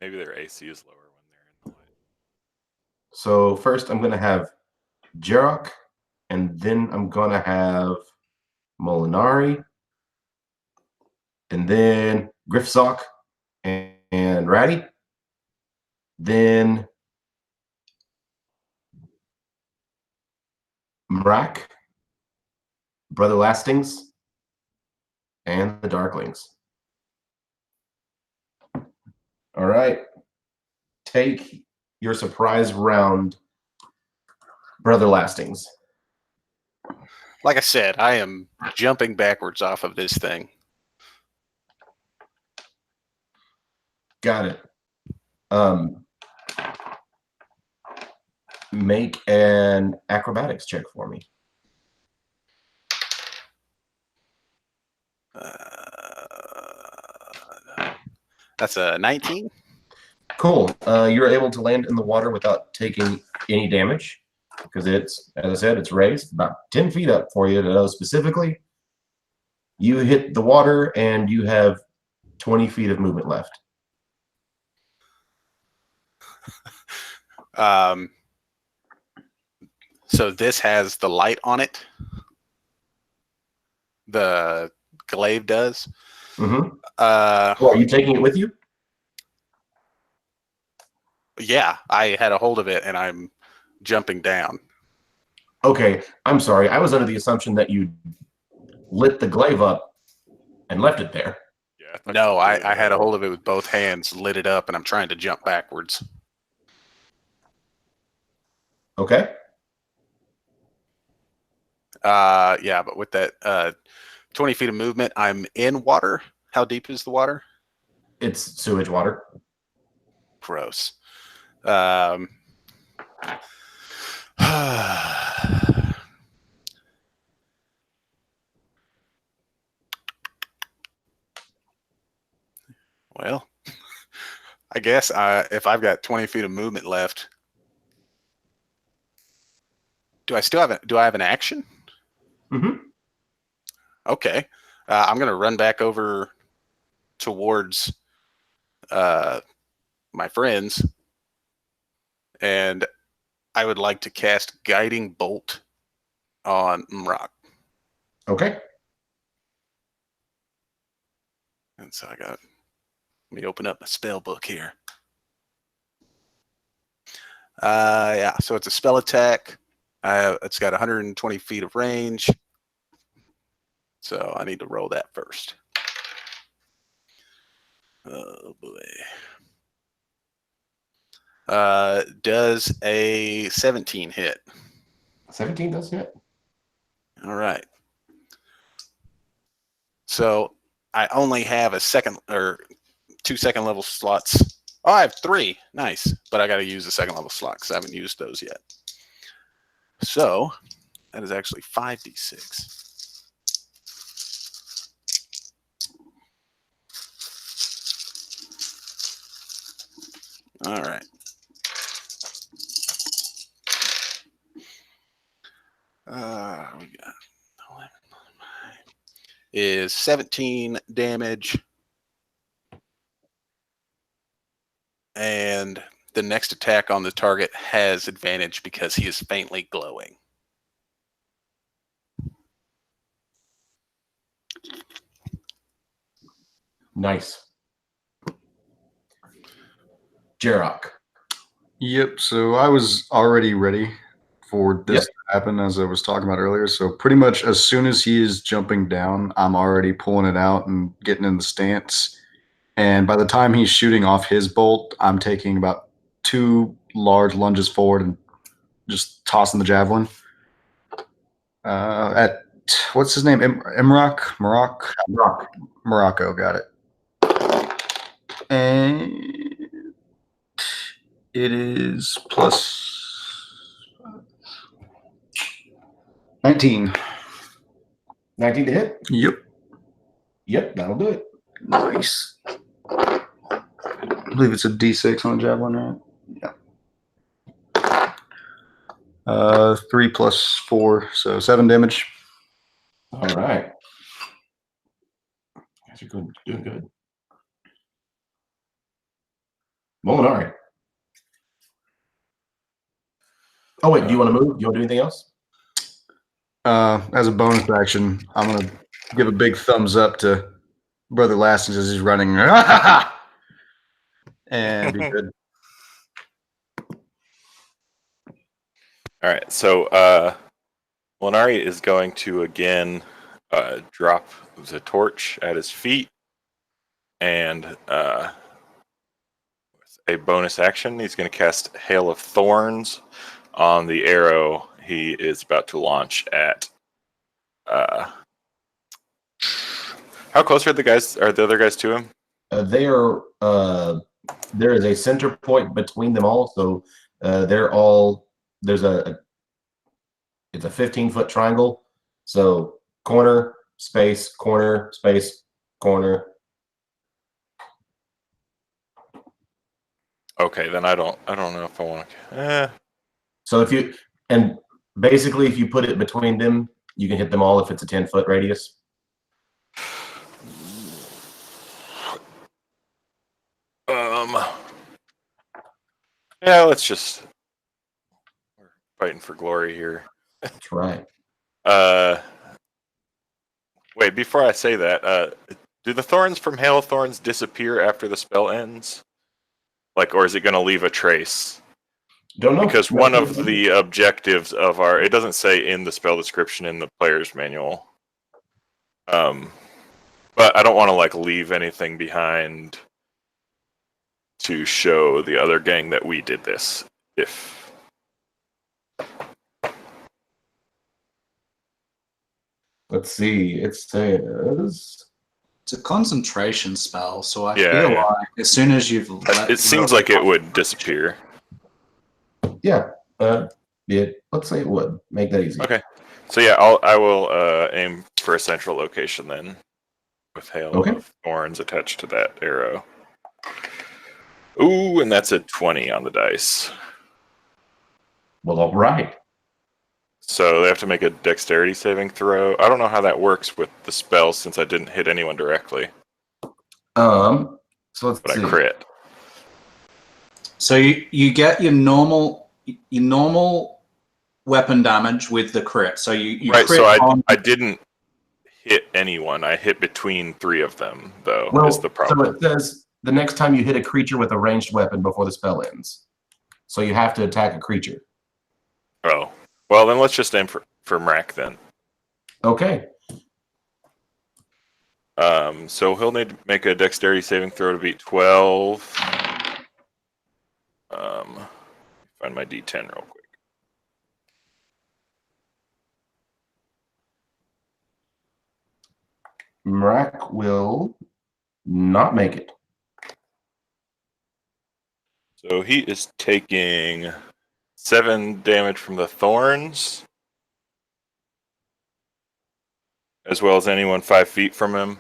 Maybe their AC is lower when they're in the light. So first I'm going to have Jarok, and then I'm going to have Molinari, and then Griffsock and Ratty. Then Mrak, Brother Lastings, and the Darklings. All right. Take your surprise round, Brother Lastings. Like I said, I am jumping backwards off of this thing. Got it. Make an acrobatics check for me. That's a 19. Cool. You're able to land in the water without taking any damage because it's, as I said, it's raised about 10 feet up for you to know specifically. You hit the water and you have 20 feet of movement left. So this has the light on it. The glaive does. Mm-hmm. Are you taking it with you? Yeah, I had a hold of it and I'm jumping down. Okay, I'm sorry. I was under the assumption that you lit the glaive up and left it there. Yeah. No, I had a hold of it with both hands, lit it up, and I'm trying to jump backwards. Okay. Yeah, but with that 20 feet of movement, I'm in water. How deep is the water? It's sewage water. Gross. Well, I guess if I've got 20 feet of movement left, do I have an action? Mm-hmm. Okay. I'm going to run back over towards my friends, and I would like to cast Guiding Bolt on Mrak. Okay. And so let me open up my spell book here. Yeah, so it's a spell attack. It's got 120 feet of range. So I need to roll that first. Oh boy. Does a 17 hit? 17 does hit. All right. So I only have a second or 2 second level slots. Oh, I have 3. Nice. But I got to use the second level slot because I haven't used those yet. So that is actually 5d6. All right. We got is 17 damage. And the next attack on the target has advantage because he is faintly glowing. Nice. Jarok. Yep, so I was already ready for this to happen, as I was talking about earlier. So pretty much as soon as he is jumping down, I'm already pulling it out and getting in the stance. And by the time he's shooting off his bolt, I'm taking about 2 large lunges forward and just tossing the javelin. At what's his name? Morocco, got it. And it is plus 19. 19 to hit. Yep, That'll do it. nice. I believe it's a D6 on a javelin, right? Yeah. 3 plus 4, so 7 damage. All right. Guys are good, doing good. Molinari. Oh wait, do you want to move? Do you want to do anything else? As a bonus action, I'm gonna give a big thumbs up to Brother Lastings as he's running, and be good. All right, so Molinari is going to again drop the torch at his feet, and with a bonus action, he's going to cast Hail of Thorns on the arrow he is about to launch at. How close are the other guys to him? They are. There is a center point between them all, so they're all. There's a. It's a 15-foot triangle. So corner, space, corner, space, corner. Okay, then I don't know if I want to. So if you basically if you put it between them, you can hit them all if it's a 10-foot radius. Yeah, let's just. We're fighting for glory here. That's right. Wait, before I say that, do the thorns from Hail of Thorns disappear after the spell ends? Like, or is it going to leave a trace? Don't know. Because one of the objectives of it doesn't say in the spell description in the player's manual. But I don't want to like leave anything behind to show the other gang that we did this. If Let's see. It says It's a concentration spell, so I Yeah, feel yeah. like as soon as you've it seems like it would disappear. yeah. Let's say it would make that easy. Okay, so yeah, I will aim for a central location then, with Hail of Thorns attached to that arrow. Ooh, and that's a 20 on the dice. Well, all right. So they have to make a dexterity saving throw. I don't know how that works with the spell since I didn't hit anyone directly. So let's But see. I crit. So you get your normal weapon damage with the crit. So you Right, crit so on. I didn't hit anyone. I hit between 3 of them, though, Well, is the problem. so it says the next time you hit a creature with a ranged weapon before the spell ends. So you have to attack a creature. Oh. Well, then let's just aim for Mrak then. Okay. So he'll need to make a dexterity saving throw to beat 12. Find my D10 real quick. Mrak will not make it. So he is taking 7 damage from the thorns, as well as anyone 5 feet from him.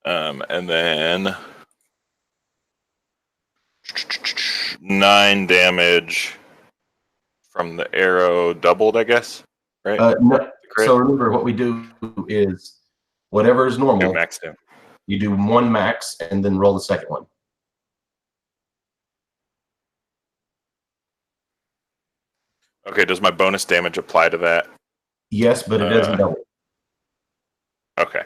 And then 9 damage from the arrow doubled, I guess. Right? No, so remember, what we do is whatever is normal, max down. you do 1 max and then roll the second one. Okay, does my bonus damage apply to that? Yes, but it doesn't double. Okay.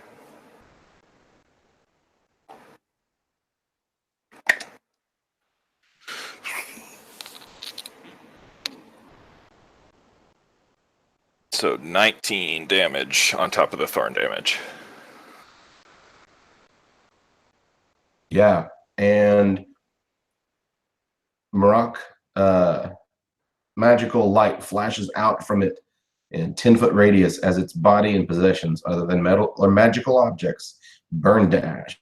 So 19 damage on top of the thorn damage. Yeah, and Marak, magical light flashes out from it in 10-foot radius as its body and possessions, other than metal or magical objects, burn dash.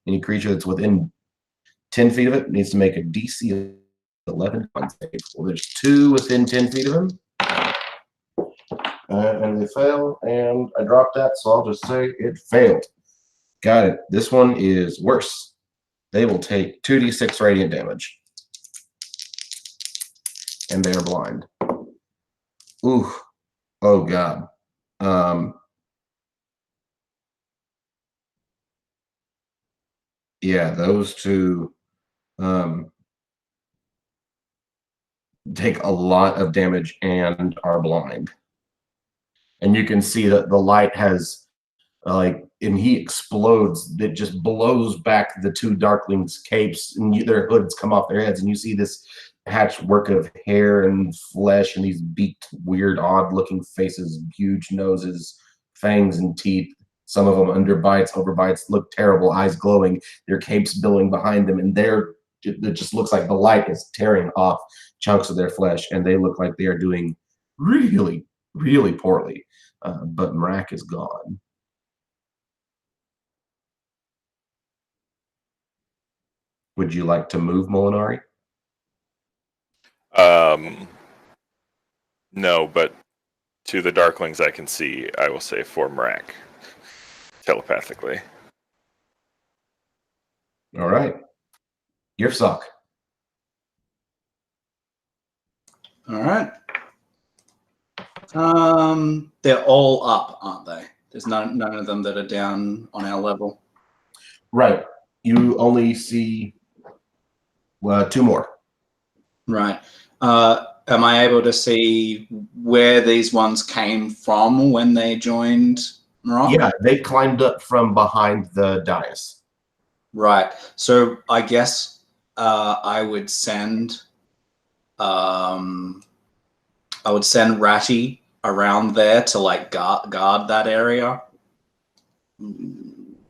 Any creature that's within 10 feet of it needs to make a DC 11 con save. Well, there's 2 within 10 feet of him. And they fail, and I dropped that, so I'll just say it failed. Got it. This one is worse. They will take 2d6 radiant damage. And they are blind. Ooh. Oh, God. Yeah, those two take a lot of damage and are blind. And you can see that the light has, and he explodes. It just blows back the 2 Darklings' capes, and their hoods come off their heads, and you see this patchwork of hair and flesh and these beaked, weird, odd-looking faces, huge noses, fangs and teeth. Some of them underbites, overbites, look terrible, eyes glowing, their capes billowing behind them, and it just looks like the light is tearing off chunks of their flesh, and they look like they are doing really, really poorly. But Marak is gone. Would you like to move, Molinari? No, but to the Darklings I can see, I will say for Mrak. Telepathically. All right. Yurfsock. All right. They're all up, aren't they? There's none of them that are down on our level. Right. You only see 2 more. Right. Am I able to see where these ones came from when they joined Marak? Yeah, they climbed up from behind the dais. Right. So I guess I would send Ratty around there to like guard that area.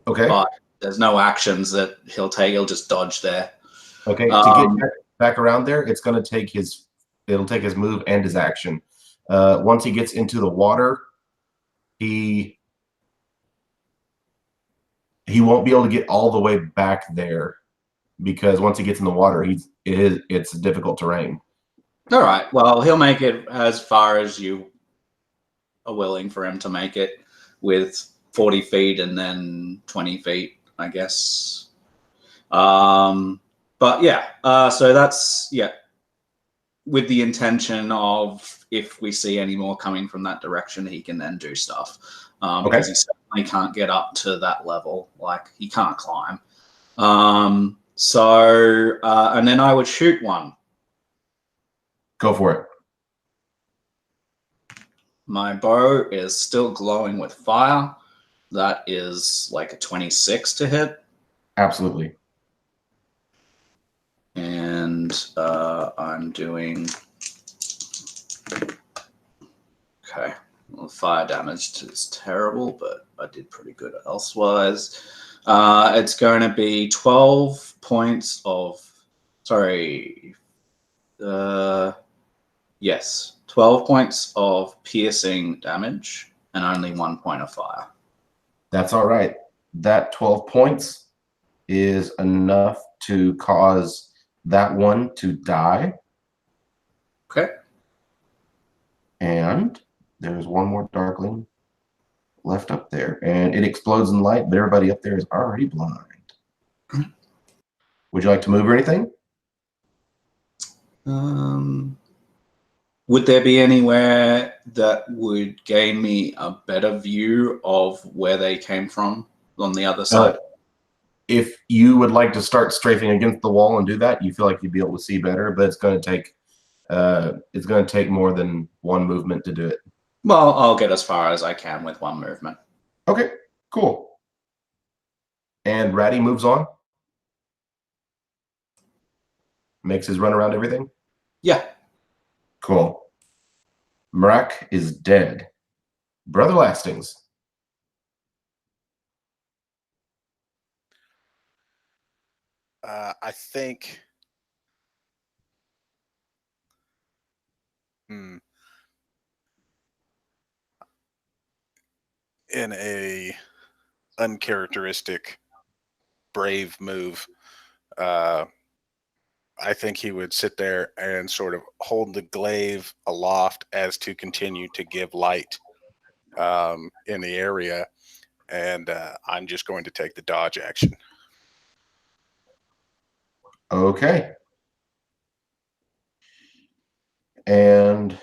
Okay. But there's no actions that he'll take. He'll just dodge there. Okay. To get back around there, it'll take his move and his action. Once he gets into the water, he won't be able to get all the way back there because once he gets in the water, it's difficult terrain. All right. Well, he'll make it as far as you are willing for him to make it, with 40 feet and then 20 feet, I guess. But yeah, so that's, with the intention of if we see any more coming from that direction, he can then do stuff. Because he certainly can't get up to that level. Like, he can't climb. And then I would shoot one. Go for it. My bow is still glowing with fire. That is like a 26 to hit. Absolutely. And I'm doing... Okay. Well, fire damage is terrible, but I did pretty good elsewise. It's going to be 12 points of... Sorry. Yes. 12 points of piercing damage and only 1 point of fire. That's all right. That 12 points is enough to cause that one to die. Okay. And there's one more Darkling left up there. And it explodes in light, but everybody up there is already blind. Would you like to move or anything? Would there be anywhere that would gain me a better view of where they came from on the other side? If you would like to start strafing against the wall and do that, you feel like you'd be able to see better, but it's going to take more than one movement to do it. Well, I'll get as far as I can with one movement. Okay, cool. And Ratty moves on. Makes his run around everything. Yeah. Cool. Mrak is dead. Brother Lastings. I think. In a uncharacteristic brave move, I think he would sit there and sort of hold the glaive aloft as to continue to give light in the area. And I'm just going to take the dodge action. Okay. And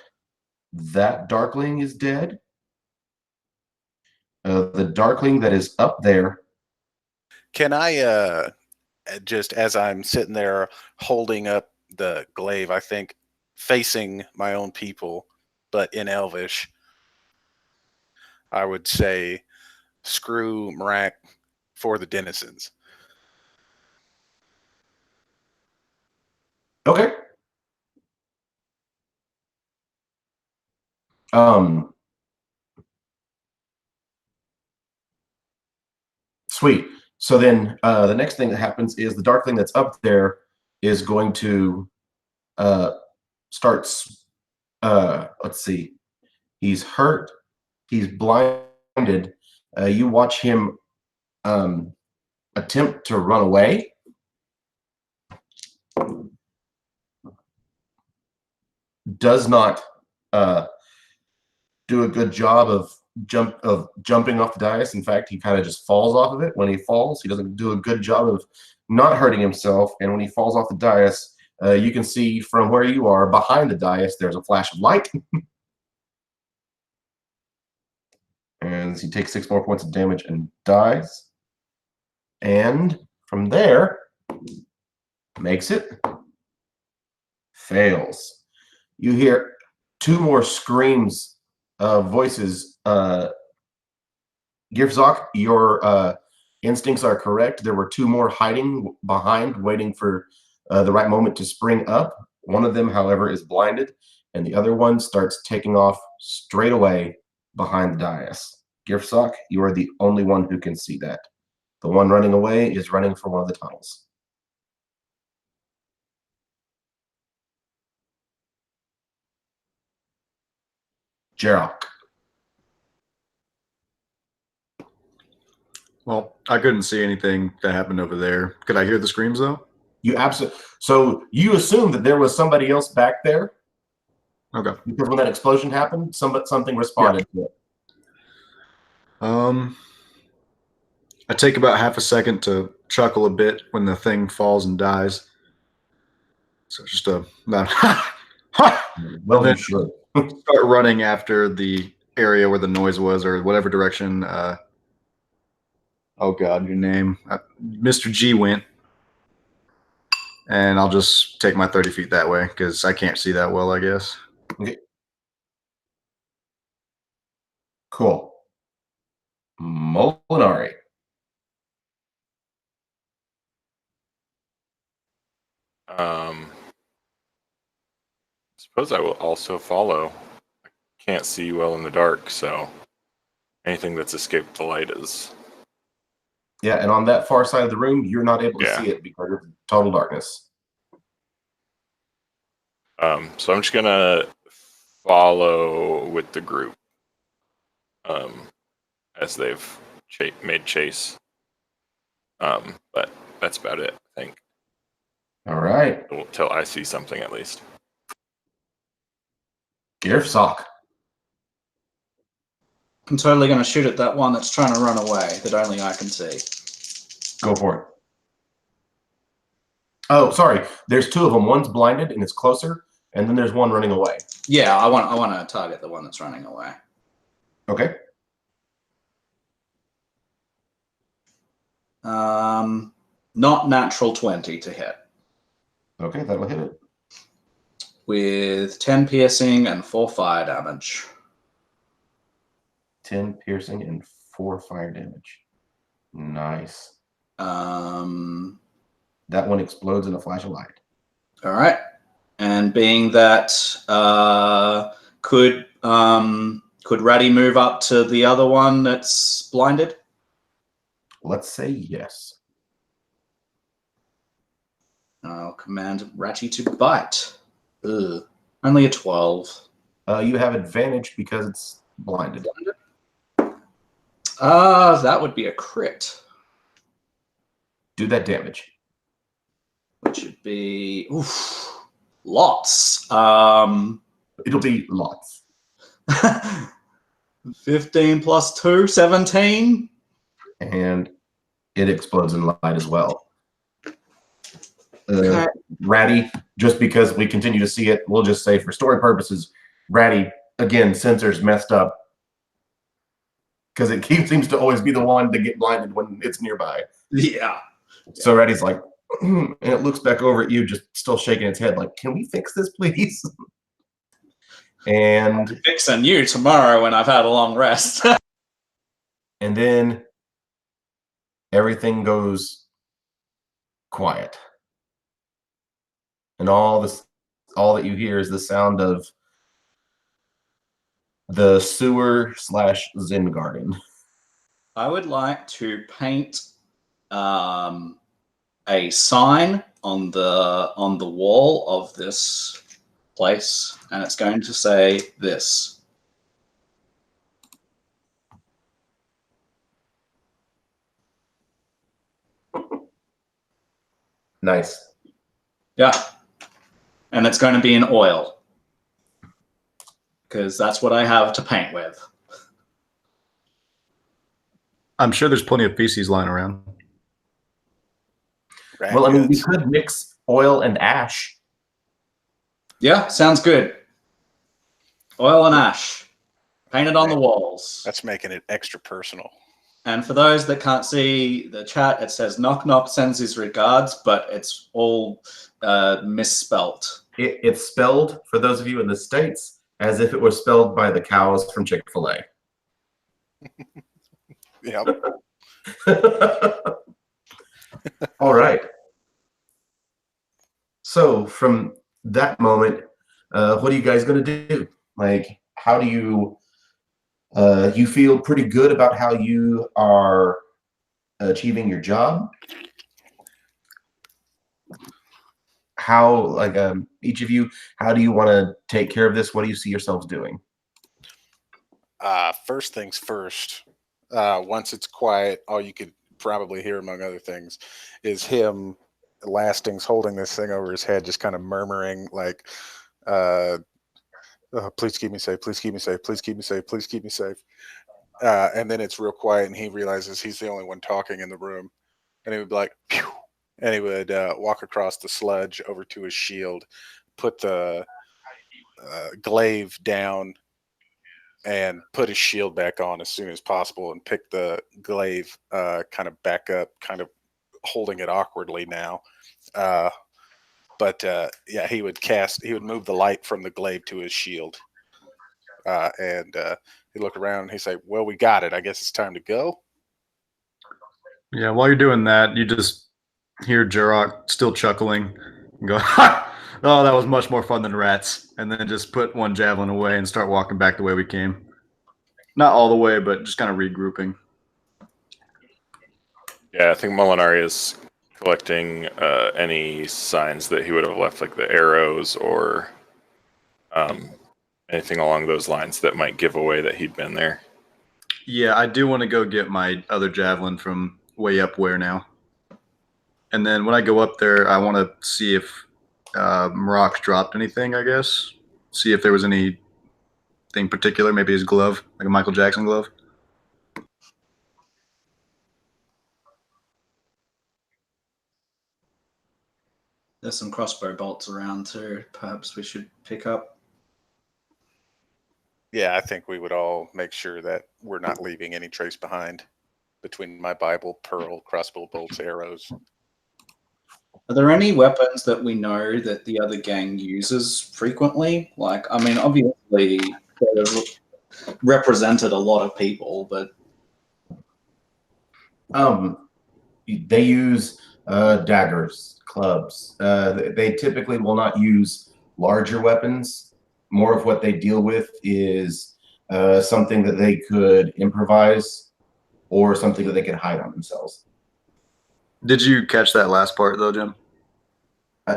that Darkling is dead. The Darkling that is up there. Can I, just as I'm sitting there holding up the glaive, I think facing my own people, but in Elvish, I would say, screw Mrak for the denizens. Okay. Sweet. So then the next thing that happens is the Darkling that's up there is going to start. Let's see. He's hurt. He's blinded. You watch him attempt to run away. Does not do a good job of jumping off the dais. In fact, he kind of just falls off of it. When he falls, he doesn't do a good job of not hurting himself. And when he falls off the dais, you can see from where you are behind the dais, there's a flash of light. And he takes 6 more points of damage and dies. And from there, makes it, fails. You hear 2 more screams, voices. Gifzok, your instincts are correct. There were 2 more hiding behind, waiting for the right moment to spring up. One of them, however, is blinded, and the other one starts taking off straight away behind the dais. Gifzok, you are the only one who can see that. The one running away is running for one of the tunnels. Jarok. Well, I couldn't see anything that happened over there. Could I hear the screams though? You absolutely. So you assume that there was somebody else back there. Okay. Because when that explosion happened, something responded to it. I take about half a second to chuckle a bit when the thing falls and dies. So just about Well, then you should. start running after the area where the noise was, or whatever direction. Oh God, your name, Mr. G went, and I'll just take my 30 feet that way because I can't see that well, I guess. Okay. Cool. Molinari. Suppose I will also follow. I can't see well in the dark, so anything that's escaped the light is. Yeah, and on that far side of the room, you're not able to Yeah. see it because of total darkness. So I'm just gonna follow with the group, as they've made chase. But that's about it, I think. All right. Until I see something, at least. Gifzok. I'm totally going to shoot at that one that's trying to run away that only I can see. Go for it. Oh, sorry. There's 2 of them. One's blinded and it's closer, and then there's one running away. Yeah, I want to target the one that's running away. Okay. Not natural 20 to hit. Okay, that'll hit it. With 10 piercing and 4 fire damage. 10 piercing and 4 fire damage. Nice. That one explodes in a flash of light. All right. And being that could Could Ratty move up to the other one that's blinded? Let's say yes. I'll command Ratty to bite. Ugh. Only a 12. You have advantage because it's blinded. That would be a crit. Do that damage. Which would be lots. It'll be lots. 15 plus 2, 17. And it explodes in light as well. Okay. Ratty, just because we continue to see it, we'll just say for story purposes, Ratty, again, sensors messed up. Because it seems to always be the one to get blinded when it's nearby. Yeah. So Ratty's like, and it looks back over at you, just still shaking its head, like, can we fix this, please? And Fixing you tomorrow when I've had a long rest. and then everything goes quiet. And all that you hear is the sound of the sewer / Zen garden. I would like to paint a sign on the wall of this place, and it's going to say this. Nice. Yeah. And it's going to be in oil. Because that's what I have to paint with. I'm sure there's plenty of feces lying around. Well, I mean, we could mix oil and ash. Yeah, sounds good. Oil and ash. Painted on the walls. That's making it extra personal. And for those that can't see the chat, it says Knock Knock sends his regards, but it's all misspelt. It's spelled, for those of you in the States, as if it was spelled by the cows from Chick-fil-A. Yeah. All right. So from that moment, what are you guys going to do? Like, how do you you feel pretty good about how you are achieving your job? How, like, each of you, how do you want to take care of this? What do you see yourselves doing? First things first. Once it's quiet, all you could probably hear, among other things, is him, Lastings, holding this thing over his head, just kind of murmuring like, please keep me safe, please keep me safe, please keep me safe, please keep me safe. And then it's real quiet, and he realizes he's the only one talking in the room. And he would be like, phew, and he would walk across the sludge over to his shield, put the glaive down, and put his shield back on as soon as possible, and pick the glaive kind of back up, kind of holding it awkwardly now. But yeah, he would move the light from the glaive to his shield. And he'd look around and he'd say, well, we got it. I guess it's time to go. Yeah, while you're doing that, you just hear Jurok still chuckling and go, ha! Oh, that was much more fun than rats. And then just put one javelin away and start walking back the way we came. Not all the way, but just kind of regrouping. Yeah, I think Molinari is collecting any signs that he would have left, like the arrows or anything along those lines that might give away that he'd been there. Yeah, I do want to go get my other javelin from way up where now. And then when I go up there, I want to see if Marok dropped anything, I guess. See if there was anything particular, maybe his glove, like a Michael Jackson glove. There's some crossbow bolts around too. Perhaps we should pick up. Yeah, I think we would all make sure that we're not leaving any trace behind between my Bible, pearl, crossbow bolts, arrows. Are there any weapons that we know that the other gang uses frequently? Like, I mean, obviously, they've represented a lot of people, but they use daggers, clubs. They typically will not use larger weapons. More of what they deal with is something that they could improvise, or something that they could hide on themselves. Did you catch that last part though, Jim?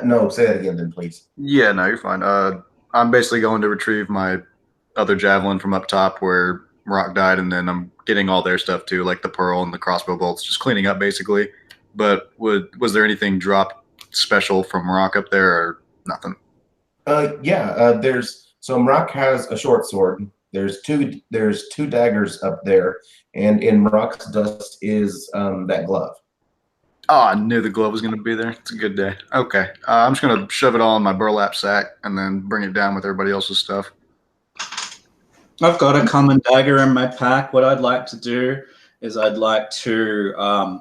No, say that again, then, please. Yeah, no, you're fine. I'm basically going to retrieve my other javelin from up top where Rock died, and then I'm getting all their stuff too, like the pearl and the crossbow bolts, just cleaning up basically. But was there anything dropped special from Rock up there, or nothing? There's so Mrock has a short sword. There's two daggers up there, and in Mrock's dust is that glove. Oh, I knew the glove was going to be there. It's a good day. Okay, I'm just going to shove it all in my burlap sack and then bring it down with everybody else's stuff. I've got a common dagger in my pack. What I'd like to do is I'd like to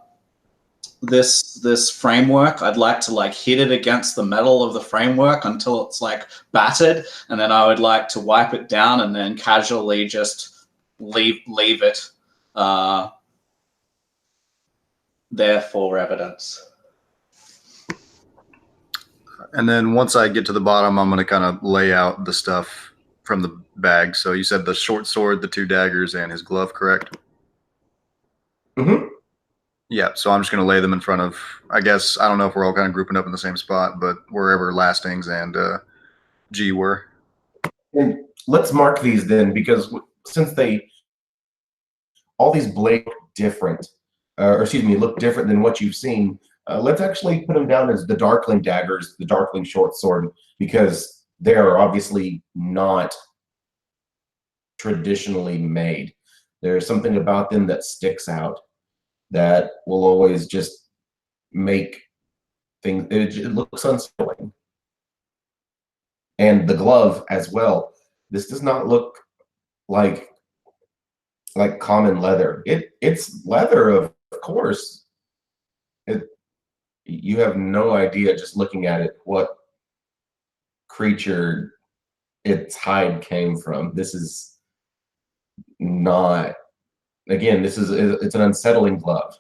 this framework. I'd like to like hit it against the metal of the framework until it's like battered, and then I would like to wipe it down and then casually just leave it there for evidence. And then once I get to the bottom, I'm going to kind of lay out the stuff from the bag. So you said the short sword, the two daggers, and his glove, correct? Mm-hmm. Yeah, so I'm just going to lay them in front of, I guess, I don't know if we're all kind of grouping up in the same spot, but wherever Lastings and G were. And let's mark these then, because since all these blades look different, look different than what you've seen, let's actually put them down as the Darkling daggers, the Darkling short sword, because they are obviously not traditionally made. There's something about them that sticks out that will always just make things, it looks unsettling. And the glove as well. This does not look like common leather. It's leather, of course. You have no idea just looking at it what creature its hide came from. This is not, again, it's an unsettling glove.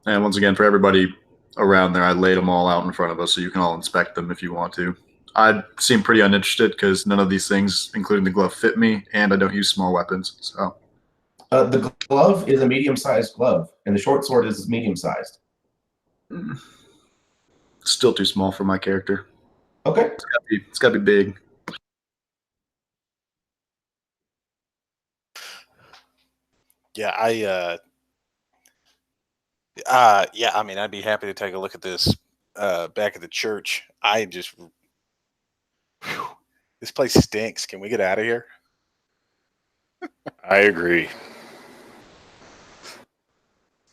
And once again, for everybody around there, I laid them all out in front of us so you can all inspect them if you want to. I seem pretty uninterested because none of these things, including the glove, fit me, and I don't use small weapons. So the glove is a medium-sized glove, and the short sword is medium-sized. Still too small for my character. Okay. It's got to be big. Yeah, I mean, I'd be happy to take a look at this back at the church. This place stinks. Can we get out of here? I agree.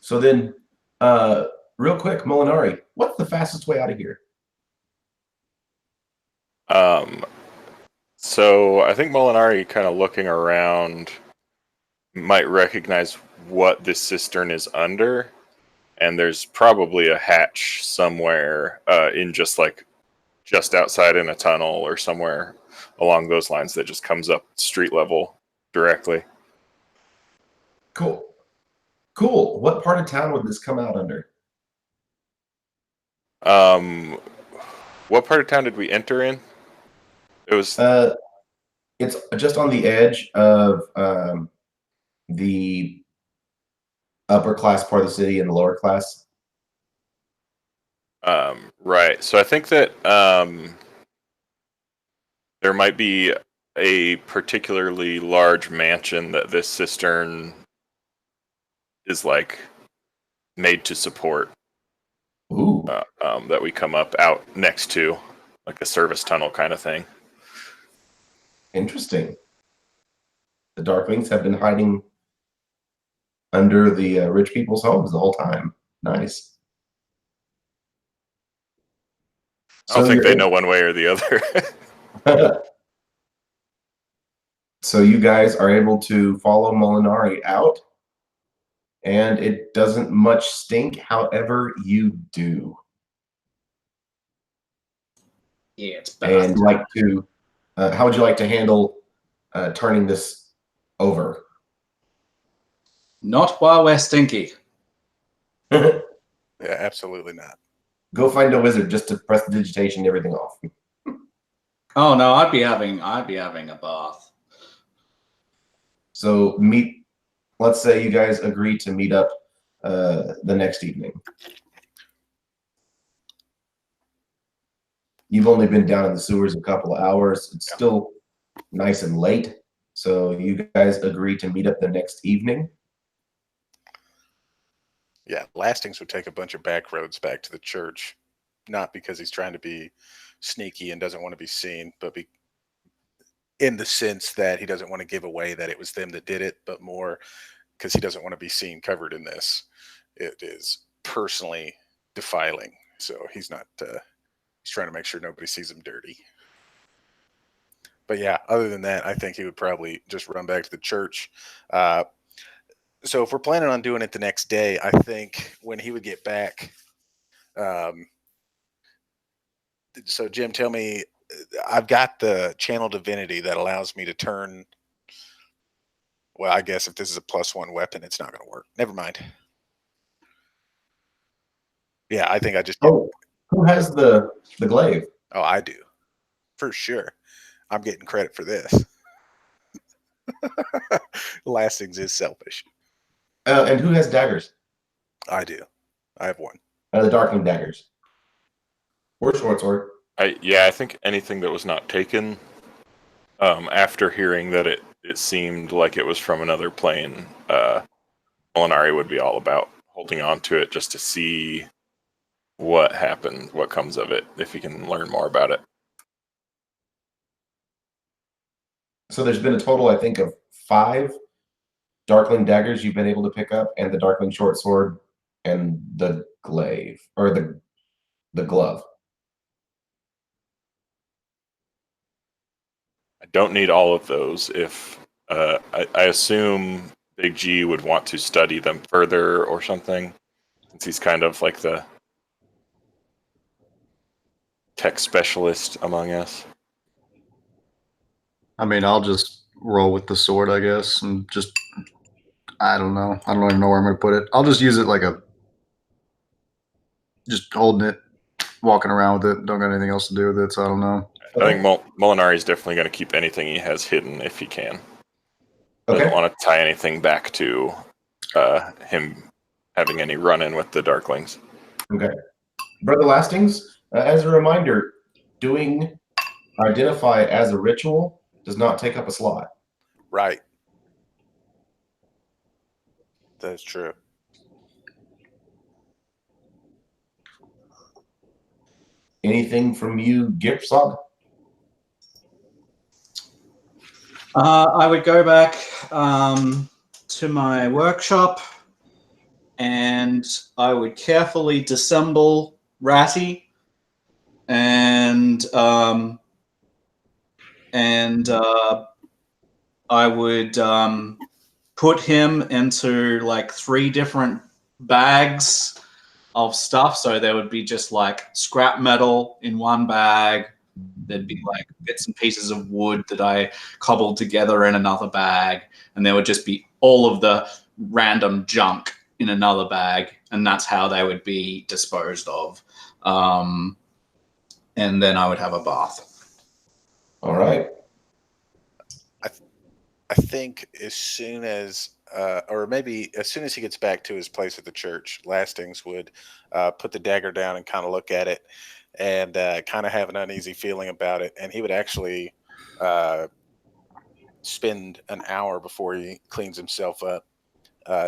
So then, real quick, Molinari, what's the fastest way out of here? So I think Molinari, kind of looking around, might recognize what this cistern is under, and there's probably a hatch somewhere in just outside in a tunnel or somewhere along those lines that just comes up street level directly. Cool. What part of town would this come out under? What part of town did we enter in? It was It's just on the edge of the upper class part of the city and the lower class. Right. So I think that there might be a particularly large mansion that this cistern is made to support. Ooh. That we come up out next to, like a service tunnel kind of thing. Interesting. The Darklings have been hiding under the rich people's homes the whole time. Nice. I don't think they know one way or the other. So you guys are able to follow Molinari out, and it doesn't much stink. However, you do. Yeah, it's bad. And how would you like to handle turning this over? Not while we're stinky. Yeah, absolutely not. Go find a wizard just to press the digitation and everything off. Oh no, I'd be having a bath. So let's say you guys agree to meet up the next evening. You've only been down in the sewers a couple of hours. It's still nice and late. So you guys agree to meet up the next evening. Yeah, Lastings would take a bunch of back roads back to the church, not because he's trying to be sneaky and doesn't want to be seen, but in the sense that he doesn't want to give away that it was them that did it, but more because he doesn't want to be seen covered in this. It is personally defiling. So he's not, he's trying to make sure nobody sees him dirty. But yeah, other than that, I think he would probably just run back to the church. So if we're planning on doing it the next day, I think when he would get back, so Jim, tell me, I've got the channel divinity that allows me to turn. Well, I guess if this is a +1 weapon, it's not going to work. Never mind. Yeah, I think I just. Oh, who has the glaive? Oh, I do, for sure. I'm getting credit for this. Lastings is selfish. And who has daggers? I do. I have one. The Darkling daggers. Or short sword. I think anything that was not taken, after hearing that it seemed like it was from another plane, Molinari would be all about holding on to it just to see what happened, what comes of it, if he can learn more about it. So there's been a total, I think, of 5 Darkling daggers you've been able to pick up, and the Darkling short sword, and the glaive, or the glove. I don't need all of those. If I assume Big G would want to study them further or something, since he's kind of like the tech specialist among us. I mean, I'll just roll with the sword, I guess, and just, I don't know. I don't even know where I'm going to put it. I'll just use it like just holding it, walking around with it. Don't got anything else to do with it, so I don't know. I think Molinari is definitely going to keep anything he has hidden if he can. Doesn't Okay. want to tie anything back to him having any run-in with the Darklings. Okay. Brother Lastings, as a reminder, doing identify as a ritual does not take up a slot. Right. That's true. Anything from you, Gipsog? I would go back to my workshop, and I would carefully disassemble Ratty, and I would put him into like 3 different bags of stuff. So there would be just like scrap metal in one bag. There'd be like bits and pieces of wood that I cobbled together in another bag. And there would just be all of the random junk in another bag. And that's how they would be disposed of. And then I would have a bath. All right. I think as soon as, or maybe as soon as he gets back to his place at the church, Lastings would put the dagger down and kind of look at it and kind of have an uneasy feeling about it. And he would actually spend an hour before he cleans himself up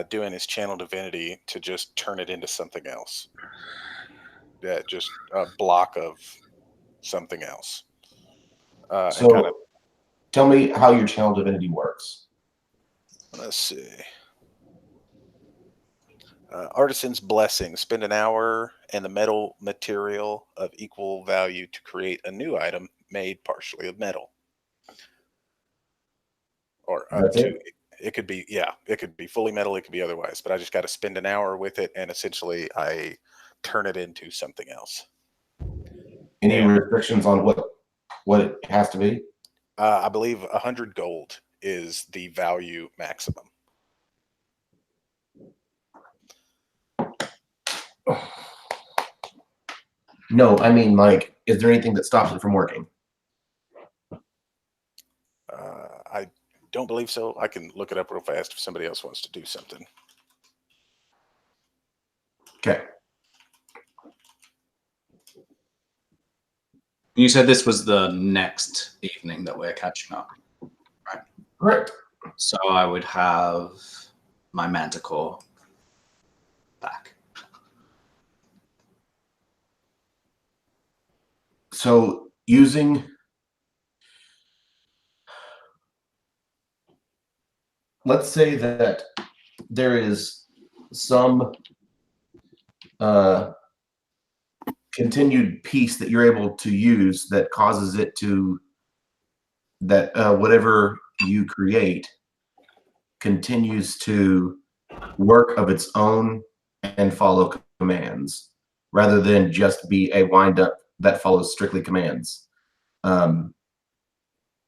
doing his channel divinity to just turn it into something else. Yeah, just a block of something else. So and kind of, tell me how your channel divinity works. let's see. Artisan's Blessing. Spend an hour and the metal material of equal value to create a new item made partially of metal. Or up That's to it? it could be, yeah, it could be fully metal, it could be otherwise, but I just got to spend an hour with it and essentially I turn it into something else. Any Yeah. restrictions on what it has to be? I believe 100 gold is the value maximum. No, I mean, like, is there anything that stops it from working? I don't believe so. I can look it up real fast if somebody else wants to do something. Okay. You said this was the next evening that we're catching up. Correct. So I would have my manticore back. So using, let's say that there is some continued piece that you're able to use that causes it to, that whatever you create continues to work of its own and follow commands, rather than just be a wind-up that follows strictly commands. And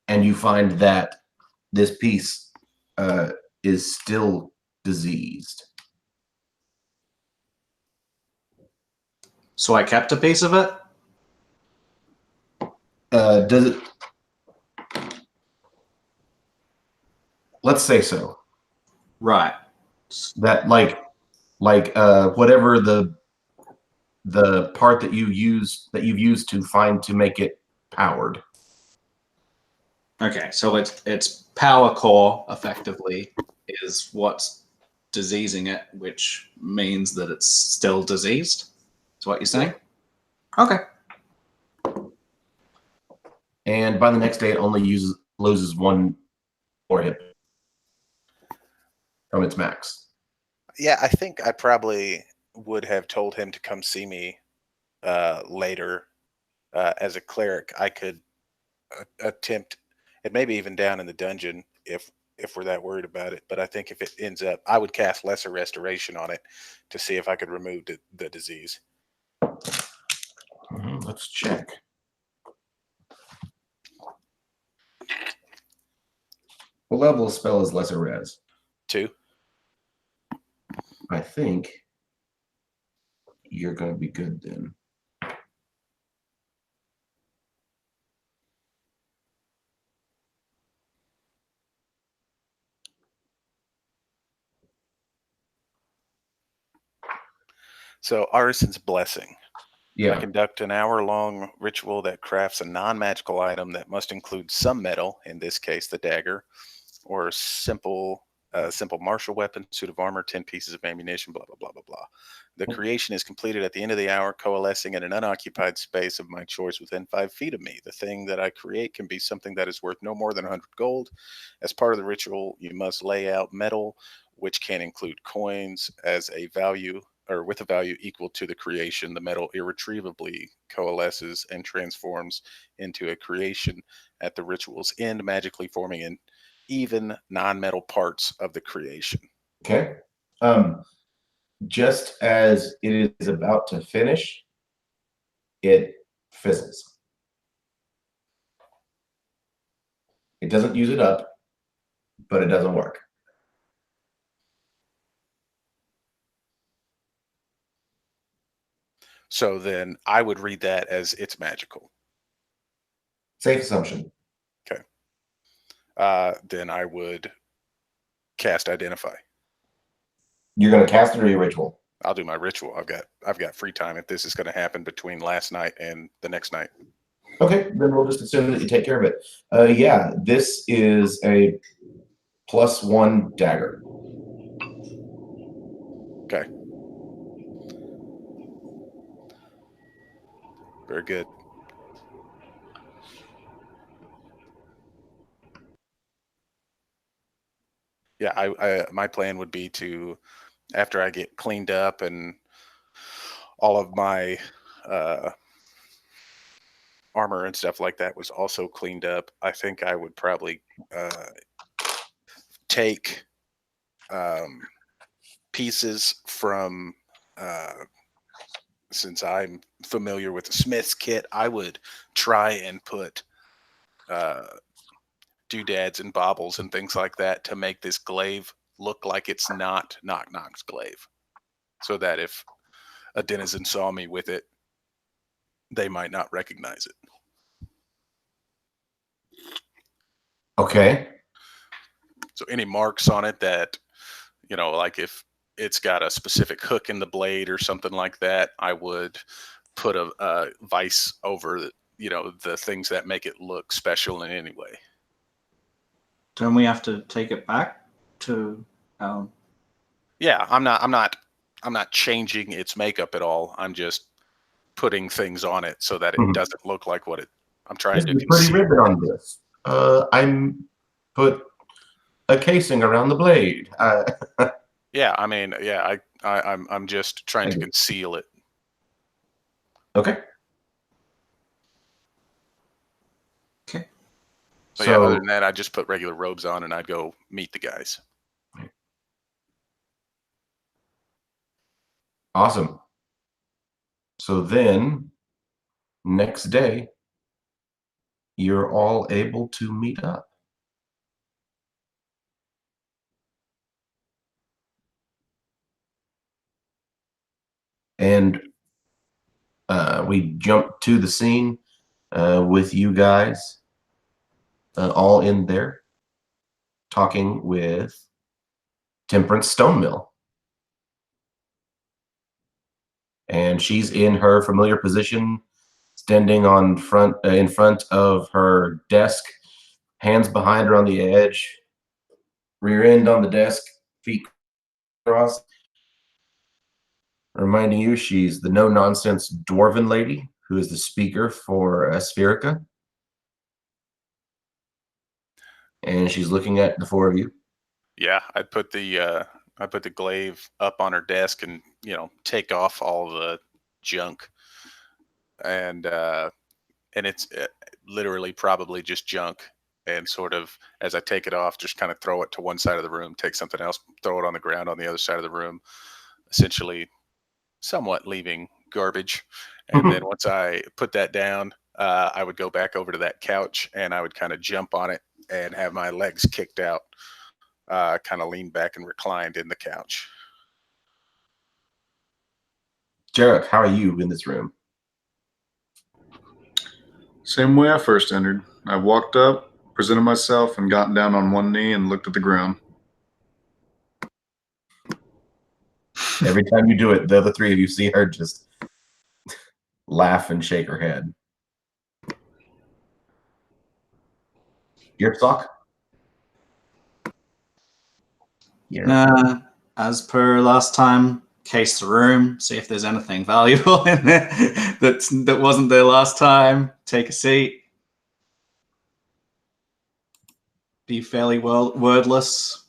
you find that this piece is still diseased. So I kept a piece of it? Does it? Let's say so. Right. That like whatever the part that you've used to find to make it powered. Okay, so its power core effectively is what's diseasing it, which means that it's still diseased. Is what you're saying? Okay. And by the next day, it only loses one more hit from its max. Yeah, I think I probably would have told him to come see me later. As a cleric, I could attempt, and maybe even down in the dungeon if we're that worried about it. But I think if it ends up, I would cast lesser restoration on it to see if I could remove the disease. Let's check. What level of spell is lesser res? 2. I think you're going to be good then. So Arson's blessing. I Yeah. conduct an hour-long ritual that crafts a non-magical item that must include some metal, in this case the dagger, or simple martial weapon, suit of armor, 10 pieces of ammunition, blah, blah, blah, blah, blah. The creation is completed at the end of the hour, coalescing in an unoccupied space of my choice within 5 feet of me. The thing that I create can be something that is worth no more than 100 gold. As part of the ritual, you must lay out metal, which can include coins, as a value or with a value equal to the creation. The metal irretrievably coalesces and transforms into a creation at the ritual's end, magically forming an even non-metal parts of the creation. Okay. Just as it is about to finish, it fizzles. It doesn't use it up, but it doesn't work. So then I would read that as it's magical. Safe assumption. Okay. Then I would cast Identify. You're going to cast it or your ritual? I'll do my ritual. I've got free time if this is going to happen between last night and the next night. Okay, then we'll just assume that you take care of it. Yeah, this is a +1 dagger. Okay. Very good. Yeah, I my plan would be to, after I get cleaned up and all of my armor and stuff like that was also cleaned up, I think I would probably take pieces from, since I'm familiar with the Smith's kit, I would try and put doodads and baubles and things like that to make this glaive look like it's not Knock Knock's glaive, so that if a denizen saw me with it, they might not recognize it. Okay. So any marks on it that, like if it's got a specific hook in the blade or something like that, I would put a vice over the things that make it look special in any way. Don't we have to take it back to? Yeah, I'm not changing its makeup at all. I'm just putting things on it so that it doesn't look like what I'm trying This to is pretty conceal. ribbon on this. I'm put a casing around the blade. Yeah, I mean, yeah, I'm just trying to conceal it. Okay. Okay. But yeah, other than that, I just put regular robes on and I'd go meet the guys. Awesome. So then, next day, you're all able to meet up. And we jump to the scene with you guys all in there talking with Temperance Stonemill. And she's in her familiar position, standing in front of her desk, hands behind her on the edge, rear end on the desk, feet crossed. Reminding you, she's the no-nonsense dwarven lady who is the speaker for Spherica. And she's looking at the four of you. Yeah, I put the glaive up on her desk and take off all the junk, and it's literally probably just junk. And sort of as I take it off, just kind of throw it to one side of the room, take something else, throw it on the ground on the other side of the room, essentially somewhat leaving garbage. And then once I put that down, I would go back over to that couch and I would kind of jump on it and have my legs kicked out, kind of lean back and reclined in the couch. Jarek, how are you in this room? Same way I first entered. I walked up, presented myself, and gotten down on one knee and looked at the ground. Every time you do it, the other three of you see her just laugh and shake her head. Your sock? Yeah. As per last time, case the room, see if there's anything valuable in there that wasn't there last time. Take a seat. Be fairly wordless.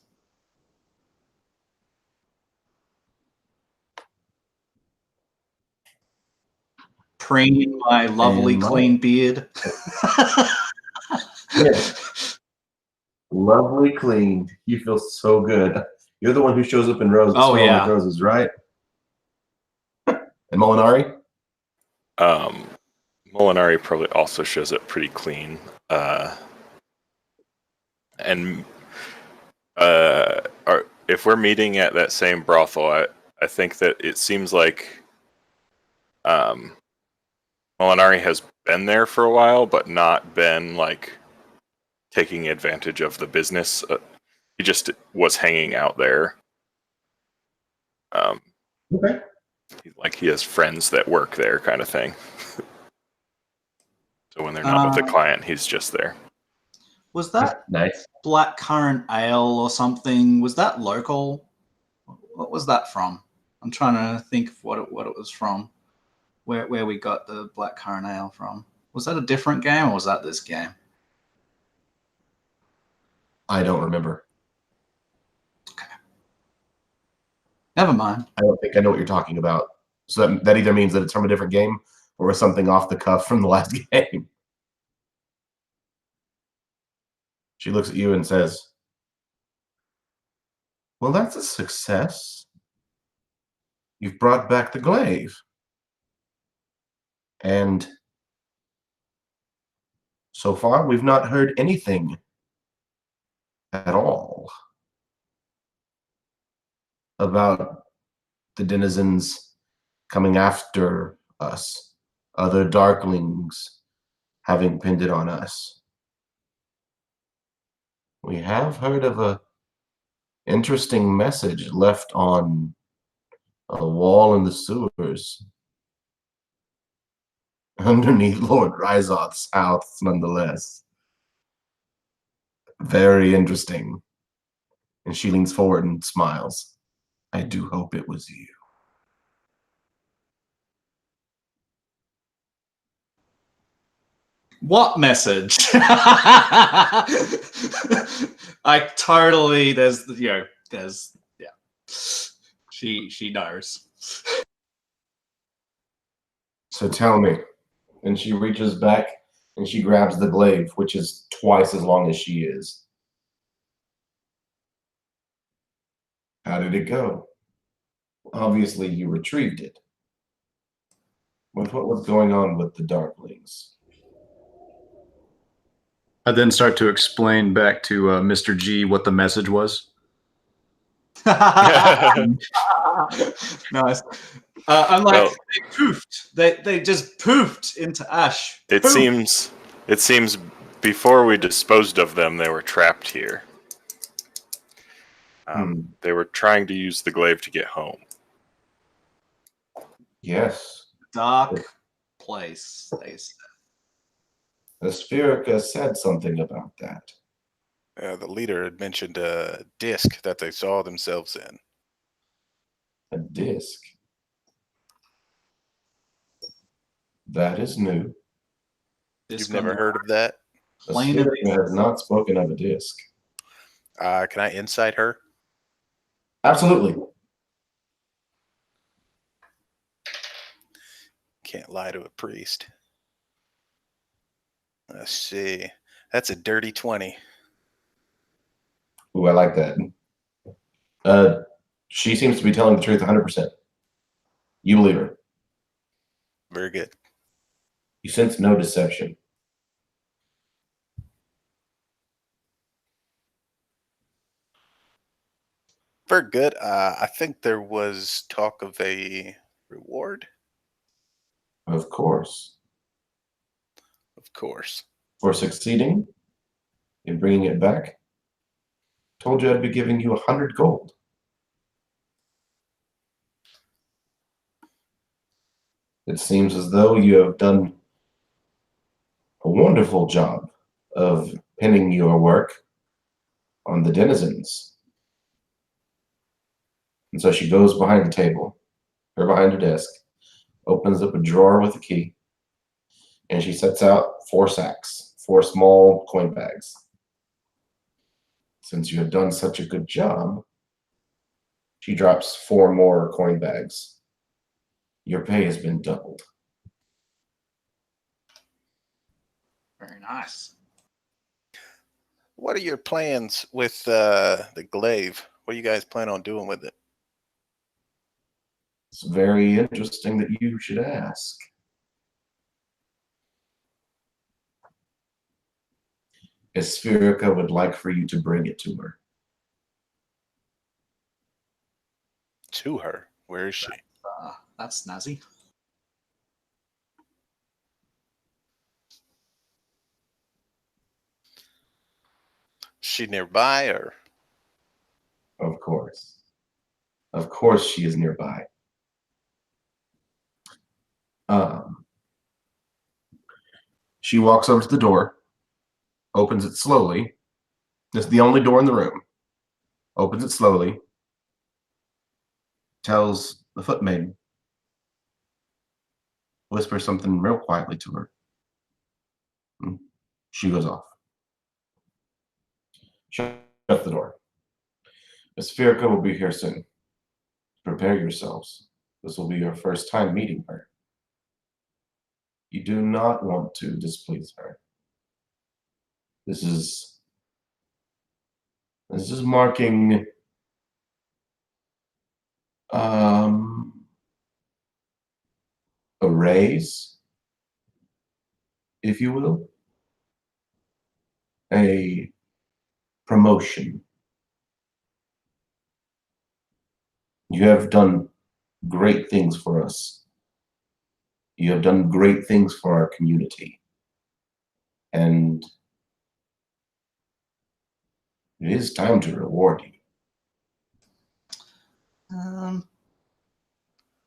Preening my lovely clean beard. Yes. Lovely clean. You feel so good. You're the one who shows up in roses. Oh, yeah. Like roses, right? And Molinari? Molinari probably also shows up pretty clean. If we're meeting at that same brothel, I think that it seems like Molinari has been there for a while, but not been like taking advantage of the business. He just was hanging out there. Okay. Like he has friends that work there, kind of thing. So when they're not with the client, he's just there. Was that nice black currant ale or something? Was that local? What was that from? I'm trying to think of what it was from. Where we got the black currant ale from? Was that a different game or was that this game? I don't remember. Okay. Never mind. I don't think I know what you're talking about. So that either means that it's from a different game or something off the cuff from the last game. She looks at you and says, well, that's a success. You've brought back the glaive. And so far, we've not heard anything at all about the denizens coming after us. other darklings having pinned it on us. We have heard of a interesting message left on a wall in the sewers underneath Lord Ryzoth's house, nonetheless. Very interesting. And she leans forward and smiles. I do hope it was you. What message? I totally there's yeah. She knows. So tell me. And she reaches back and she grabs the glaive, which is twice as long as she is. How did it go? Obviously, you retrieved it. With what was going on with the Darklings? I then start to explain back to Mr. G what the message was. Nice. I'm like, Well- they poofed. They just poofed into ash. It Poof. seems before we disposed of them, they were trapped here. They were trying to use the glaive to get home. Yes. Dark place, they said. The Spherica said something about that. The leader had mentioned a disc that they saw themselves in. A disc. That is new. You've never heard of that? The Plain of Spherica has not spoken of a disc. Can I insight her? Absolutely. Can't lie to a priest. Let's see. That's a dirty 20. Ooh, I like that. She seems to be telling the truth 100%. You believe her. Very good. You sense no deception. Very good. I think there was talk of a reward. Of course. Of course. For succeeding in bringing it back, told you I'd be giving you 100 gold. It seems as though you have done a wonderful job of pinning your work on the denizens. And so she goes behind the table, or behind her desk, opens up a drawer with a key, and she sets out 4 sacks, 4 small coin bags. Since you have done such a good job, she drops 4 more coin bags. Your pay has been doubled. Very nice. What are your plans with the glaive? What do you guys plan on doing with it? It's very interesting that you should ask. Spherica would like for you to bring it to her. To her? Where is she? That's snazzy. Is she nearby or? Of course. Of course she is nearby. She walks over to the door, opens it slowly. This is the only door in the room. Opens it slowly. Tells the footmaiden. Whispers something real quietly to her. She goes off. Shut the door. Spherica will be here soon. Prepare yourselves. This will be your first time meeting her. You do not want to displease her. This is marking a raise, if you will, a promotion. You have done great things for us You have done great things for our community. And it is time to reward you.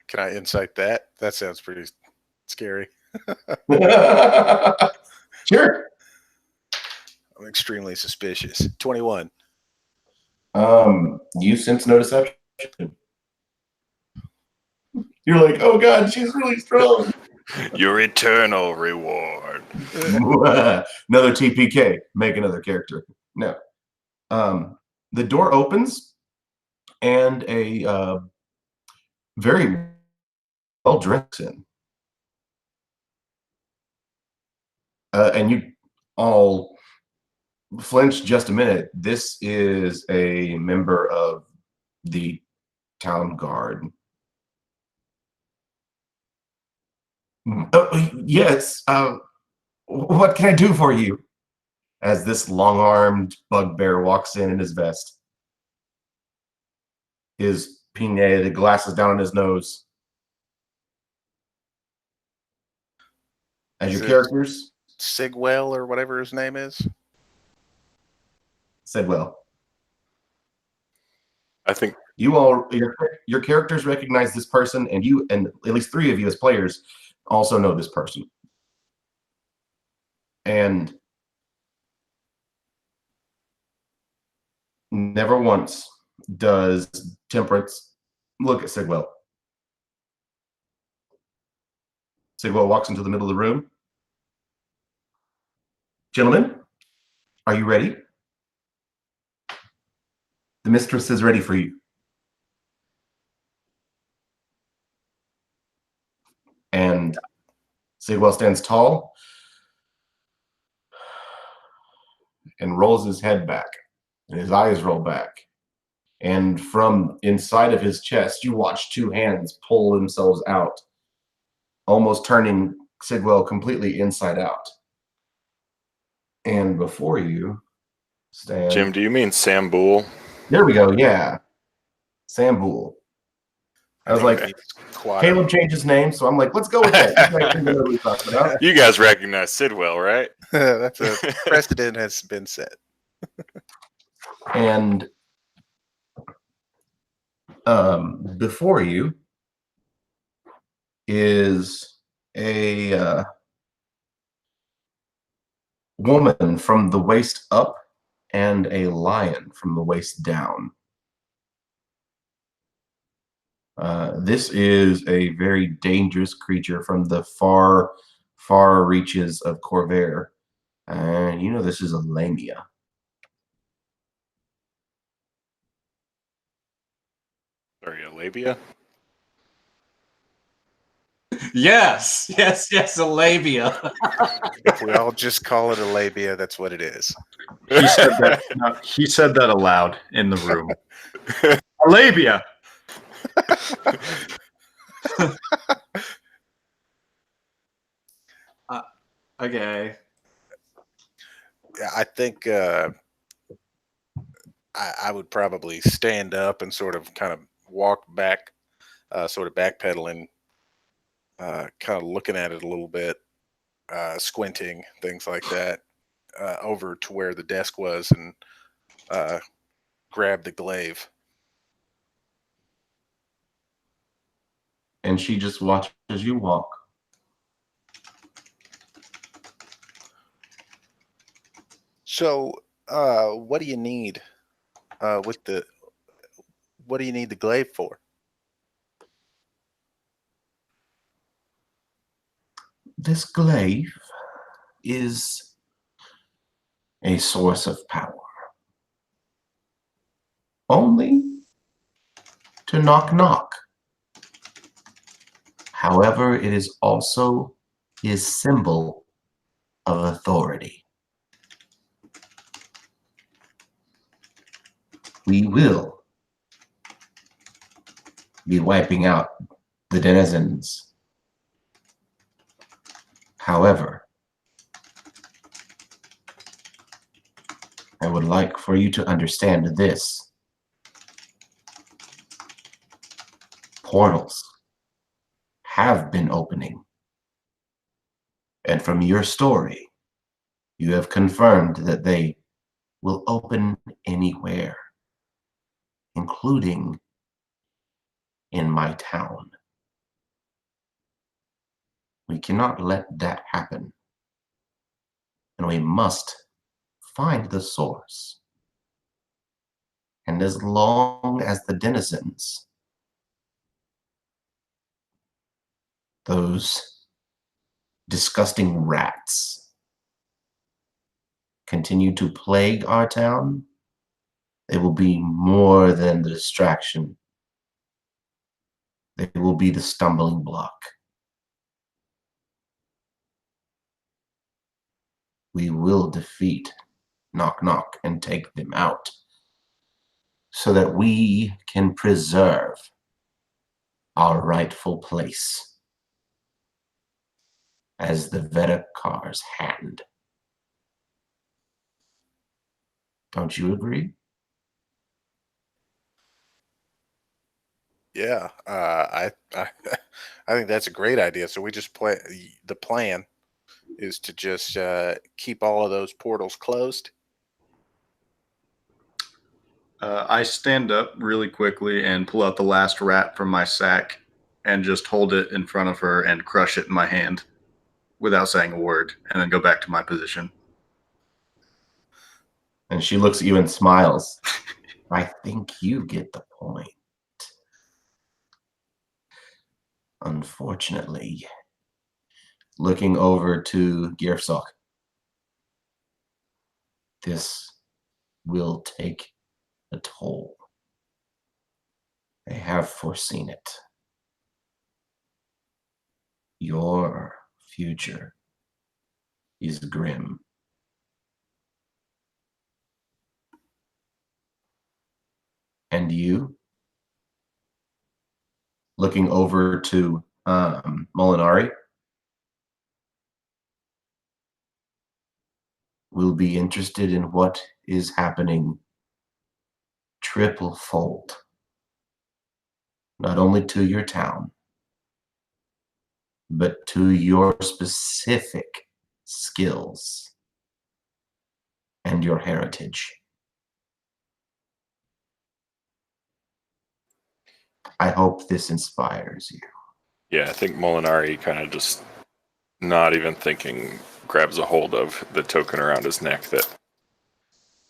Can I insight that? That sounds pretty scary. Sure. I'm extremely suspicious. 21. You sense no deception. You're like, oh god, she's really strong. Your eternal reward. Another TPK. Make another character. No. The door opens, and a very well dressed in. And you all flinch just a minute. This is a member of the town guard. Yes. What can I do for you? As this long-armed bugbear walks in his vest. His pince, the glasses down on his nose. As your characters Sigwell or whatever his name is. said, well, I think you all, your characters recognize this person, and you, and at least 3 of you as players, also know this person. And never once does Temperance look at Sigwell. Sigwell walks into the middle of the room. Gentlemen, are you ready? The mistress is ready for you. And Sigwell stands tall and rolls his head back, and his eyes roll back. And from inside of his chest, you watch 2 hands pull themselves out, almost turning Sigwell completely inside out. And before you stand... Jim, do you mean Sam Boole? There we go, yeah. Sam Boole. I was like, Caleb changed his name, so I'm like, let's go with that. You guys know what we're talking about. You guys recognize Sidwell, right? That's a precedent has been set. And before you is a woman from the waist up and a lion from the waist down. This is a very dangerous creature from the far, far reaches of Corvair. And you know this is a lamia. Sorry, a labia? Yes, a labia. If we all just call it a labia, that's what it is. He said that. No, he said that aloud in the room. A labia. Okay. Yeah, I think I would probably stand up and sort of kind of walk back, sort of backpedaling, kind of looking at it a little bit, squinting, things like that, over to where the desk was and grab the glaive. And she just watches you walk. So, what do you need what do you need the glaive for? This glaive is a source of power. Only to knock knock. However, it is also his symbol of authority. We will be wiping out the denizens. However, I would like for you to understand this. Portals have been opening And from your story, you have confirmed that they will open anywhere, including in my town. We cannot let that happen. And we must find the source. And as long as the denizens, those disgusting rats, continue to plague our town, they will be more than the distraction. They will be the stumbling block. We will defeat Knock Knock and take them out so that we can preserve our rightful place as the Vedakar's hand. Don't you agree? Yeah, I think that's a great idea. So we just play. The plan is to just keep all of those portals closed. I stand up really quickly and pull out the last rat from my sack and just hold it in front of her and crush it in my hand without saying a word, and then go back to my position. And she looks at you and smiles. I think you get the point. Unfortunately, looking over to Gearsok, this will take a toll. They have foreseen it. Your future is grim. And you, looking over to Molinari, will be interested in what is happening triple fold, not only to your town, but to your specific skills and your heritage. I hope this inspires you. Yeah, I think Molinari kind of just, not even thinking, grabs a hold of the token around his neck that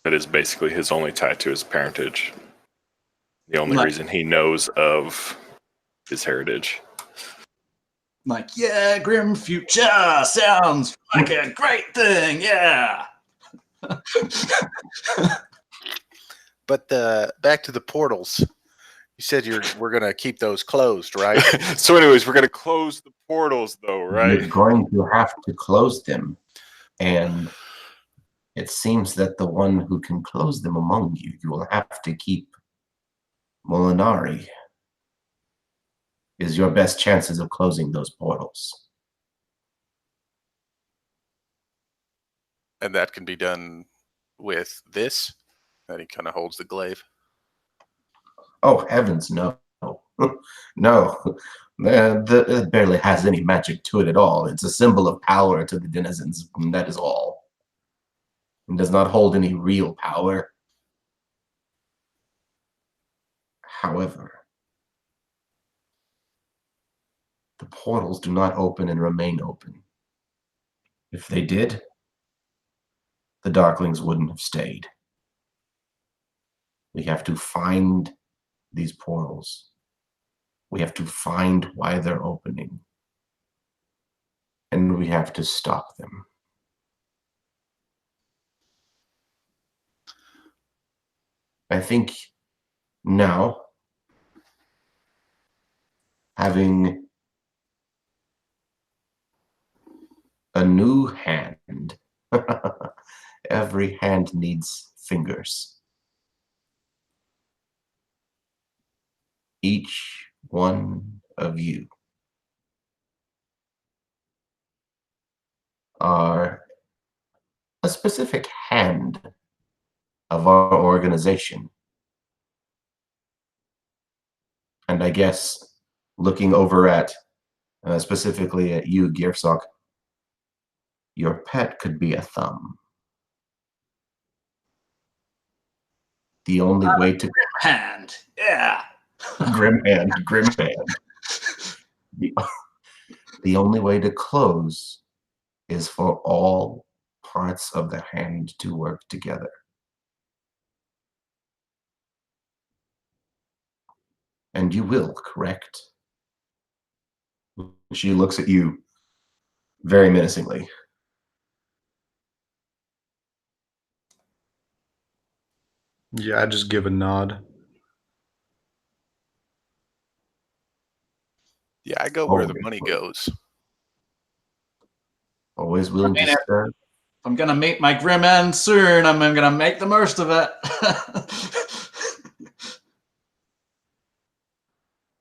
is basically his only tie to his parentage. The only reason he knows of his heritage. Like, yeah, grim future sounds like a great thing. Yeah. But back to the portals. You said we're gonna keep those closed, right? So, anyways, we're gonna close the portals, though, right? You're going to have to close them. And it seems that the one who can close them among you, you will have to keep Molinari, is your best chances of closing those portals. And that can be done with this. And he kind of holds the glaive. Oh, heavens, no. No. It barely has any magic to it at all. It's a symbol of power to the denizens, and that is all. It does not hold any real power. However, the portals do not open and remain open. If they did, the Darklings wouldn't have stayed. We have to find these portals. We have to find why they're opening. And we have to stop them. I think now, having a new hand, every hand needs fingers. Each one of you are a specific hand of our organization. And I guess looking over at, specifically at you, Gearsok, Your pet could be a thumb. The only way to Hand. Yeah. grim hand. The only way to close is for all parts of the hand to work together. And you will, correct? She looks at you very menacingly. Yeah, I just give a nod. Yeah, I go where the Always money willing. goes. Always willing to I mean, serve. If I'm gonna meet my grim end soon, I'm gonna make the most of it.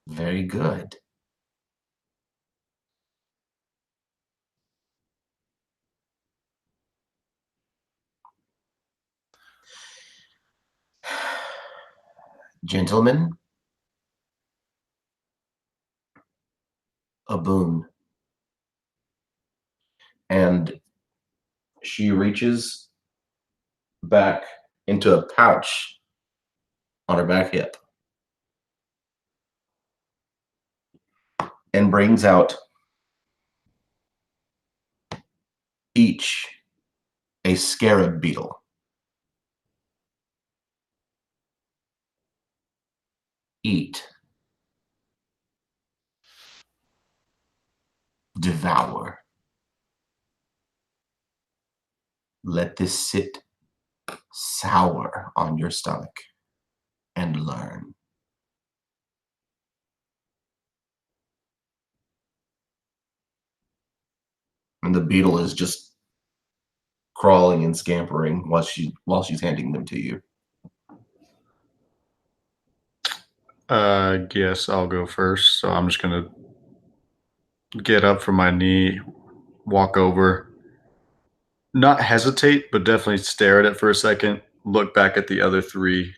Very good. Gentlemen, a boon. And she reaches back into a pouch on her back hip and brings out each a scarab beetle. Eat. Devour. Let this sit sour on your stomach and learn. And the beetle is just crawling and scampering while she's handing them to you. Guess I'll go first. So I'm just gonna get up from my knee, walk over, not hesitate, but definitely stare at it for a second, look back at the other three,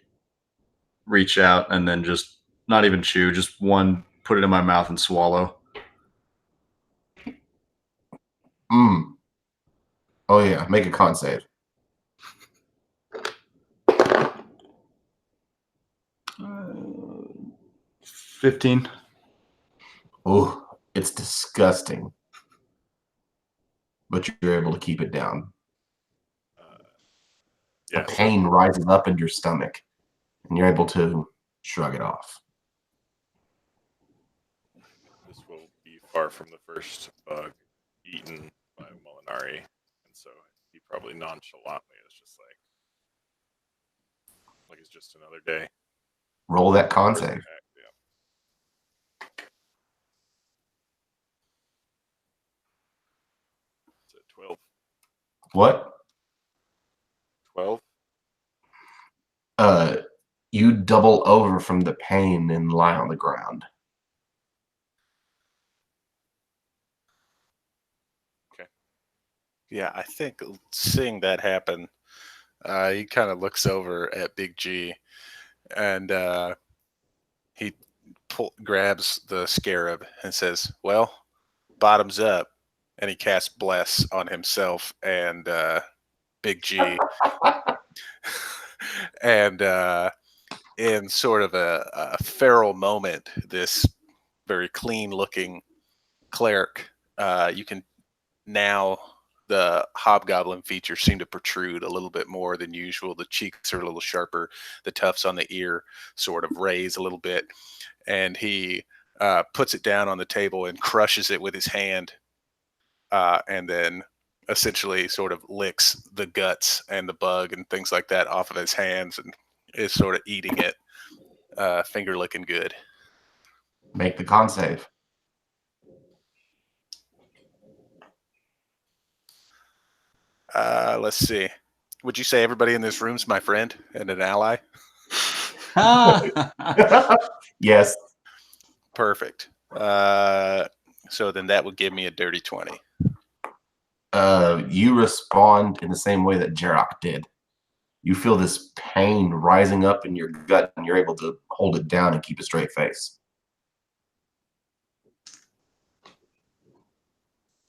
reach out, and then just not even chew, just one, put it in my mouth and swallow. Oh yeah, make a con save. 15. Oh, it's disgusting. But you're able to keep it down. Yeah, The pain rises up in your stomach, and you're able to shrug it off. this will be far from the first bug eaten by Molinari, and so he probably nonchalantly is just like it's just another day. Roll that con save. Yeah. It's a 12. What? 12? You double over from the pain and lie on the ground. Yeah, I think seeing that happen, he kind of looks over at Big G, and he grabs the scarab and says, "Well, bottoms up," and he casts Bless on himself and Big G, and in sort of a feral moment, this very clean-looking cleric, you can now. The hobgoblin features seem to protrude a little bit more than usual. The cheeks are a little sharper. The tufts on the ear sort of raise a little bit. And he puts it down on the table and crushes it with his hand. And then essentially sort of licks the guts and the bug and things like that off of his hands and is sort of eating it, finger licking good. Make the con save. Let's see. Would you say everybody in this room's my friend and an ally? Yes. Perfect. So then that would give me a dirty 20. You respond in the same way that Jarok did. You feel this pain rising up in your gut, and you're able to hold it down and keep a straight face.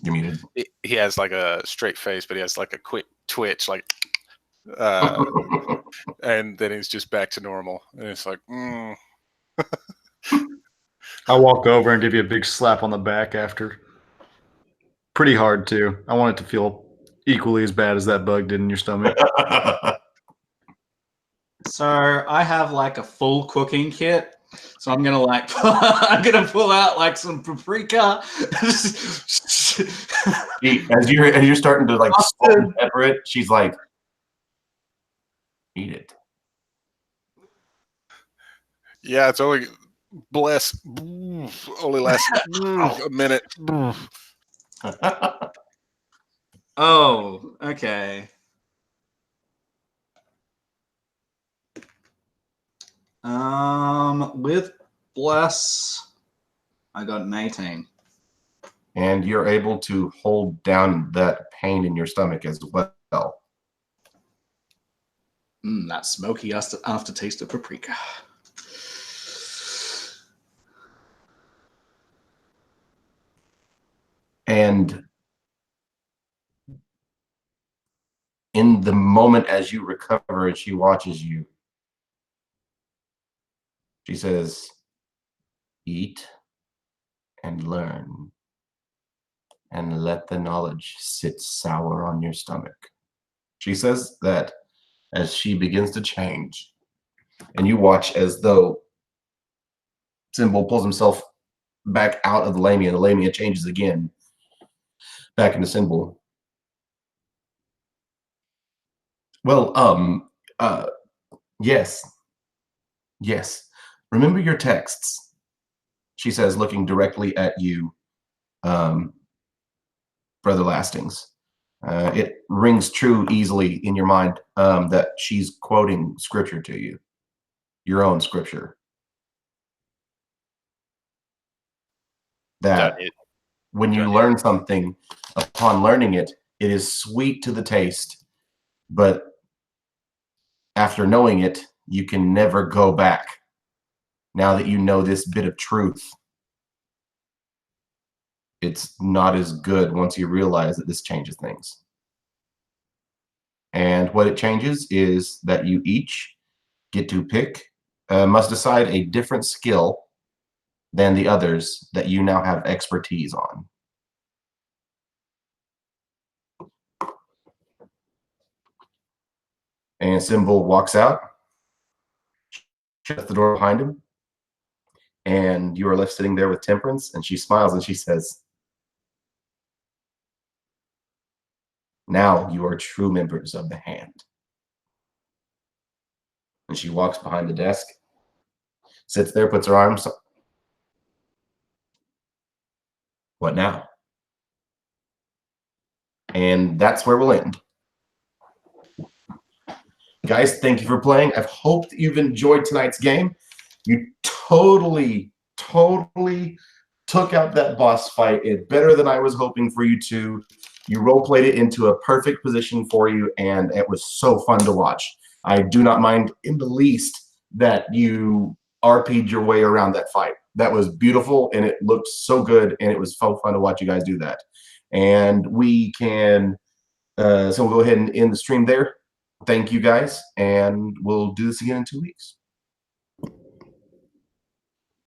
You're muted. He has like a straight face, but he has like a quick twitch, like, and then he's just back to normal. And it's like, I'll walk over and give you a big slap on the back after. Pretty hard, too. I want it to feel equally as bad as that bug did in your stomach. So I have like a full cooking kit. So I'm gonna like I'm gonna pull out like some paprika. As you're starting to like salt and pepper it, she's like, eat it. yeah, it's only only lasts a minute. Oh, okay. With bless, I got an 18. And you're able to hold down that pain in your stomach as well. That smoky aftertaste of paprika. And in the moment as you recover and she watches you, she says, eat and learn and let the knowledge sit sour on your stomach. She says that as she begins to change, and you watch as though Symbol pulls himself back out of the Lamia changes again, back into Symbol. Well, yes. Remember your texts, she says, looking directly at you, Brother Lastings. It rings true easily in your mind that she's quoting scripture to you, your own scripture. That when you learn something, upon learning it, it is sweet to the taste, but after knowing it, you can never go back. Now that you know this bit of truth, it's not as good once you realize that this changes things. And what it changes is that you each get to must decide a different skill than the others that you now have expertise on. And Symbol walks out, shuts the door behind him, and you are left sitting there with Temperance, and she smiles and she says, now you are true members of the Hand. And she walks behind the desk, sits there, puts her arms. What now? And that's where we'll end. Guys, thank you for playing. I hope that you've enjoyed tonight's game. You totally took out that boss fight. It better than I was hoping for you to. You role-played it into a perfect position for you, and it was so fun to watch. I do not mind in the least that you RP'd your way around that fight. That was beautiful, and it looked so good, and it was so fun to watch you guys do that. And we can, so we'll go ahead and end the stream there. Thank you guys, and we'll do this again in 2 weeks.